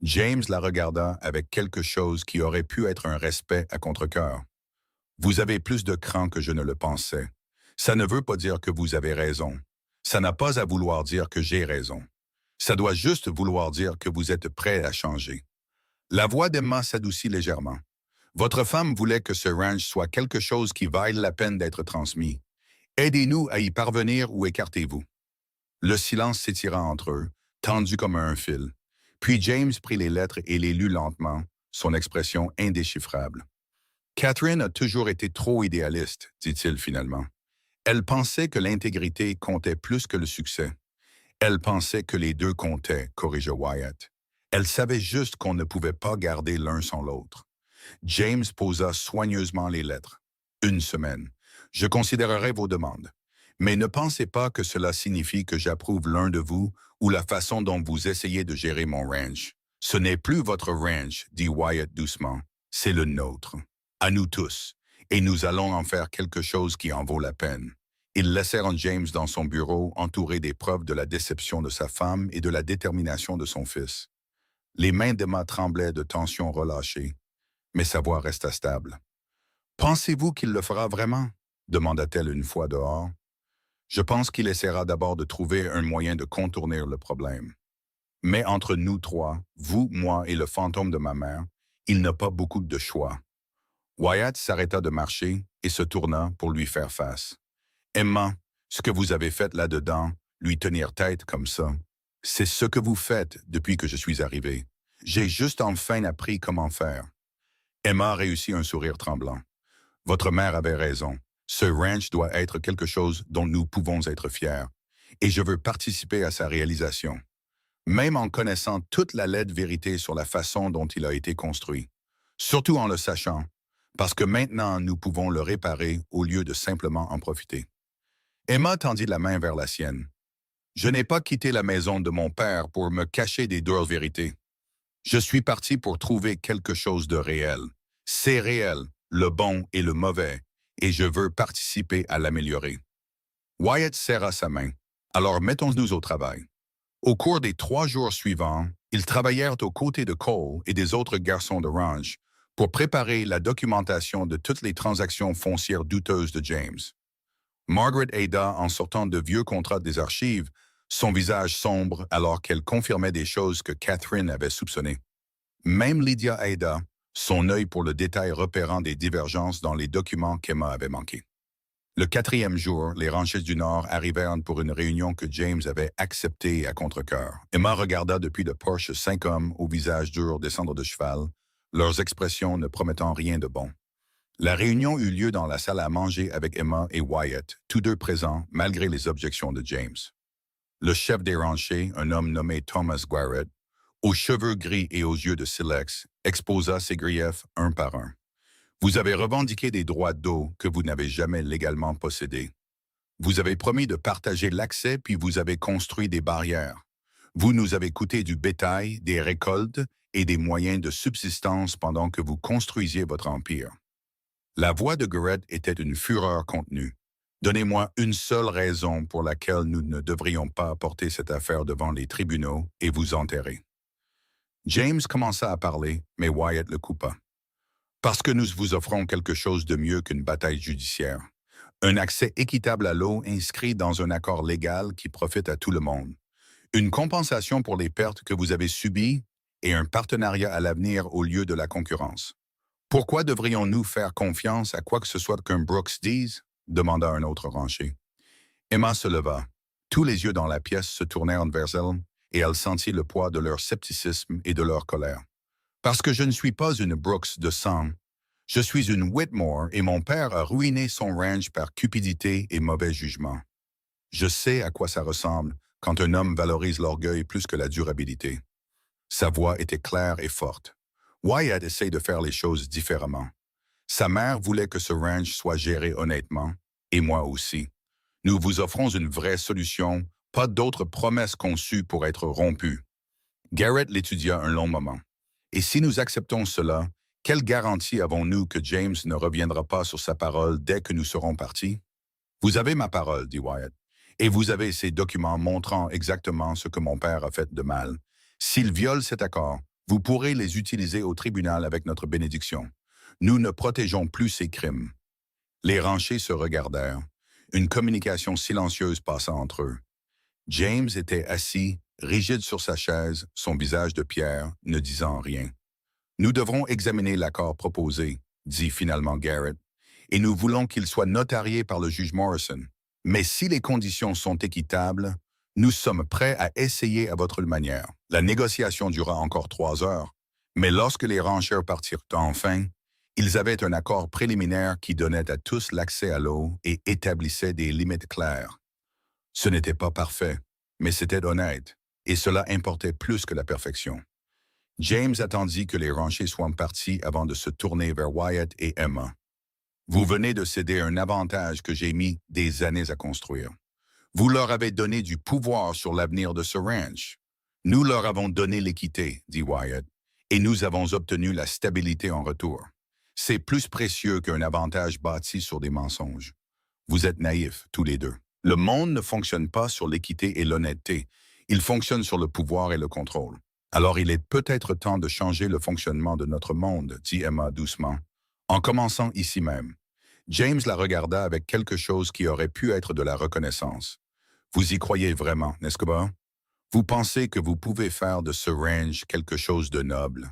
James la regarda avec quelque chose qui aurait pu être un respect à contre-cœur. Vous avez plus de cran que je ne le pensais. Ça ne veut pas dire que vous avez raison. Ça n'a pas à vouloir dire que j'ai raison. Ça doit juste vouloir dire que vous êtes prêt à changer. La voix d'Emma s'adoucit légèrement. Votre femme voulait que ce ranch soit quelque chose qui vaille la peine d'être transmis. Aidez-nous à y parvenir ou écartez-vous. Le silence s'étira entre eux, tendu comme un fil. Puis James prit les lettres et les lut lentement, son expression indéchiffrable. Catherine a toujours été trop idéaliste, dit-il finalement. Elle pensait que l'intégrité comptait plus que le succès. Elle pensait que les deux comptaient, corrigea Wyatt. Elle savait juste qu'on ne pouvait pas garder l'un sans l'autre. James posa soigneusement les lettres. Une semaine. Je considérerai vos demandes. Mais ne pensez pas que cela signifie que j'approuve l'un de vous ou la façon dont vous essayez de gérer mon ranch. Ce n'est plus votre ranch, dit Wyatt doucement. C'est le nôtre. À nous tous. Et nous allons en faire quelque chose qui en vaut la peine. Ils laissèrent James dans son bureau, entouré des preuves de la déception de sa femme et de la détermination de son fils. Les mains d'Emma tremblaient de tension relâchée, mais sa voix resta stable. « Pensez-vous qu'il le fera vraiment? » demanda-t-elle une fois dehors. « Je pense qu'il essaiera d'abord de trouver un moyen de contourner le problème. Mais entre nous trois, vous, moi et le fantôme de ma mère, il n'a pas beaucoup de choix. » Wyatt s'arrêta de marcher et se tourna pour lui faire face. Emma, ce que vous avez fait là-dedans, lui tenir tête comme ça, c'est ce que vous faites depuis que je suis arrivé. J'ai juste enfin appris comment faire. Emma réussit un sourire tremblant. Votre mère avait raison. Ce ranch doit être quelque chose dont nous pouvons être fiers. Et je veux participer à sa réalisation. Même en connaissant toute la laide vérité sur la façon dont il a été construit. Surtout en le sachant, parce que maintenant nous pouvons le réparer au lieu de simplement en profiter. Emma tendit la main vers la sienne. Je n'ai pas quitté la maison de mon père pour me cacher des dures vérités. Je suis parti pour trouver quelque chose de réel. C'est réel, le bon et le mauvais, et je veux participer à l'améliorer. Wyatt serra sa main. Alors mettons-nous au travail. Au cours des 3 jours suivants, ils travaillèrent aux côtés de Cole et des autres garçons de ranch pour préparer la documentation de toutes les transactions foncières douteuses de James. Margaret aida en sortant de vieux contrats des archives, son visage sombre alors qu'elle confirmait des choses que Catherine avait soupçonnées. Même Lydia aida, son œil pour le détail repérant des divergences dans les documents qu'Emma avait manqués. Le 4e jour, les ranchers du Nord arrivèrent pour une réunion que James avait acceptée à contre-cœur. Emma regarda depuis le porche 5 hommes au visage dur descendre de cheval, leurs expressions ne promettant rien de bon. La réunion eut lieu dans la salle à manger avec Emma et Wyatt, tous deux présents malgré les objections de James. Le chef des ranchers, un homme nommé Thomas Guaret, aux cheveux gris et aux yeux de silex, exposa ses griefs un par un. Vous avez revendiqué des droits d'eau que vous n'avez jamais légalement possédés. Vous avez promis de partager l'accès puis vous avez construit des barrières. Vous nous avez coûté du bétail, des récoltes et des moyens de subsistance pendant que vous construisiez votre empire. La voix de Guaret était une fureur contenue. Donnez-moi une seule raison pour laquelle nous ne devrions pas porter cette affaire devant les tribunaux et vous enterrer. James commença à parler, mais Wyatt le coupa. Parce que nous vous offrons quelque chose de mieux qu'une bataille judiciaire. Un accès équitable à l'eau inscrit dans un accord légal qui profite à tout le monde. Une compensation pour les pertes que vous avez subies et un partenariat à l'avenir au lieu de la concurrence. Pourquoi devrions-nous faire confiance à quoi que ce soit qu'un Brooks dise? Demanda un autre rancher. Emma se leva. Tous les yeux dans la pièce se tournèrent vers elle et elle sentit le poids de leur scepticisme et de leur colère. Parce que je ne suis pas une Brooks de sang. Je suis une Whitmore et mon père a ruiné son ranch par cupidité et mauvais jugement. Je sais à quoi ça ressemble quand un homme valorise l'orgueil plus que la durabilité. Sa voix était claire et forte. Wyatt essaye de faire les choses différemment. Sa mère voulait que ce ranch soit géré honnêtement, et moi aussi. Nous vous offrons une vraie solution, pas d'autres promesses conçues pour être rompues. Garrett l'étudia un long moment. Et si nous acceptons cela, quelle garantie avons-nous que James ne reviendra pas sur sa parole dès que nous serons partis? Vous avez ma parole, dit Wyatt, et vous avez ces documents montrant exactement ce que mon père a fait de mal. S'il viole cet accord, vous pourrez les utiliser au tribunal avec notre bénédiction. Nous ne protégeons plus ces crimes. Les ranchers se regardèrent. Une communication silencieuse passa entre eux. James était assis, rigide sur sa chaise, son visage de pierre, ne disant rien. Nous devrons examiner l'accord proposé, dit finalement Garrett, et nous voulons qu'il soit notarié par le juge Morrison. Mais si les conditions sont équitables, nous sommes prêts à essayer à votre manière. La négociation dura encore 3 heures, mais lorsque les ranchers partirent enfin, ils avaient un accord préliminaire qui donnait à tous l'accès à l'eau et établissait des limites claires. Ce n'était pas parfait, mais c'était honnête, et cela importait plus que la perfection. James attendit que les ranchers soient partis avant de se tourner vers Wyatt et Emma. Vous venez de céder un avantage que j'ai mis des années à construire. Vous leur avez donné du pouvoir sur l'avenir de ce ranch. Nous leur avons donné l'équité, dit Wyatt, et nous avons obtenu la stabilité en retour. C'est plus précieux qu'un avantage bâti sur des mensonges. Vous êtes naïfs, tous les deux. Le monde ne fonctionne pas sur l'équité et l'honnêteté. Il fonctionne sur le pouvoir et le contrôle. Alors il est peut-être temps de changer le fonctionnement de notre monde, dit Emma doucement, en commençant ici même. James la regarda avec quelque chose qui aurait pu être de la reconnaissance. Vous y croyez vraiment, n'est-ce pas? Vous pensez que vous pouvez faire de ce ranch quelque chose de noble?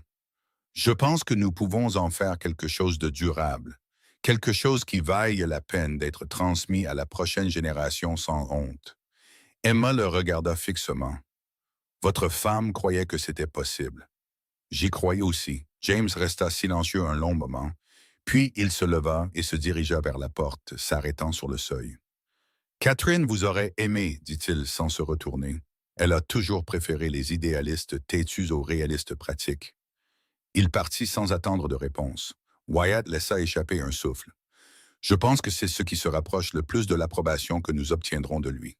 Je pense que nous pouvons en faire quelque chose de durable, Quelque chose qui vaille la peine d'être transmis à la prochaine génération sans honte. Emma le regarda fixement. Votre femme croyait que c'était possible. J'y croyais aussi. James resta silencieux un long moment, puis il se leva et se dirigea vers la porte, s'arrêtant sur le seuil. Catherine vous aurait aimé, dit-il sans se retourner. Elle a toujours préféré les idéalistes têtus aux réalistes pratiques. Il partit sans attendre de réponse. Wyatt laissa échapper un souffle. Je pense que c'est ce qui se rapproche le plus de l'approbation que nous obtiendrons de lui.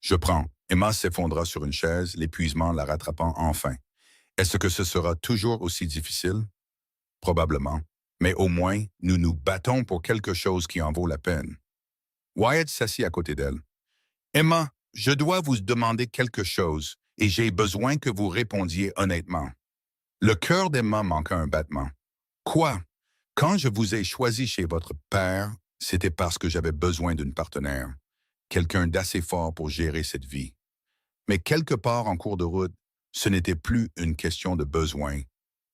Je prends. Emma s'effondra sur une chaise, l'épuisement la rattrapant enfin. Est-ce que ce sera toujours aussi difficile? Probablement. Mais au moins, nous nous battons pour quelque chose qui en vaut la peine. Wyatt s'assit à côté d'elle. Emma, je dois vous demander quelque chose, et j'ai besoin que vous répondiez honnêtement. Le cœur d'Emma manqua un battement. Quoi? Quand je vous ai choisi chez votre père, c'était parce que j'avais besoin d'une partenaire, quelqu'un d'assez fort pour gérer cette vie. Mais quelque part en cours de route, ce n'était plus une question de besoin,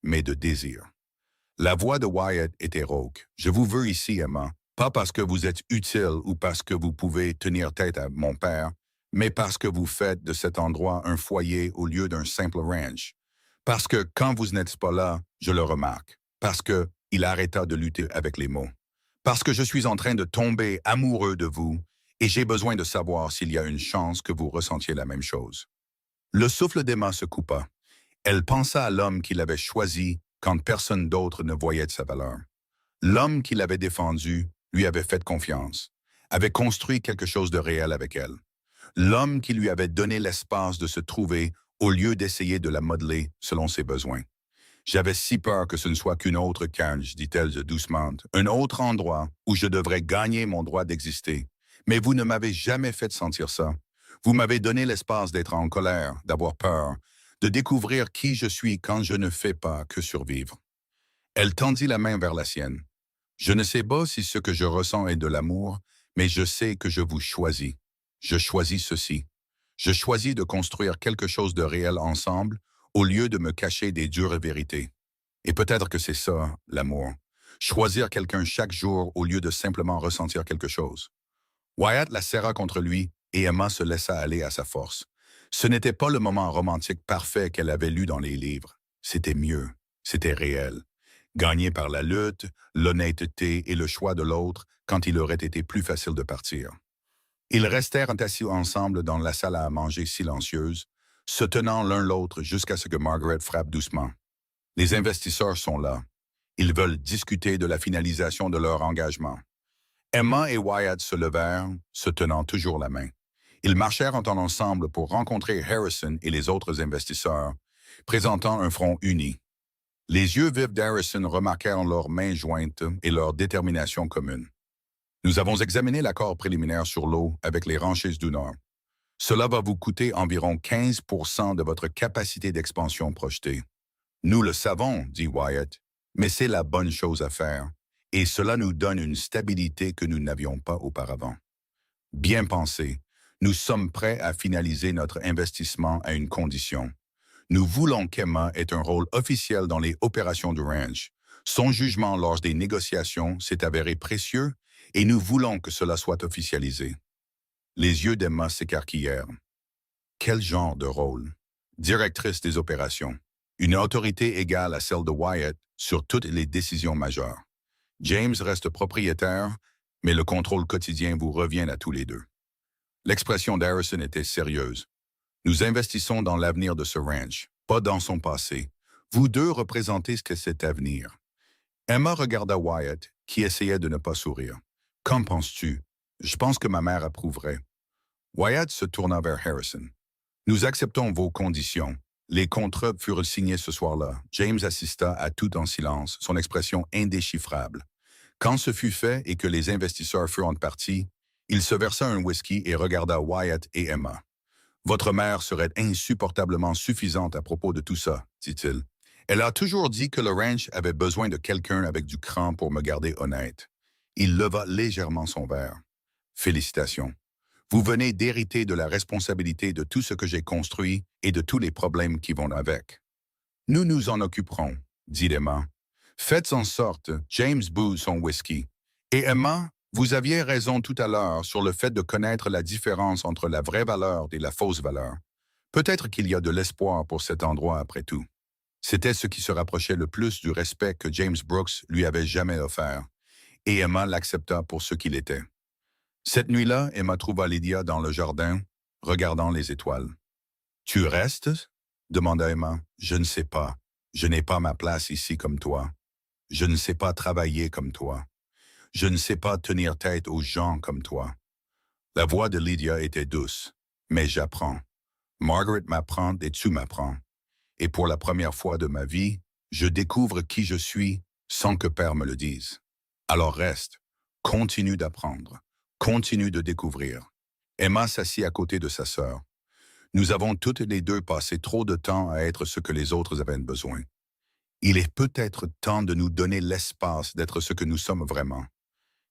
mais de désir. La voix de Wyatt était rauque. Je vous veux ici, Emma, pas parce que vous êtes utile ou parce que vous pouvez tenir tête à mon père, mais parce que vous faites de cet endroit un foyer au lieu d'un simple ranch. Parce que quand vous n'êtes pas là, je le remarque. Parce que il arrêta de lutter avec les mots. Parce que je suis en train de tomber amoureux de vous et j'ai besoin de savoir s'il y a une chance que vous ressentiez la même chose. Le souffle d'Emma se coupa. Elle pensa à l'homme qu'il avait choisi quand personne d'autre ne voyait de sa valeur. L'homme qui l'avait défendu lui avait fait confiance, avait construit quelque chose de réel avec elle. L'homme qui lui avait donné l'espace de se trouver au lieu d'essayer de la modeler selon ses besoins. J'avais si peur que ce ne soit qu'une autre cage, dit-elle doucement, un autre endroit où je devrais gagner mon droit d'exister. Mais vous ne m'avez jamais fait sentir ça. Vous m'avez donné l'espace d'être en colère, d'avoir peur, de découvrir qui je suis quand je ne fais pas que survivre. Elle tendit la main vers la sienne. Je ne sais pas si ce que je ressens est de l'amour, mais je sais que je vous choisis. Je choisis ceci. Je choisis de construire quelque chose de réel ensemble au lieu de me cacher des dures vérités. Et peut-être que c'est ça, l'amour. Choisir quelqu'un chaque jour au lieu de simplement ressentir quelque chose. Wyatt la serra contre lui et Emma se laissa aller à sa force. Ce n'était pas le moment romantique parfait qu'elle avait lu dans les livres. C'était mieux. C'était réel. Gagné par la lutte, l'honnêteté et le choix de l'autre quand il aurait été plus facile de partir. Ils restèrent assis ensemble dans la salle à manger silencieuse, se tenant l'un l'autre jusqu'à ce que Margaret frappe doucement. Les investisseurs sont là. Ils veulent discuter de la finalisation de leur engagement. Emma et Wyatt se levèrent, se tenant toujours la main. Ils marchèrent ensemble pour rencontrer Harrison et les autres investisseurs, présentant un front uni. Les yeux vifs d'Harrison remarquèrent leurs mains jointes et leur détermination commune. Nous avons examiné l'accord préliminaire sur l'eau avec les Ranchers du Nord. Cela va vous coûter environ 15% de votre capacité d'expansion projetée. Nous le savons, dit Wyatt, mais c'est la bonne chose à faire, et cela nous donne une stabilité que nous n'avions pas auparavant. Bien pensé, nous sommes prêts à finaliser notre investissement à une condition. Nous voulons qu'Emma ait un rôle officiel dans les opérations du ranch. Son jugement lors des négociations s'est avéré précieux et nous voulons que cela soit officialisé. Les yeux d'Emma s'écarquillèrent. Quel genre de rôle? Directrice des opérations. Une autorité égale à celle de Wyatt sur toutes les décisions majeures. James reste propriétaire, mais le contrôle quotidien vous revient à tous les deux. L'expression d'Harrison était sérieuse. Nous investissons dans l'avenir de ce ranch, pas dans son passé. Vous deux représentez ce que c'est avenir. Emma regarda Wyatt, qui essayait de ne pas sourire. Qu'en penses-tu? Je pense que ma mère approuverait. Wyatt se tourna vers Harrison. Nous acceptons vos conditions. Les contrats furent signés ce soir-là. James assista à tout en silence, son expression indéchiffrable. Quand ce fut fait et que les investisseurs furent partis, il se versa un whisky et regarda Wyatt et Emma. Votre mère serait insupportablement suffisante à propos de tout ça, dit-il. Elle a toujours dit que le ranch avait besoin de quelqu'un avec du cran pour me garder honnête. Il leva légèrement son verre. Félicitations. Vous venez d'hériter de la responsabilité de tout ce que j'ai construit et de tous les problèmes qui vont avec. Nous nous en occuperons, dit Emma. Faites en sorte, James bout son whisky. Et Emma, vous aviez raison tout à l'heure sur le fait de connaître la différence entre la vraie valeur et la fausse valeur. Peut-être qu'il y a de l'espoir pour cet endroit après tout. C'était ce qui se rapprochait le plus du respect que James Brooks lui avait jamais offert, et Emma l'accepta pour ce qu'il était. Cette nuit-là, Emma trouva Lydia dans le jardin, regardant les étoiles. « Tu restes ?» demanda Emma. « Je ne sais pas. Je n'ai pas ma place ici comme toi. Je ne sais pas travailler comme toi. Je ne sais pas tenir tête aux gens comme toi. » La voix de Lydia était douce. « Mais j'apprends. Margaret m'apprend et tu m'apprends. Et pour la première fois de ma vie, je découvre qui je suis sans que Père me le dise. Alors reste, continue d'apprendre, continue de découvrir. » Emma s'assit à côté de sa sœur. « Nous avons toutes les deux passé trop de temps à être ce que les autres avaient besoin. Il est peut-être temps de nous donner l'espace d'être ce que nous sommes vraiment. »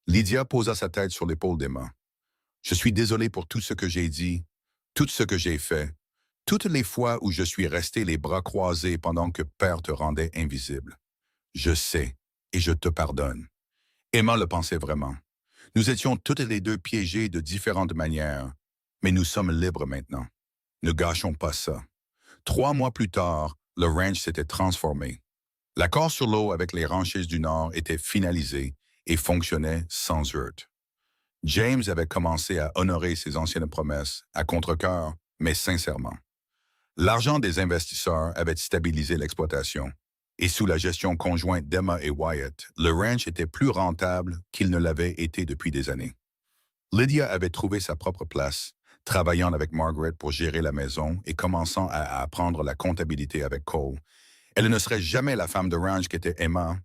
Lydia posa sa tête sur l'épaule d'Emma. « Je suis désolé pour tout ce que j'ai dit, tout ce que j'ai fait, toutes les fois où je suis resté les bras croisés pendant que Père te rendait invisible. Je sais, et je te pardonne. » Emma le pensait vraiment. Nous étions toutes les deux piégés de différentes manières, mais nous sommes libres maintenant. Ne gâchons pas ça. 3 mois plus tard, le ranch s'était transformé. L'accord sur l'eau avec les ranchers du Nord était finalisé et fonctionnait sans heurts. James avait commencé à honorer ses anciennes promesses, à contre-cœur, mais sincèrement. L'argent des investisseurs avait stabilisé l'exploitation, et sous la gestion conjointe d'Emma et Wyatt, le ranch était plus rentable qu'il ne l'avait été depuis des années. Lydia avait trouvé sa propre place, travaillant avec Margaret pour gérer la maison et commençant à apprendre la comptabilité avec Cole. Elle ne serait jamais la femme de ranch qu'était Emma,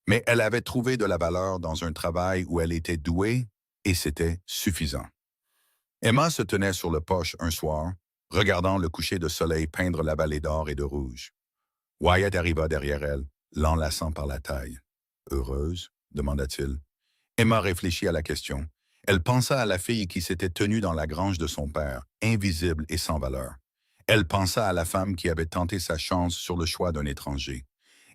mais elle avait trouvé de la valeur dans un travail où elle était douée et c'était suffisant. Emma se tenait sur le porche un soir, regardant le coucher de soleil peindre la vallée d'or et de rouge. Wyatt arriva derrière elle, l'enlaçant par la taille. « Heureuse ?» demanda-t-il. Emma réfléchit à la question. Elle pensa à la fille qui s'était tenue dans la grange de son père, invisible et sans valeur. Elle pensa à la femme qui avait tenté sa chance sur le choix d'un étranger.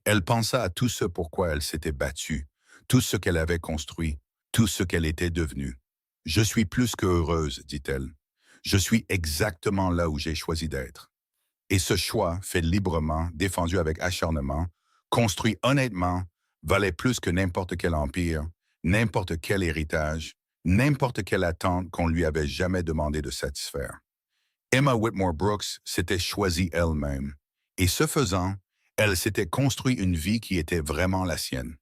Elle pensa à tout ce pourquoi elle s'était battue, tout ce qu'elle avait construit, tout ce qu'elle était devenue. « Je suis plus que heureuse, dit-elle. Je suis exactement là où j'ai choisi d'être. » Et ce choix, fait librement, défendu avec acharnement, construit honnêtement, valait plus que n'importe quel empire, n'importe quel héritage, n'importe quelle attente qu'on lui avait jamais demandé de satisfaire. Emma Whitmore Brooks s'était choisie elle-même, et ce faisant, elle s'était construit une vie qui était vraiment la sienne.